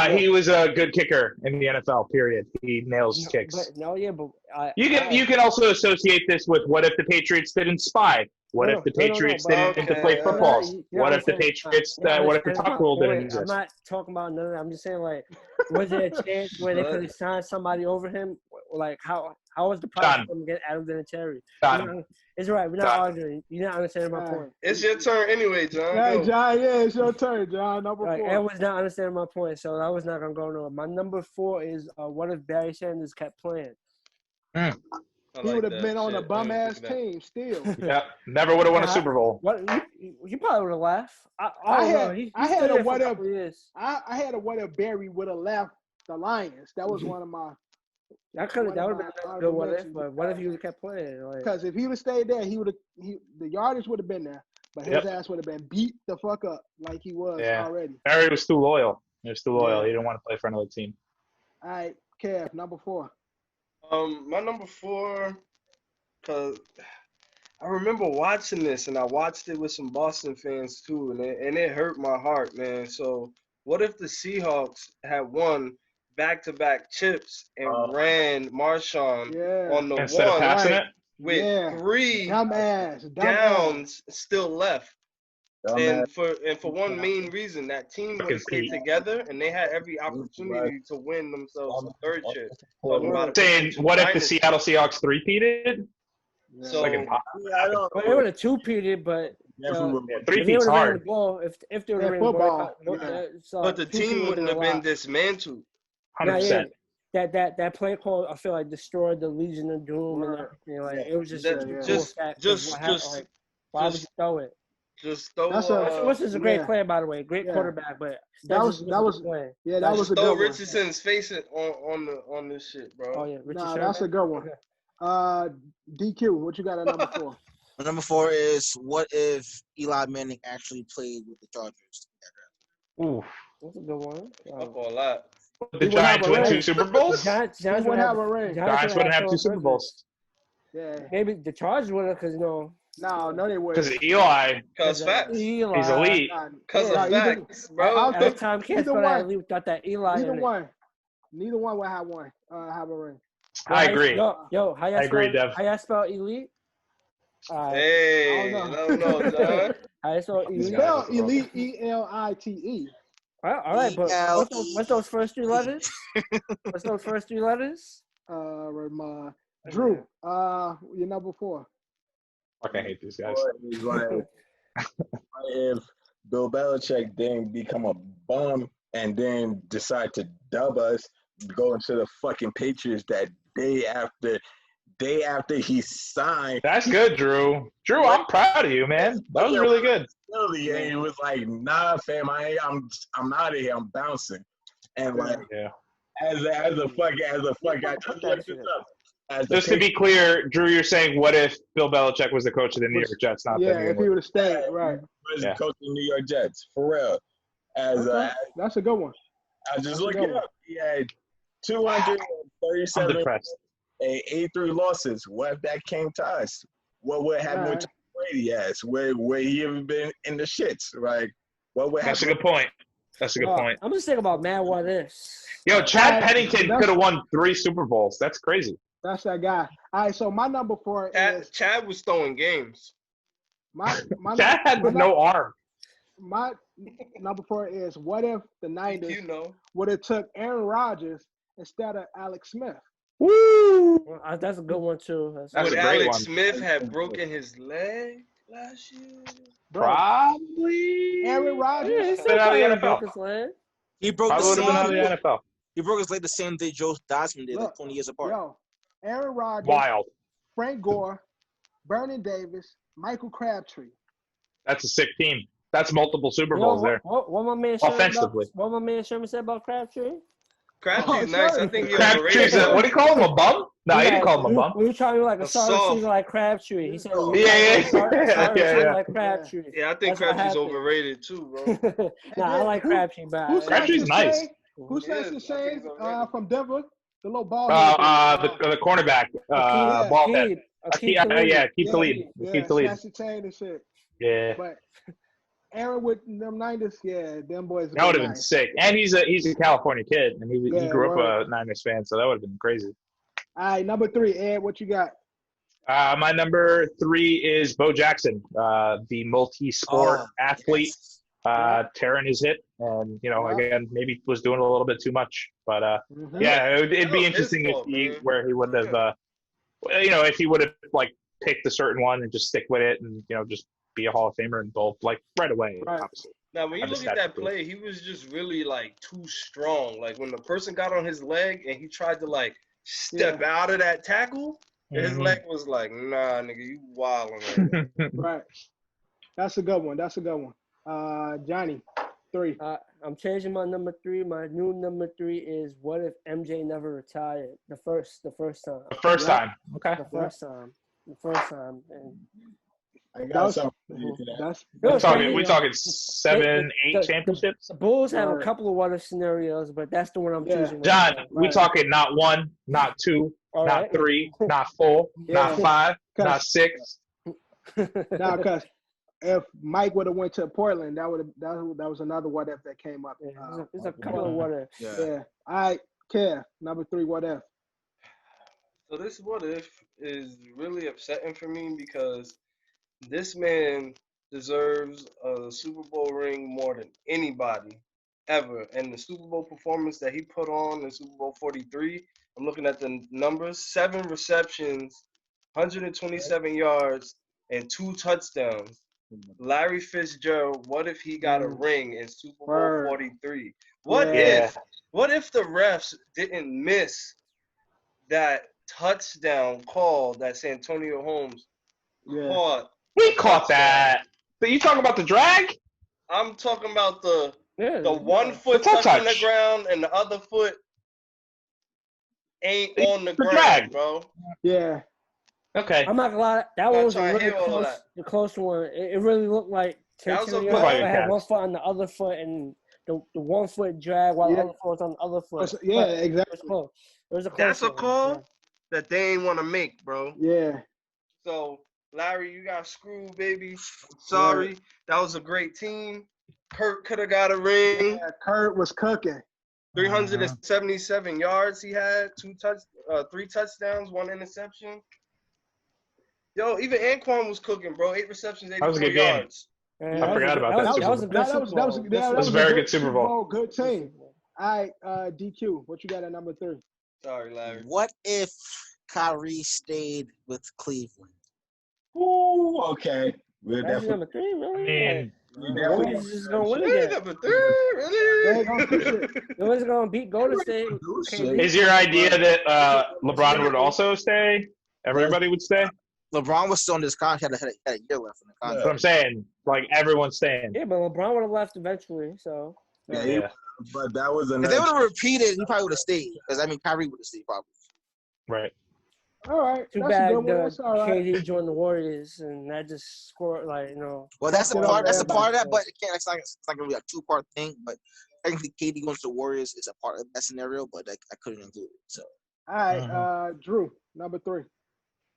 He was a good kicker in the NFL. Period. He nails kicks. You can also associate this with what if the Patriots didn't spy? What if the Patriots didn't play football? What if the Patriots? What if the tuck rule didn't exist? I'm not talking about none of that. I'm just saying, like, was there a chance where they could have signed somebody over him? Like, how was the process to get Adam Vinatieri? It's right. We're not arguing. You're not understanding my point. It's your turn anyway, John. Hey, John, yeah, it's your turn, John. Number 4. Ed was not understanding my point, so I was not going to go nowhere. My number 4 is what if Barry Sanders kept playing? He would have been on a bum-ass team still. Yeah, never would have won a Super Bowl. You probably would have laughed. I had a what if Barry would have left the Lions. That was one of my. That would have been a good what if, but what if he would have kept playing? Because if he would have stayed there, the yardage would have been there, but his ass would have been beat the fuck up like he was already. Barry was too loyal. He was too loyal. He didn't want to play for another team. All right, Kev, number 4. My number 4, because I remember watching this, and I watched it with some Boston fans too, and it hurt my heart, man. So what if the Seahawks had won back-to-back chips and ran Marshawn on the instead of passing it with 3 dumbass downs still left? And for one main reason, that team would have stayed together, and they had every opportunity to win themselves a 3rd chip. Saying, what if the Seattle Seahawks 3-peated? So like they would have 2-peated, but 3-peat's hard. If they were football, but the team wouldn't have been dismantled. 100%. That play call, I feel like destroyed the Legion of Doom, and it was just why would you throw it? Just throw. Which is a great player, by the way, great quarterback, but that was a good one. Richardson's face it on this shit, bro. Oh yeah, that's a good one. DQ, what you got at number 4? My number 4 is what if Eli Manning actually played with the Chargers? Ooh, that's a good one. Up a lot. The Giants win 2 Super Bowls? Giants wouldn't have a ring. Giants wouldn't have 2 Super Bowls. Yeah. Maybe the Chargers would have, because No, they wouldn't. Because of Eli. Because facts. Eli. He's elite. Because of facts, bro. Every time kids thought that Eli. Neither one would have a ring. I agree. Yo, how y'all agree, Dev. How y'all spell elite? Hey, I don't know, John. How you spell elite? Spell elite, ELITE. All right, but what's those first 3 letters? What's those first 3 letters? Drew, you're number 4. Fucking hate these guys. If Bill Belichick didn't become a bum and then decide to dub us, go into the fucking Patriots that day after he signed. That's good, Drew. Drew, I'm proud of you, man. That was really good. And he was like, "Nah, fam, I'm out of here. I'm bouncing." And like, as a fuck, I just looked this up. Just to be clear, Drew, you're saying what if Bill Belichick was the coach of the New York Jets, not the New York if he would have stayed, right? Was the coach of the New York Jets, for real. That's a good one. I just looked it up. He had 237 and 83 losses. What if that came to us? what would happen All with Tom Brady as? Where he even been in the shits? Like, what would That's a happen? good point. That's a good point. I'm just thinking about mad what ifs. Yo, Chad Alright, Pennington that's- could have won 3 Super Bowls. That's crazy. That's that guy. All right, so my number 4 is Chad was throwing games. my Chad had no arm. my number 4 is what if the Niners You know. would have took Aaron Rodgers instead of Alex Smith? Woo! Well, that's a good one too. That's Would a great Alex one. Smith have broken his leg last year? Bro, Probably. Aaron Rodgers. Yeah, he Been still out of the probably NFL. broke his leg. He broke Probably the would have been out of same. the NFL. He broke his leg the same day Joe Dosman did, like Look, 20 years apart. Yo, Aaron Rodgers, Wild. Frank Gore, Vernon Davis, Michael Crabtree. That's a sick team. That's multiple Super You know, Bowls there. what my man Sherman Offensively. What my man Sherman said about Crabtree? Crabtree's Oh, nice. sorry. I think he Crabtree's overrated. what do you call him? A bum? No, he didn't call him a bum. We were trying to do like a A sorry soft. season like Crabtree. He said, Yeah. sorry Yeah. season like Crabtree. Yeah, I think That's what Crabtree's happened. overrated too, bro. Nah, I like Crabtree, but Who's Crabtree's nice. Who's He is. next to I think Shane he's overrated. from Denver? The little ball. The cornerback. Bald head. Keep keep the lead. Keep the lead. Snatch the chain and shit. Yeah. But Aaron with them Niners, yeah, them boys. That would have been sick. And he's a California kid, and he Yeah, grew up word. a Niners fan, so that would have been crazy. All right, number 3, Ed, what you got? My number 3 is Bo Jackson, the multi-sport athlete, tearing his hip, and again maybe was doing a little bit too much, but yeah, it'd be interesting if he would have, if he would have like picked a certain one and just stick with it, and just be a Hall of Famer and both like right away. Right. Obviously. Now, when you look at that play, he was just really like too strong. Like when the person got on his leg and he tried to like step out of that tackle, and his leg was like, nah, nigga, you wildin'. Right now. Right. That's a good one. Johnny, 3. I'm changing my number 3. My new number 3 is what if MJ never retired? The first time. The first time. Okay. The first time. And I got something for you for that. We talking 7, 8 championships. The Bulls have a couple of what if scenarios, but that's the one I'm choosing. John, we talking not 1, not 2, not 3, not 4, not 5, not 6. Now, because if Mike would have went to Portland, that was another what if that came up. There's a couple of what ifs. Yeah. All right, Kev, number 3, what if? So this what if is really upsetting for me because this man deserves a Super Bowl ring more than anybody ever. And the Super Bowl performance that he put on in Super Bowl 43, I'm looking at the numbers, 7 receptions, 127 yards, and 2 touchdowns. Larry Fitzgerald, what if he got a ring in Super Bowl 43? What if the refs didn't miss that touchdown call that Santonio Holmes caught? We caught that. But you talking about the drag? I'm talking about the 1 foot touching the ground and the other foot ain't on the ground, drag. bro. Yeah. Okay. I'm not gonna lie, that one was a really close one. It really looked like Santonio had 1 foot on the other foot and the 1 foot drag while the other foot was on the other foot. Yeah, exactly. It was close. It was a close That's a one. call that they ain't want to make, bro. Yeah. So, Larry, you got screwed, baby. I'm sorry. That was a great team. Kurt could have got a ring. Yeah, Kurt was cooking. 377 yards he had, 3 touchdowns, 1 interception. Yo, even Anquan was cooking, bro. 8 receptions, 84 That was a good yards. game. I forgot about that. That was a good Super Bowl. That was a very good Super Bowl. Good team. All right, DQ, what you got at number 3? Sorry, Larry. What if Kyrie stayed with Cleveland? Ooh, okay. We're That's definitely. number 3, really? definitely Nobody's just gonna win again. Number 3, really? Nobody's gonna beat Golden State. Is your idea that LeBron would also stay? Everybody would stay? LeBron was still in this contract. Had a year left in the contract. That's what I'm saying. Like, everyone's staying. Yeah, but LeBron would have left eventually, so. Yeah. But that was If another. they would have repeated, he probably would have stayed. Because Kyrie would have stayed probably. Right. All right. Too that's bad a good one. That's all right. KD joined the Warriors, and that just scored, Well, that's a part. That's a part of that, but it's not gonna be a 2-part thing. But technically, KD going to the Warriors is a part of that scenario, but I couldn't include it. So. All right, Drew, number 3.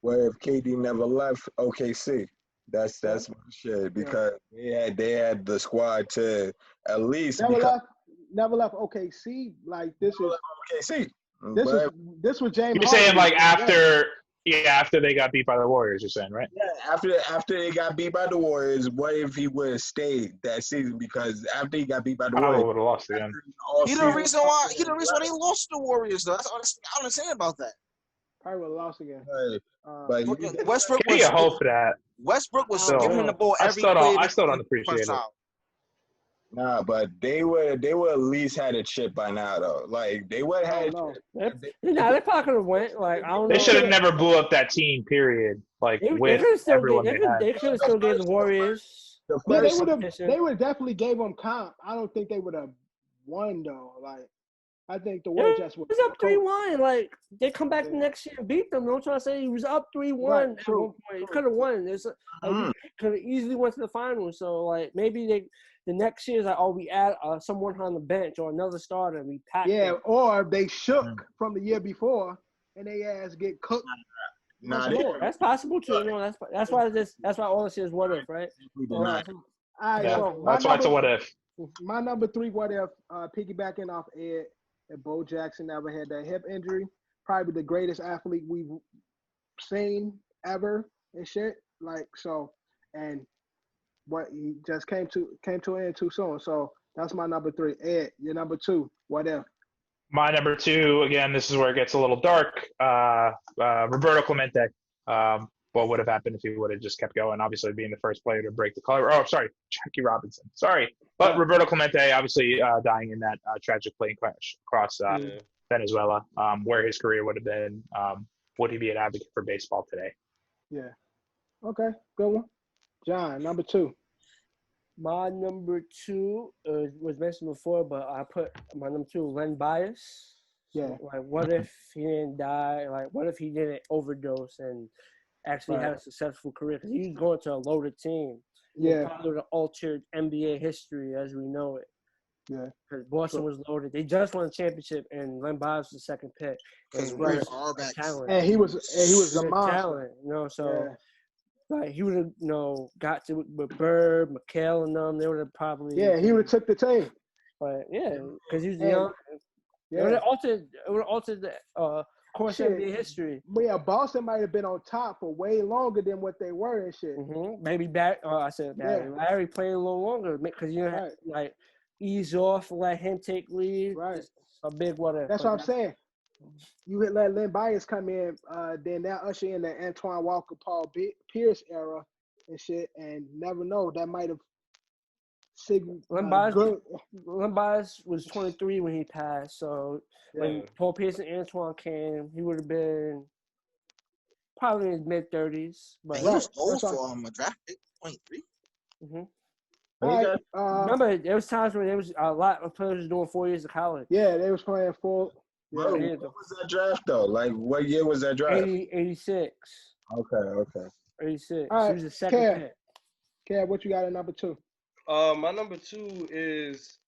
What if KD never left OKC? That's my shit because they had the squad to at least never left OKC. Like this is OKC. This was James. You're saying like after they got beat by the Warriors, you're saying, right? Yeah, after they got beat by the Warriors, what if he would have stayed that season? Because after he got beat by the Warriors, would have lost again. He the reason why they lost to the Warriors though. That's what I don't understand about that. Probably would have lost again. But Westbrook Give me a hope for that. Westbrook was giving him the ball every I still don't appreciate it. Nah, but they would at least had a chip by now though. Like they would have had. They probably could have went. Like I don't know. They should have never blew up that team. Period. Like they everyone they could have still gave the Warriors. They would definitely gave them comp. I don't think they would have won though. Like I think the Warriors just was up 3-1. Like they come back the next year and beat them. Don't try to say he was up 3-1 at one point. He could have won. Could have easily went to the finals. So like maybe the next year is like, we add someone on the bench or another starter and we pack. Yeah, or they shook from the year before and they ass get cooked. That's possible too. You know, that's why all this is what if, right? That's why it's a what if. My number 3 what if, piggybacking off Ed, if Bo Jackson never had that hip injury, probably the greatest athlete we've seen ever and shit. Like so, and what he just came to an end too soon. So that's my number 3. Ed, your number 2. What if? My number 2, again, this is where it gets a little dark. Roberto Clemente. What would have happened if he would have just kept going? Obviously, being the first player to break the color. Oh, sorry, Jackie Robinson. Sorry, but Roberto Clemente obviously dying in that tragic plane crash across Venezuela, where his career would have been. Would he be an advocate for baseball today? Yeah. Okay, good one. John, number 2. My number 2 was mentioned before, but I put my number 2, Len Bias. Yeah. So, like, what if he didn't die? Like, what if he didn't overdose and actually had a successful career? Because he was going to a loaded team. Yeah. Probably would have altered NBA history as we know it. Yeah. Because Boston was loaded. They just won a championship, and Len Bias was the second pick. Because and he was a monster. Talent, you know, so. Yeah. Like he would have, got to with Bird, McHale, and them. They would have probably. Yeah, he would have took the team. But because he was young. Yeah. It would have altered the course of NBA history. But yeah, Boston might have been on top for way longer than what they were and shit. Mm-hmm. Maybe Larry played a little longer because you have like ease off, let him take lead. Right. It's a big whatever. That's what I'm saying. You would let Len Bias come in, then that usher in the Antoine Walker, Paul Pierce era and shit, and never know that might have signaled. Len Bias was 23 when he passed, so when Paul Pierce and Antoine came, he would have been probably in his mid-30s. But he was old for a draft pick, 23. Mm-hmm. Remember, there was times when there was a lot of players doing 4 years of college. Yeah, they was playing full. Yeah. What was that draft though? Like, what year was that draft? 86. Okay. 86. All right, he was the second pick. Kev, what you got at number 2? My number 2 is,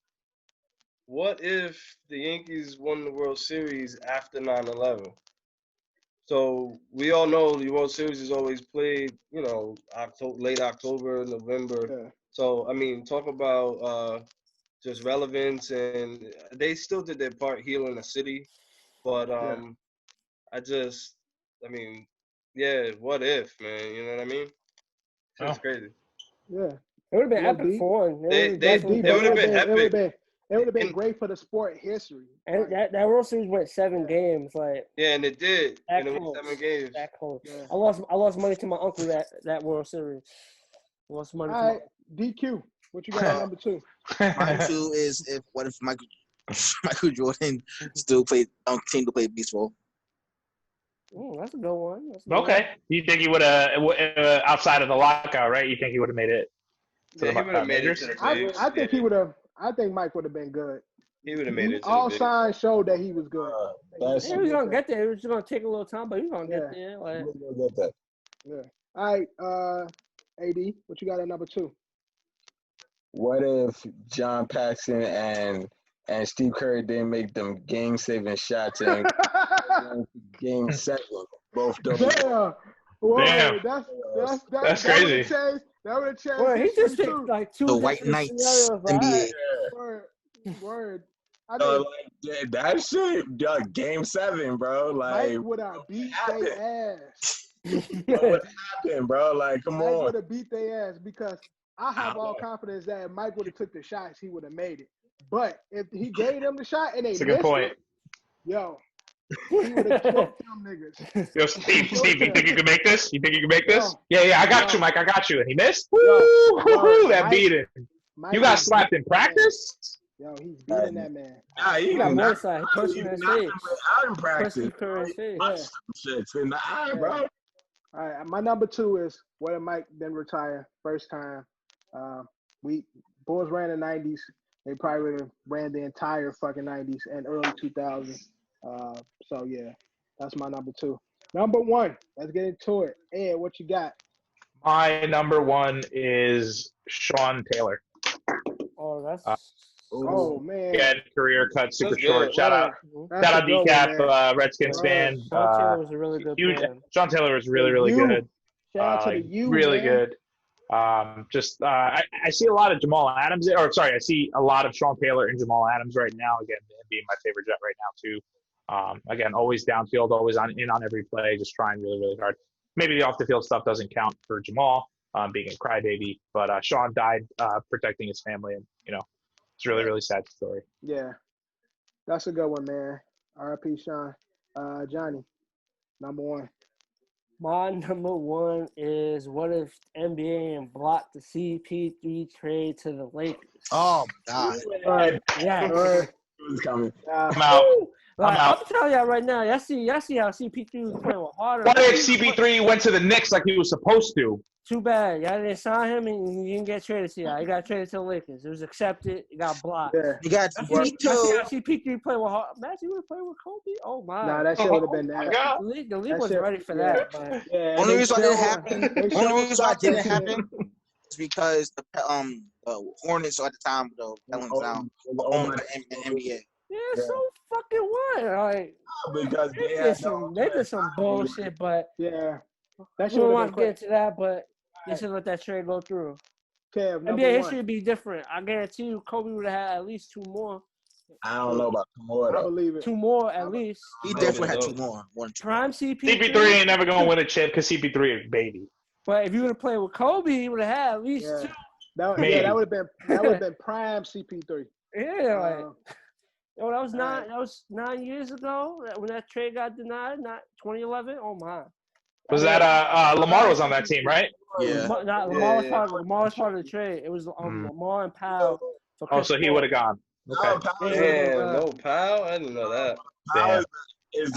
what if the Yankees won the World Series after 9/11? So we all know the World Series is always played, late October, November. Yeah. So I mean, talk about just relevance, and they still did their part healing the city, but what if, man? You know what I mean? It's just crazy. Yeah, it would have been epic for them. It would have been epic. It would have been great for the sport history. And that World Series went 7 games, like. Yeah, and it did. And it went 7 games. That close. Yeah. I lost money to my uncle that World Series. I lost money. All right, DQ. What you got at number 2? My 2 is what if Michael Jordan still continue to play baseball? That's a good one. Okay. You think he would have, outside of the lockout, right? You think he would have made it? He would have made it to the bigs. I think he would have. I think Mike would have been good. He would have made it. All signs showed that he was good. He was gonna get there. It was gonna take a little time, but he's gonna get there. Yeah. All right, AD, what you got at number 2? What if John Paxson and Steve Kerr didn't make them game-saving shots in Game 7? Both those. Whoa, Damn. That's crazy. That would have changed. Well, he just history, picked too. like two The White different Knights, scenarios. NBA. Word. I So, mean, like that shit, game 7, bro. Like, Mike would have beat their ass. what happened, bro? Like, come Mike on. would have beat their ass because I have all confidence that if Mike would have took the shots, he would have made it. But if he gave them the shot and they That's a missed good point. it, yo, he would have killed them niggas. Yo, Steve, you think you can make this? You think you can make Yo. this? Yeah, I got Yo. you, Mike. I got you. And he missed? Yo. Woo! That Mike- beat it. Mike You got is slapped in beating that man. practice? Yo, he's beating that man. Nah, He got more side. He punched he him in his knocked face. him out in practice. Punched him in his face. Yeah. Some shits in the eye, Yeah. bro. All right, my number 2 is whether Mike then retire first time. Bulls ran the 90s. They probably would have ran the entire fucking 90s and early 2000s. So yeah, that's my number 2. Number 1, let's get into it. Ed, what you got? My number 1 is Sean Taylor. Oh, that's. Oh man, Again, career cut, super That's short. good. Shout out That's a good one, man. Decap, Redskins Word. fan. Sean Taylor was a really good Huge. player. Sean Taylor was really You. good. Shout out to the U, Really man. good. I see a lot of Jamal Adams, I see a lot of Sean Taylor and Jamal Adams right now. Again, being my favorite Jet right now too. Again, always downfield, always on every play, just trying really hard. Maybe the off the field stuff doesn't count for Jamal, being a crybaby, but Sean died protecting his family, and it's a really sad story. Yeah, that's a good one, man. R.I.P. Sean. Johnny, number 1. My number 1 is what if NBA blocked the CP3 trade to the Lakers? Oh my God. Yes. It was coming. I'm out. Like, I'm out. I'm telling y'all right now, y'all see how CP3 was playing with harder. What if CP3 went to the Knicks like he was supposed to? Too bad. Y'all didn't sign him and you didn't get traded to y'all. He got traded to the Lakers. It was accepted. It got blocked. Yeah. You got I see Tito. how CP3 play with hard. Imagine he would have played with Kobe. Oh, my. Nah, that shit would have been Oh my that. God. The league That wasn't shit- ready for yeah. that. But Yeah. Only they reason why it didn't showed- happen. they Only showed reason why it didn't Stockton. happen is because the Hornets at the time, the Pelicans now, owned by the NBA. yeah, so fucking what? Like, Because they did some bullshit, but Yeah. That we shit don't would want have to been get into that, but they should let that trade go through. Kev, number NBA 1. history would be different. I guarantee you, Kobe would have had at least 2 more. I don't know about tomorrow, I though. believe it. 2 more at least. He definitely had 2 more. One, two. Prime CP3. CP3 ain't never gonna win a chip because CP3 is baby. But if you would have played with Kobe, he would have had at least Yeah. 2. Maybe. That would have been prime CP3. Yeah, like, Uh, that was 9 years ago when that trade got denied, not 2011. Oh my. Was that Lamar was on that team, right? Yeah. Lamar was part of the trade. It was Lamar and Powell. For Oh, Chris so he Paul. would have gone. Okay. Damn, no Powell? I didn't know that. Damn.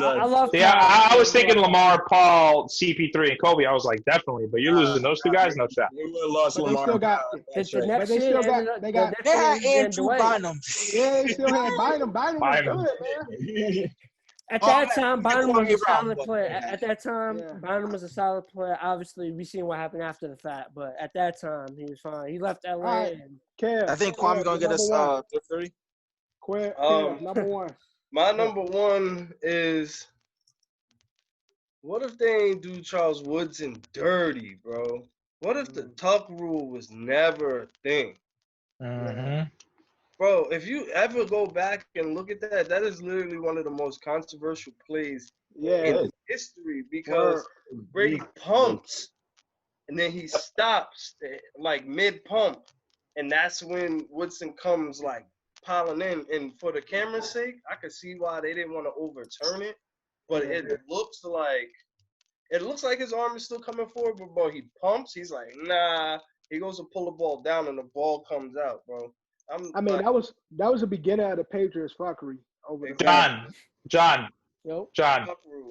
I love Yeah, Powell. I was thinking Lamar, Paul, CP3, and Kobe. I was like, definitely. But you're losing those two guys, no shot. We would have lost But they Lamar. still got. The next they year still got- ended up- they the got- next They year had ended up Andrew Dwight. Bynum. Yeah, they still had Bynum. Bynum was Bynum. good, man. At that time, Bynum was a Brown, solid but- player. At that time, Yeah. Bynum was a solid player. Obviously, we seen what happened after the fact, but at that time, he was fine. He left LA. Right. And Kev, I think Kwame gonna get us number 1. 30. Kev, number 1. My number 1 is what if they ain't do Charles Woodson dirty, bro? What if the tuck rule was never a thing? Mm-hmm. Bro, if you ever go back and look at that, that is literally one of the most controversial plays Yeah. in history because Brady pumps and then he stops like mid pump, and that's when Woodson comes like piling in. And for the camera's sake, I could see why they didn't want to overturn it, but it looks like his arm is still coming forward. But bro, he pumps. He's like, nah. He goes to pull the ball down, and the ball comes out, bro. That was the beginning of the Patriots fuckery over the John, Nope.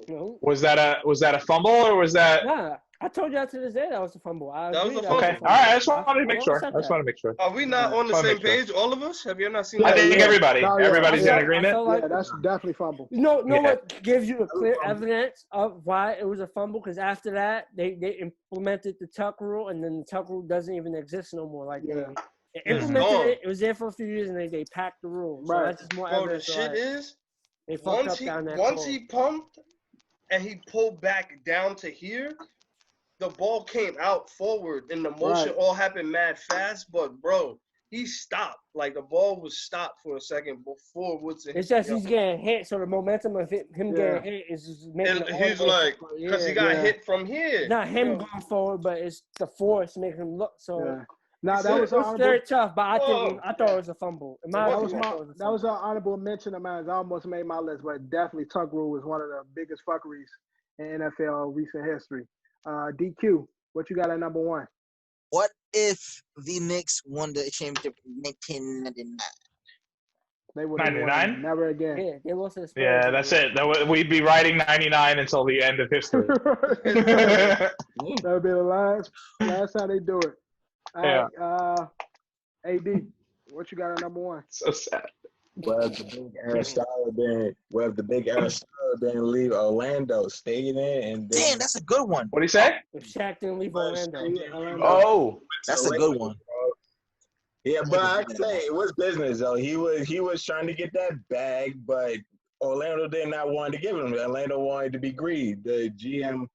Nope. was that a fumble or was that? Nah, I told y'all to this day that was a fumble. That was agree a fumble. Okay, all right. I just wanted to make sure. said I just that. want to make sure. Are we not on the Wanna same make sure. page, all of us? Have you not seen I that? think everybody, No, yeah. everybody's I in felt- agreement. Yeah, that's definitely fumble. You know Yeah. what gives you a clear evidence of why it was a fumble? Because after that, they implemented the tuck rule, and then the tuck rule doesn't even exist no more. Like Yeah. they implemented it. It was there for a few years, and they packed the rule. So Right. that's just more Bro, the evidence. shit Like, is, they fucked once up he down that once call. he pumped and he pulled back down to here, the ball came out forward and the motion all happened mad fast, but bro, he stopped. Like the ball was stopped for a second before Woodson. It's just he's getting hit, so the momentum of him getting hit is just making it he's like, because he got hit from here. Not him going forward, but it's the force making him look so. Yeah. Now that was very tough, but I thought it was a fumble. That was an honorable mention of mine. I almost made my list, but definitely tuck rule was one of the biggest fuckeries in NFL recent history. DQ, what you got at number 1? What if the Knicks won the championship in 1999? They would have 99? Never again. Yeah, they lost to the Spurs. Yeah, that's it. We'd be riding 99 until the end of history. That would be the last time they do it. All right, AD, what you got at number 1? So sad. Well, the big Aristotle didn't leave Orlando, stayed in, and then, Damn, that's a good one. What do you say? If Shaq didn't leave Orlando. Oh, That's a good one. Yeah, but I'd say it was business though. He was trying to get that bag, but Orlando did not want to give him. Orlando wanted to be greedy. The GM,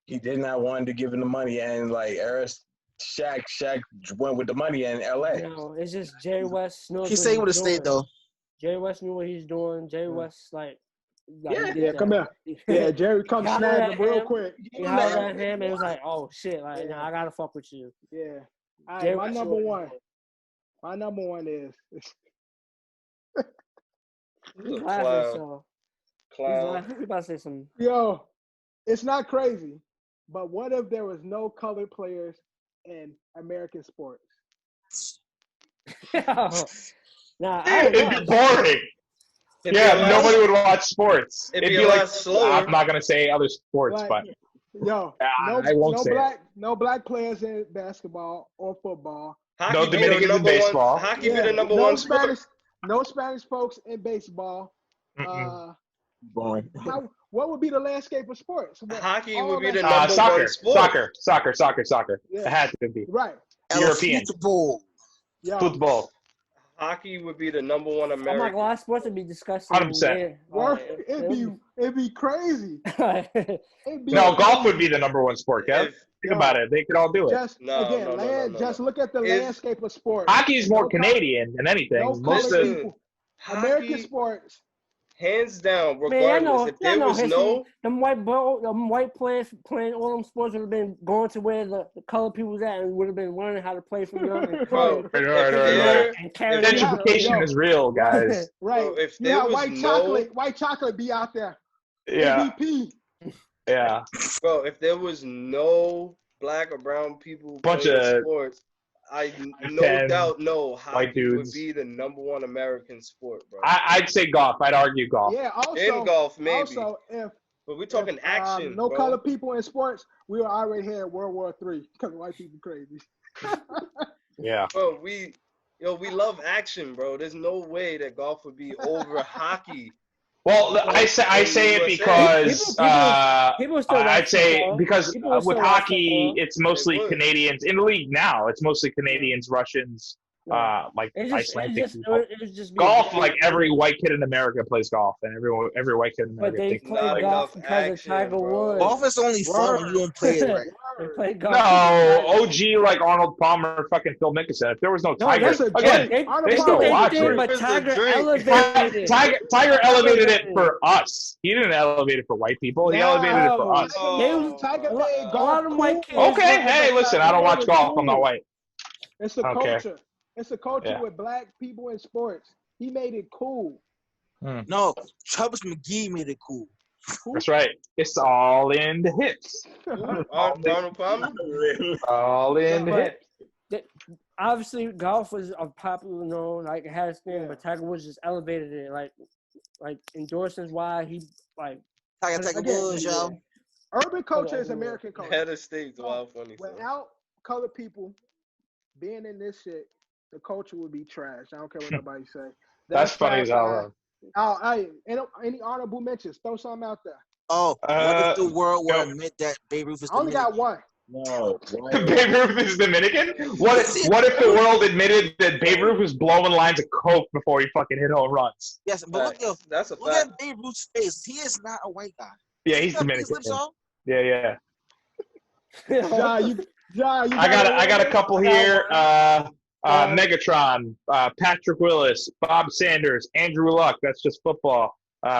he did not want to give him the money, and like Shaq went with the money in LA. No, it's just Jerry West knows. He stayed with the state though. Jerry West knew what he's doing. Jerry West Come here. Yeah, Jerry come snag him real quick. He hollered at him and it was like, oh shit, like nah, I gotta fuck with you. Yeah. All right, my number one is He's laughing, so Clown. he's about to say something. Yo, it's not crazy, but what if there was no colored players in American sports? Nah, it'd be boring. Nobody would watch sports. It'd be like slower. I'm not gonna say other sports, but yo, I won't say no black players in basketball or football. Hockey no Dominicans in baseball. Hockey be the number one sport. No Spanish folks in baseball. Boring. What would be the landscape of sports? Hockey would be the number one sport. Soccer. Yeah. It had to be. Right. European. Football. Hockey would be the number one American. I'm like, a lot of sports would be disgusting. 100%. It'd be crazy. Golf would be the number one sport, Kev. Think about it. They could all do it. Just look at the landscape of sports. Hockey is more Canadian than anything. Most of American sports. Hands down, regardless. If there was no them white players playing all them sports would have been going to where the colored people was at and would have been learning how to play from young. Right. Gentrification is real, guys. Right. So if there was white chocolate be out there. Yeah. MVP. Yeah. Bro, if there was no black or brown people Bunch playing of sports, I no doubt know hockey would dudes. be the number one American sport, bro. I'd say golf. I'd argue golf. Yeah, also in golf, maybe. Also, but we're talking action. No bro. colored people in sports, we were already here in World War III because white people crazy. Yeah. Bro, we love action, bro. There's no way that golf would be over hockey. Well, I say it because I'd say because with hockey, it's mostly Canadians in the league now. It's mostly Canadians, Russians, Icelandic people. Golf, like every white kid in America plays golf, and every white kid in America. But they play golf because of Tiger Woods. Golf is only fun when you don't play it right. They play golf. No, OG like Arnold Palmer, fucking Phil Mickelson. If there was no Tiger, they still watch it. But Tiger elevated it. Tiger elevated it for us. He didn't elevate it for white people. He elevated it for us. Tiger made golf cool. Okay, hey, listen, I don't watch golf. I'm not white. It's a culture. It's a culture with black people in sports. He made it cool. No, Chubbs McGee made it cool. That's right. It's all in the hips. Arnold Palmer? All in the hips. Obviously, golf was a popular, like it had its thing, but Tiger Woods just elevated it, like endorsements. Why he like Tiger Woods, yo. Urban culture is American culture. Head of state's wild funny. Without colored people being in this shit, the culture would be trash. I don't care what nobody say. That's funny as hell. Any honorable mentions? Throw something out there. What if the world would admit that Babe Ruth is Dominican? I only got one. No. Babe Ruth is Dominican? What if the world admitted that Babe Ruth was blowing lines of coke before he fucking hit home runs? Yes, but that's a fact. Look at Babe Ruth's face. He is not a white guy. Yeah, he's Dominican. Yeah. John, you I got a couple here. one. Megatron, Patrick Willis, Bob Sanders, Andrew Luck. That's just football.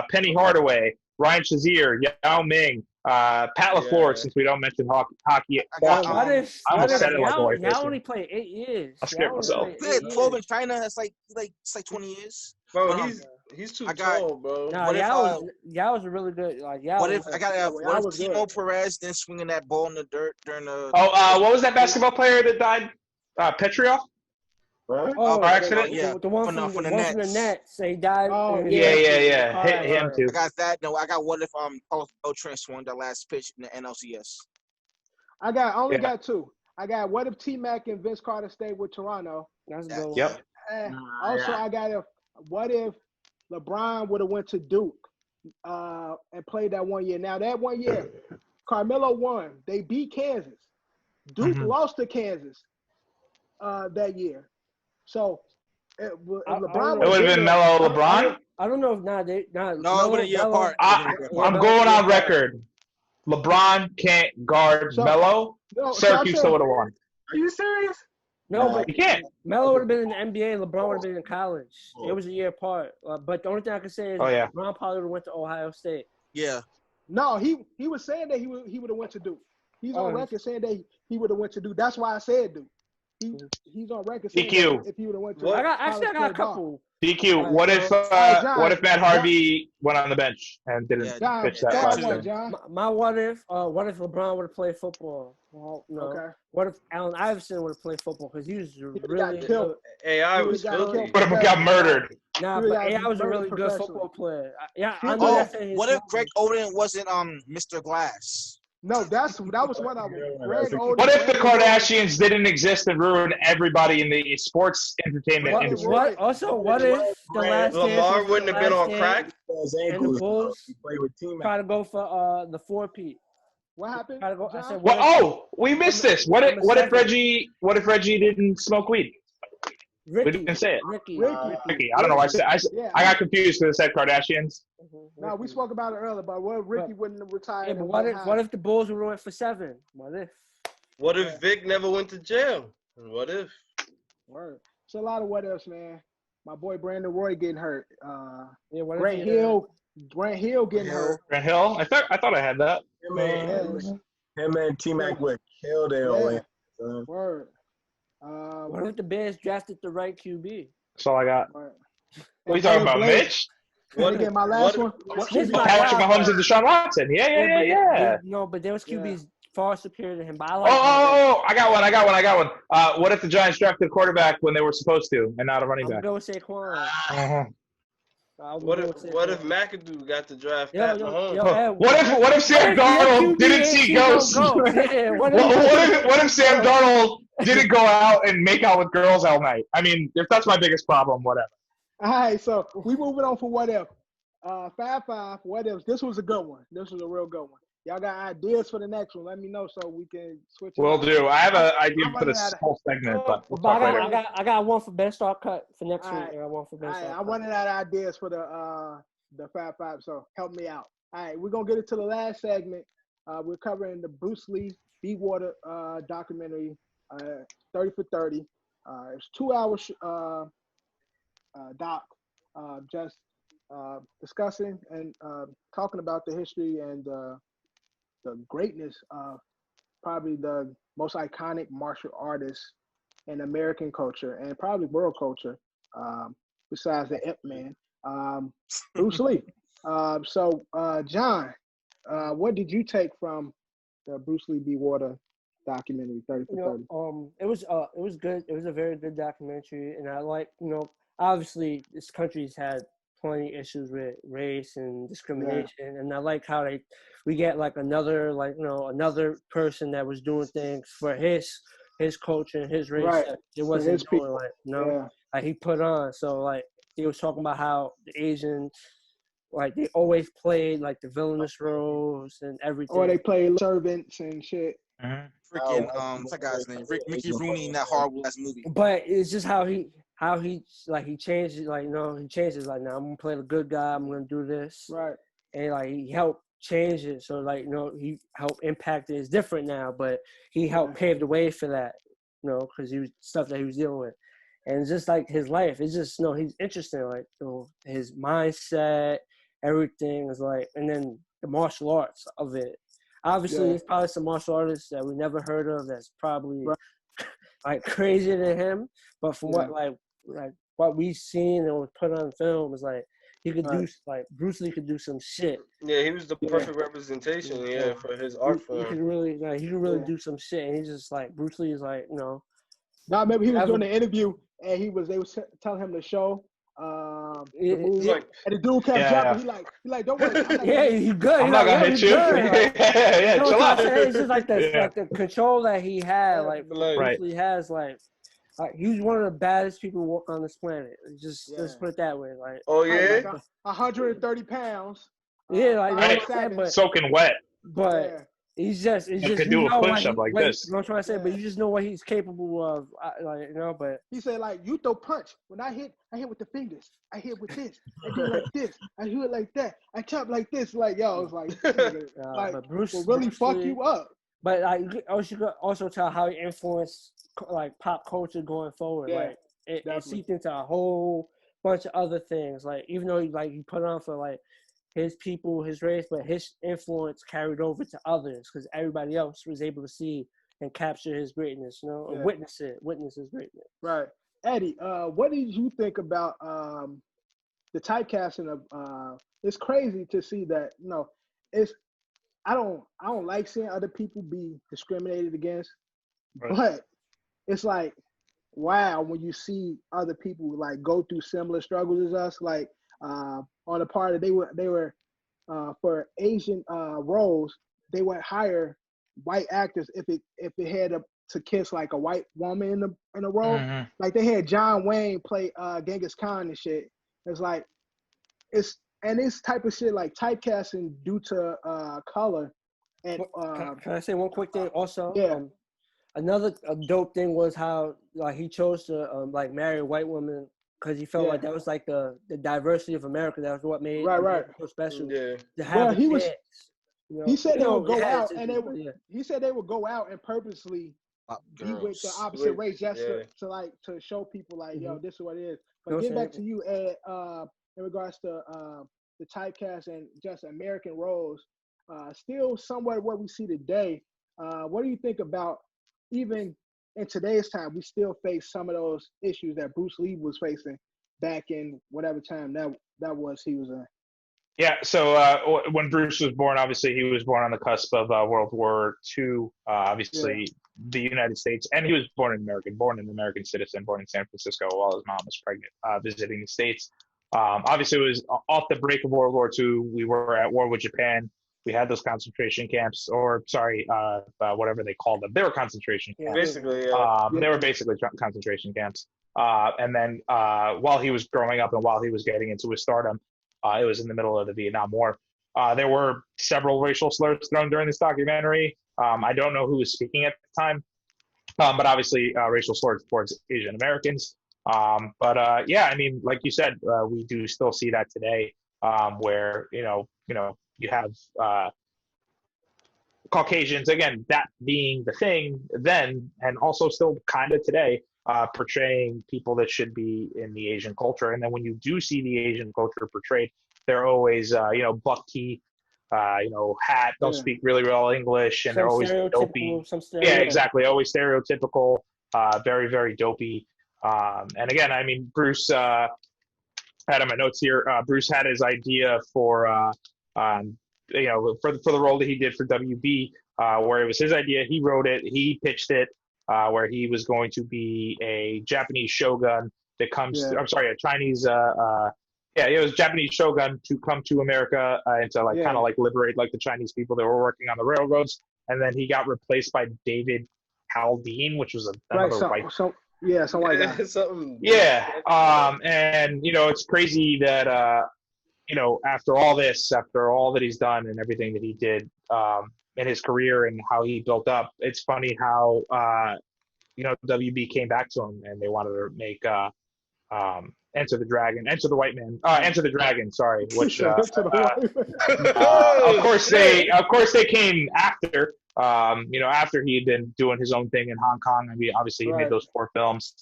Penny Hardaway, Ryan Shazier, Yao Ming, Pat LaFleur. Since we don't mention hockey. What if I almost said it like the Yao only played 8 years? I scared myself. Yeah, 12 in China. That's like 20 years. Bro, he's too tall, bro. Nah, Yao was a really good. Like Yao. What if Timo Perez then swinging that ball in the dirt during the? What was that basketball player that died? Petrioff. Oh, accident. The one from the Nets. He died. Oh, yeah. Hit him too. I got that. No, I got what if Carlos Beltran swung that last pitch in the NLCS. I only got two. I got what if T-Mac and Vince Carter stayed with Toronto. That's a good one. Yep. I got what if LeBron would have went to Duke and played that 1 year. Now that 1 year, Carmelo won. They beat Kansas. Duke lost to Kansas that year. So LeBron it would have been Melo LeBron. I don't know if no, it would have been part. I'm going on record. LeBron can't guard Melo. Syracuse still would have won. Are you serious? No, but you can't. Melo would have been in the NBA. LeBron would have been in college. It was a year apart. But the only thing I can say is LeBron probably would have went to Ohio State. Yeah. No, he was saying that he would have went to Duke. He's on record saying that he would have went to Duke. That's why I said Duke. He's on record saying that if he would have went to. I got a couple. DQ. What if Matt Harvey went on the bench and didn't pitch that last time? My what if LeBron would have played football? Well, no. Okay. What if Allen Iverson would have played football? Because he was really good. AI was filthy. Would have got murdered. Nah, but AI was a really good football player. I know that's what if Greg Oden wasn't Mr. Glass? No, that was one of them. What if the Kardashians didn't exist and ruined everybody in the sports entertainment industry? What if the last Lamar wouldn't have been on crack? And the Bulls try to go for the 4-peat. What happened? We missed this. What if Reggie didn't smoke weed? Ricky. We didn't say it. Ricky. I don't know why I got confused because it said Kardashians. No, we spoke about it earlier, but what if Ricky wouldn't have retired? Yeah, but what if the Bulls would have went for 7? What if Vic never went to jail? What if? Word. It's a lot of what ifs, man. My boy Brandon Roy getting hurt. Grant Hill getting hurt. Grant Hill? I thought I had that. Him and T-Mac would kill their own. Word. What if the Bears drafted the right QB? That's all I got. What are you talking about, Mitch? Get my last one. Patrick Mahomes and Deshaun Watson. Yeah. No, but there was QBs far superior to him. But I got one. What if the Giants drafted a quarterback when they were supposed to and not a running back? I'm going to go Saquon. What if McAdoo got the draft? What if Sam Darnold didn't see ghosts? What if Sam Darnold didn't go out and make out with girls all night? I mean, if that's my biggest problem, whatever. All right, so we moving on for what if. 5-5, what if. This was a good one. This was a real good one. Y'all got ideas for the next one? Let me know so we can switch. Will do. I have an idea for this whole segment, but we'll talk later. I got one for best star cut for next week. I got one for best star I wanted out ideas for the 5-5, so help me out. All right, we're gonna get into the last segment. We're covering the Bruce Lee Beatwater documentary, 30 for 30. It's 2 hours doc, just discussing and talking about the history and the greatness of probably the most iconic martial artist in American culture and probably world culture, besides the Ip Man, Bruce Lee. So, John, what did you take from the Bruce Lee Beatwater documentary, 30 for 30? It was good. It was a very good documentary, and I like, obviously this country's had plenty of issues with race and discrimination, and I like how we get like another person that was doing things for his culture and his race that it wasn't doing like he put on. So like he was talking about how the Asians, like they always played like the villainous roles and everything, or they played servants and shit. Freaking what's that guy's name? Mickey Rooney in that horrible ass movie. But it's just how he changed it, he changes like, now I'm gonna play the good guy, I'm gonna do this. Right. And like he helped change it. So like, he helped impact it. It's different now, but he helped pave the way for that, because he was stuff that he was dealing with. And just like his life, it's just, he's interesting. Like, his mindset, everything is like, and then the martial arts of it. Obviously, there's probably some martial artists that we never heard of that's probably like crazier than him. But from what we've seen and was put on film is like, he could do, like, Bruce Lee could do some shit. Yeah, he was the perfect representation, for his art form. He could really do some shit. And he's just like, Bruce Lee is like, Now, maybe he was doing the interview and they was telling him to show the movie. Like, and the dude kept jumping. He like, don't worry. He's good. I'm not gonna hit you. Like, chill out. It's just like the control that he had, like Bruce Lee has, like he's one of the baddest people walk on this planet. Let's put it that way. Like, oh yeah, like 130 pounds. But soaking wet. But he's just could do a push-up like this. You know what I'm trying to say? But you just know what he's capable of, But he said, like, you throw punch. When I hit with the fingers. I hit with this. I do it like this. I do it like that. I chop like this. Like, yo, it's like, but Bruce will really fuck you up. But you could also tell how he influenced like pop culture going forward. Like it seeped into a whole bunch of other things. Like, even though he put on for like his people, his race, but his influence carried over to others because everybody else was able to see and capture his greatness, and witness his greatness. Right. Eddie, what did you think about the typecasting of it's crazy to see that, I don't like seeing other people be discriminated against, but it's like, wow, when you see other people like go through similar struggles as us, like on the part that they were for Asian roles, they would hire white actors if it had to kiss like a white woman in a role. Mm-hmm. Like they had John Wayne play Genghis Khan and shit. It's like this type of shit, like typecasting due to color. And can I say one quick thing also? Yeah. Another dope thing was how he chose to marry a white woman because he felt like that was like the diversity of America. That was what made it so special. Yeah. To have he said they would go out and he said they would go out and purposely be with the opposite race just to show people like, yo, this is what it is. But get back to you, Ed, in regards to the typecast and just American roles, still somewhat what we see today. What do you think about, even in today's time, we still face some of those issues that Bruce Lee was facing back in whatever time that was he was in? Yeah, so when Bruce was born, obviously he was born on the cusp of World War II, obviously the United States, and he was born an American citizen, born in San Francisco while his mom was pregnant, visiting the States. Obviously, it was off the break of World War II. We were at war with Japan. We had those concentration camps, whatever they called them. They were concentration camps. Basically, they were basically concentration camps. And then while he was growing up and while he was getting into his stardom, it was in the middle of the Vietnam War. There were several racial slurs thrown during this documentary. I don't know who was speaking at the time, but obviously racial slurs towards Asian Americans. I mean, like you said, we do still see that today, where you have Caucasians, again, that being the thing then, and also still kind of today, portraying people that should be in the Asian culture. And then when you do see the Asian culture portrayed, they're always, buck teeth, hat, don't speak really well English, and they're always dopey. Yeah, exactly. Always stereotypical, very, very dopey. And again, I mean, Bruce, had on my notes here, Bruce had his idea for the role that he did for WB, where it was his idea. He wrote it, he pitched it, where he was going to be a Japanese shogun that comes, a Chinese, it was Japanese shogun to come to America and to kind of liberate the Chinese people that were working on the railroads. And then he got replaced by David Haldane, which was another white. something like that. And it's crazy that after all that he's done and everything that he did in his career and how he built up, it's funny how WB came back to him and they wanted to make Enter the Dragon, Enter the White Man, Enter the Dragon. Sorry, which To the white of course they came after. After he had been doing his own thing in Hong Kong. I mean, obviously he made those 4 films.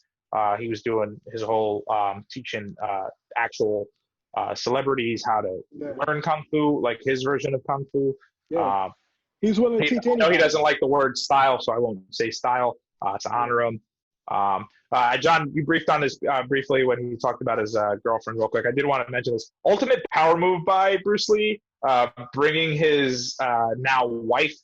He was doing his whole teaching actual celebrities how to learn kung fu, like his version of kung fu. Yeah. He's willing to teach anybody. I know he doesn't like the word style, so I won't say style to honor him. John, you briefed on this briefly when he talked about his girlfriend real quick. I did want to mention this ultimate power move by Bruce Lee, bringing his now wife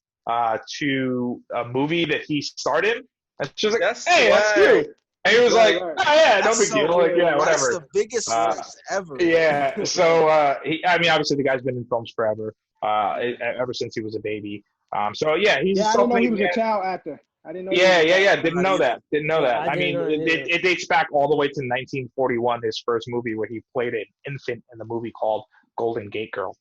to a movie that he starred in. And she was like, "Hey, that's you." And he was like, "Oh yeah, no big deal." Like, yeah, whatever. That's the biggest flex ever. Yeah. So, obviously the guy's been in films forever, ever since he was a baby. So yeah, he's. Yeah, I didn't know he was a child actor. I didn't know. Yeah. Didn't know that. I mean, it dates back all the way to 1941, his first movie, where he played an infant in the movie called Golden Gate Girl.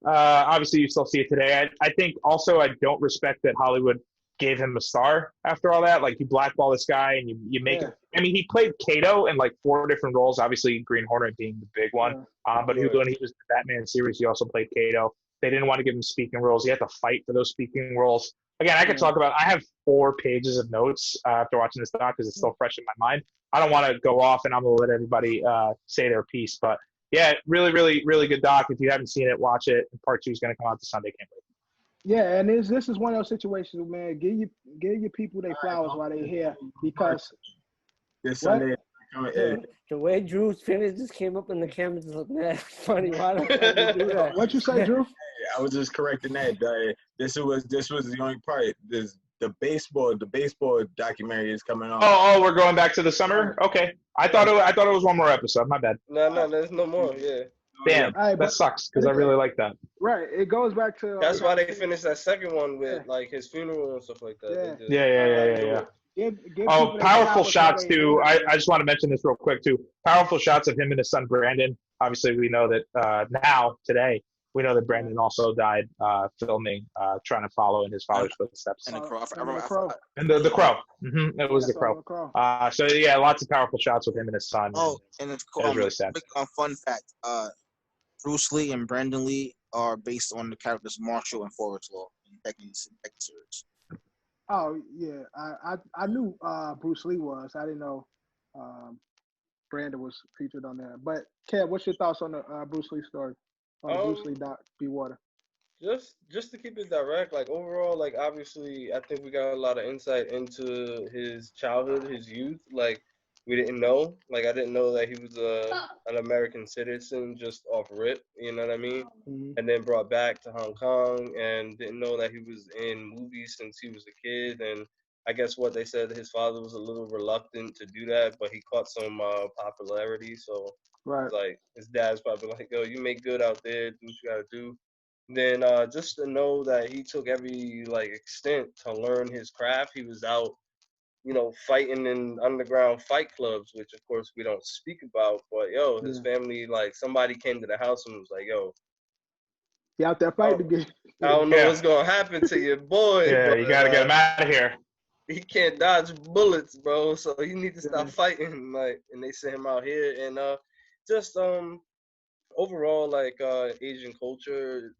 Obviously you still see it today. I think also I don't respect that Hollywood gave him a star after all that. Like, you blackball this guy and you make it. I mean, he played Kato in like 4 different roles, obviously Green Hornet being the big one. But when he was in the Batman series, he also played Kato. They didn't want to give him speaking roles. He had to fight for those speaking roles. Again, I could talk about, I have 4 pages of notes after watching this doc because it's still fresh in my mind. I don't want to go off, and I'm going to let everybody say their piece. But yeah, really, really, really good doc. If you haven't seen it, watch it. Part 2 is going to come out this Sunday. Can't wait. Yeah, and this is one of those situations, man. Give your people their flowers while they're here, because this Sunday. The way Drew finished just came up in the camera, just looked mad funny. Why the fuck you do that? What you say, Drew? I was just correcting that. This was the only part. The baseball documentary is coming on. Oh, we're going back to the summer. Okay, I thought it was one more episode. My bad. No, there's no more. Yeah. Damn, that sucks because I really like that. Right, it goes back to. That's why they finished that second one with like his funeral and stuff like that. Yeah. Powerful shots too. I just want to mention this real quick too. Powerful shots of him and his son Brandon. Obviously, we know that today we know that Brandon also died filming, trying to follow in his father's footsteps. And the Crow. And the Crow. Mm-hmm. It was the Crow. So yeah, lots of powerful shots with him and his son. Oh, and it's cool. It was really sad. Fun fact: Bruce Lee and Brandon Lee are based on the characters Marshall and Forrest Law in Becky's series. Oh yeah, I knew Bruce Lee was. I didn't know Brandon was featured on there. But Kev, what's your thoughts on the Bruce Lee story? On the Bruce Lee doc, Be Water. Just to keep it direct, like overall, like obviously, I think we got a lot of insight into his childhood, his youth. Like, we didn't know. Like, I didn't know that he was an American citizen just off rip. You know what I mean? Mm-hmm. And then brought back to Hong Kong, and didn't know that he was in movies since he was a kid. And I guess what they said, his father was a little reluctant to do that, but he caught some popularity. So like his dad's probably like, "Yo, you make good out there. Do what you gotta do." Then just to know that he took every like extent to learn his craft. He was out, fighting in underground fight clubs, which of course we don't speak about. But his family, like somebody came to the house and was like, "Yo, you out there fighting again? I don't know what's gonna happen to your boy. Yeah, but, you gotta get him out of here. He can't dodge bullets, bro. So you need to stop fighting." Like, and they sent him out here, and just overall, like Asian culture,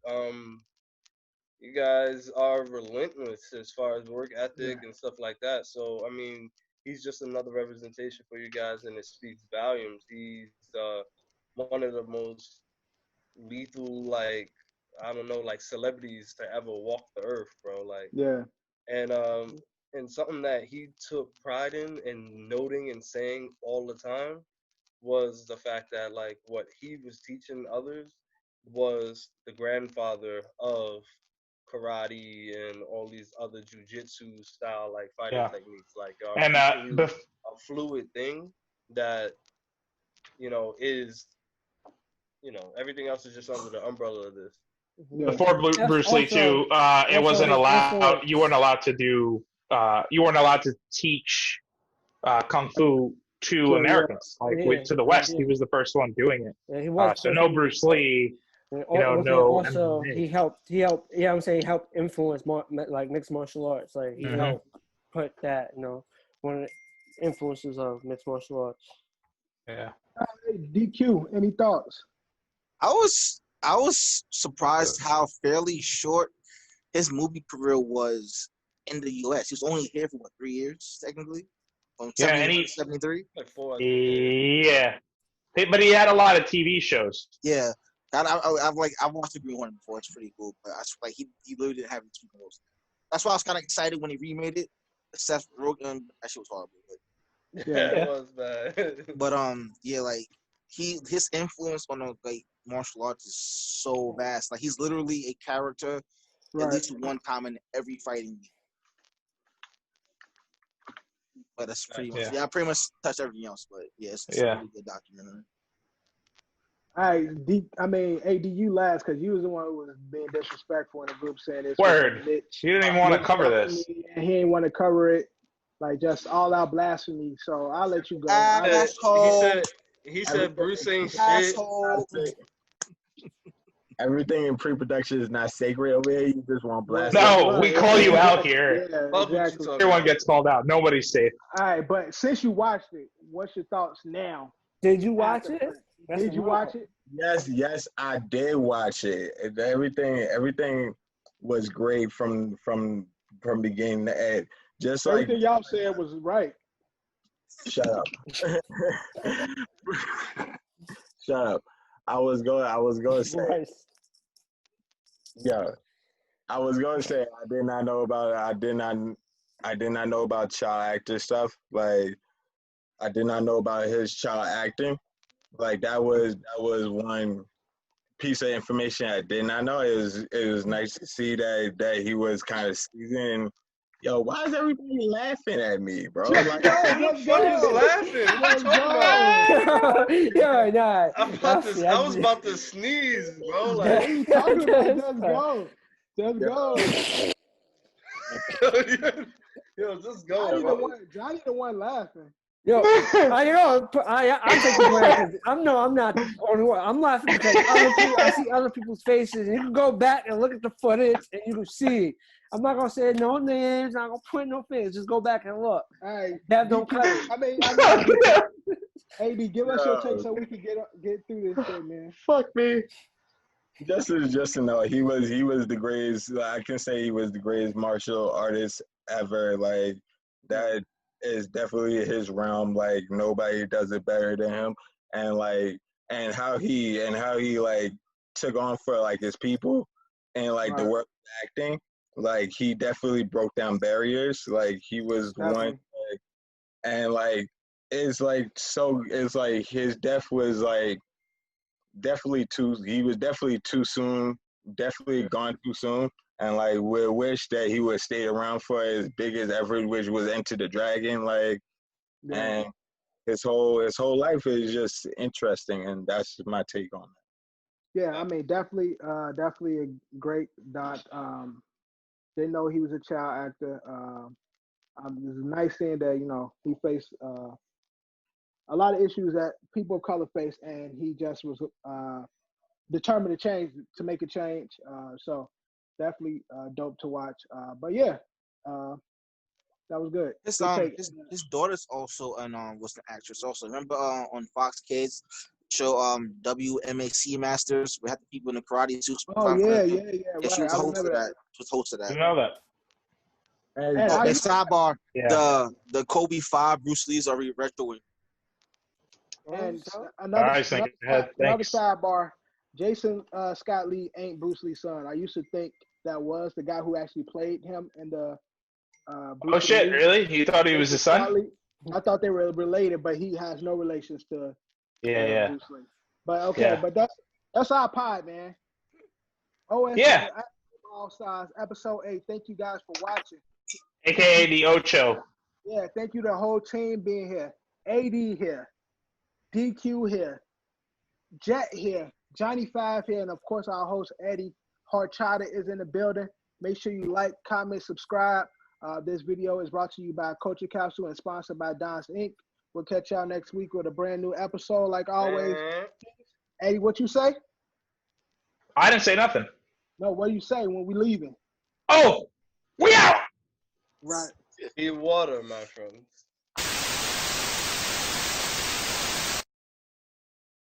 you guys are relentless as far as work ethic and stuff like that. So I mean, he's just another representation for you guys, and it speaks volumes. He's one of the most lethal, like, I don't know, like celebrities to ever walk the earth, bro. Like, and something that he took pride in and noting and saying all the time was the fact that, like, what he was teaching others was the grandfather of karate and all these other jujitsu style, like, fighting techniques. Like, and a fluid thing that, is, everything else is just under the umbrella of this. Before Bruce Lee too, it wasn't allowed. You weren't allowed to do. You weren't allowed to teach kung fu to Americans, to the West. He was the first one doing it. Yeah, he was. So no Bruce Lee. Also, he helped. Yeah, I'm saying he helped influence like mixed martial arts. Like he helped put that. influences of mixed martial arts. Yeah. Hey, DQ, any thoughts? I was surprised how fairly short his movie career was in the U.S. He was only here for 3 years, technically, from Yeah, 70 and to 73. Like 4. yeah. But he had a lot of TV shows. Yeah, I've watched the Green Hornet before. It's pretty cool, but I just, like he literally didn't have any speaking roles. That's why I was kind of excited when he remade it. Seth Rogen, that shit was horrible. But, Yeah, it was bad. but yeah, like his influence on the like martial arts is so vast. Like he's literally a character at least one time in every fighting game. But that's pretty much I pretty much touched everything else. But yeah, it's a really good documentary. All right, AD, you last because you was the one who was being disrespectful in the group saying this. Word. You didn't even want to cover this. And he didn't want to cover it. Like, just all out blasphemy. So I'll let you go. He said Bruce ain't shit. Everything in pre-production is not sacred over here. You just want blast. No, we call you out here. Yeah, exactly. Everyone gets called out. Nobody's safe. All right, but since you watched it, what's your thoughts now? Did you watch it? Did you watch it? Yes, I did watch it. Everything was great from beginning to end. Just everything like y'all said was right. Shut up. Shut up. I was going to say. Nice. Yeah. I was going to say I did not know about it. I did not know about child actor stuff. Like I did not know about his child acting. Like that was one piece of information I did not know. It was nice to see that he was kind of seasoned. Yo, why is everybody laughing at me, bro? Like, Let's go. Laughing. Let's go. Yeah, nah. I was about to sneeze, bro. Like, what are you talking about? Just go. Yo, just go. Johnny the one laughing. Yo, I'm taking blame. I'm not the only one. I'm laughing because I see other people's faces. And you can go back and look at the footage, and you can see. I'm not gonna say no names. I'm not gonna point no fingers. Just go back and look. All right. That don't cut. AD, give us your take so we can get through this shit, man. Fuck me. Just to know, he was the greatest. I can say he was the greatest martial artist ever. Like that is definitely his realm. Like nobody does it better than him. And how he like took on for like his people and like the work of acting. Like he definitely broke down barriers. Like he was one, like, and like it's like his death was like he was definitely too soon, definitely gone too soon. And like we wish that he would stay around for as big as ever, which was Enter the Dragon. Like, and his whole life is just interesting, and that's my take on that. Yeah, I mean, definitely a great dot. Didn't know he was a child actor. It was nice seeing that, he faced a lot of issues that people of color face, and he just was determined to make a change. So definitely dope to watch. But yeah, that was good. His daughter's also was an actress also. Remember on Fox Kids show WMAC Masters, we had the people in the karate suits. Oh yeah. Right. She was the host of that. She was host of that. You know that. And sidebar, the Kobe 5 Bruce Lee's are retroing. And another sidebar, Jason Scott Lee ain't Bruce Lee's son. I used to think that was the guy who actually played him in the Bruce Lee. Really? You thought he was his son? I thought they were related, but he has no relations to Bruce Lee. But okay, but that's our pod, man. Allstars, episode 8. Thank you guys for watching. AKA the Ocho. Yeah, thank you to the whole team being here. AD here, DQ here, Jet here, Johnny 5 here, and of course our host Eddie Harchada is in the building. Make sure you like, comment, subscribe. This video is brought to you by Culture Capsule and sponsored by Don's Inc. We'll catch y'all next week with a brand new episode like always. Eddie, what you say? I didn't say nothing. No, what do you say when we leaving? Oh, we out! Right. Need water, my friends.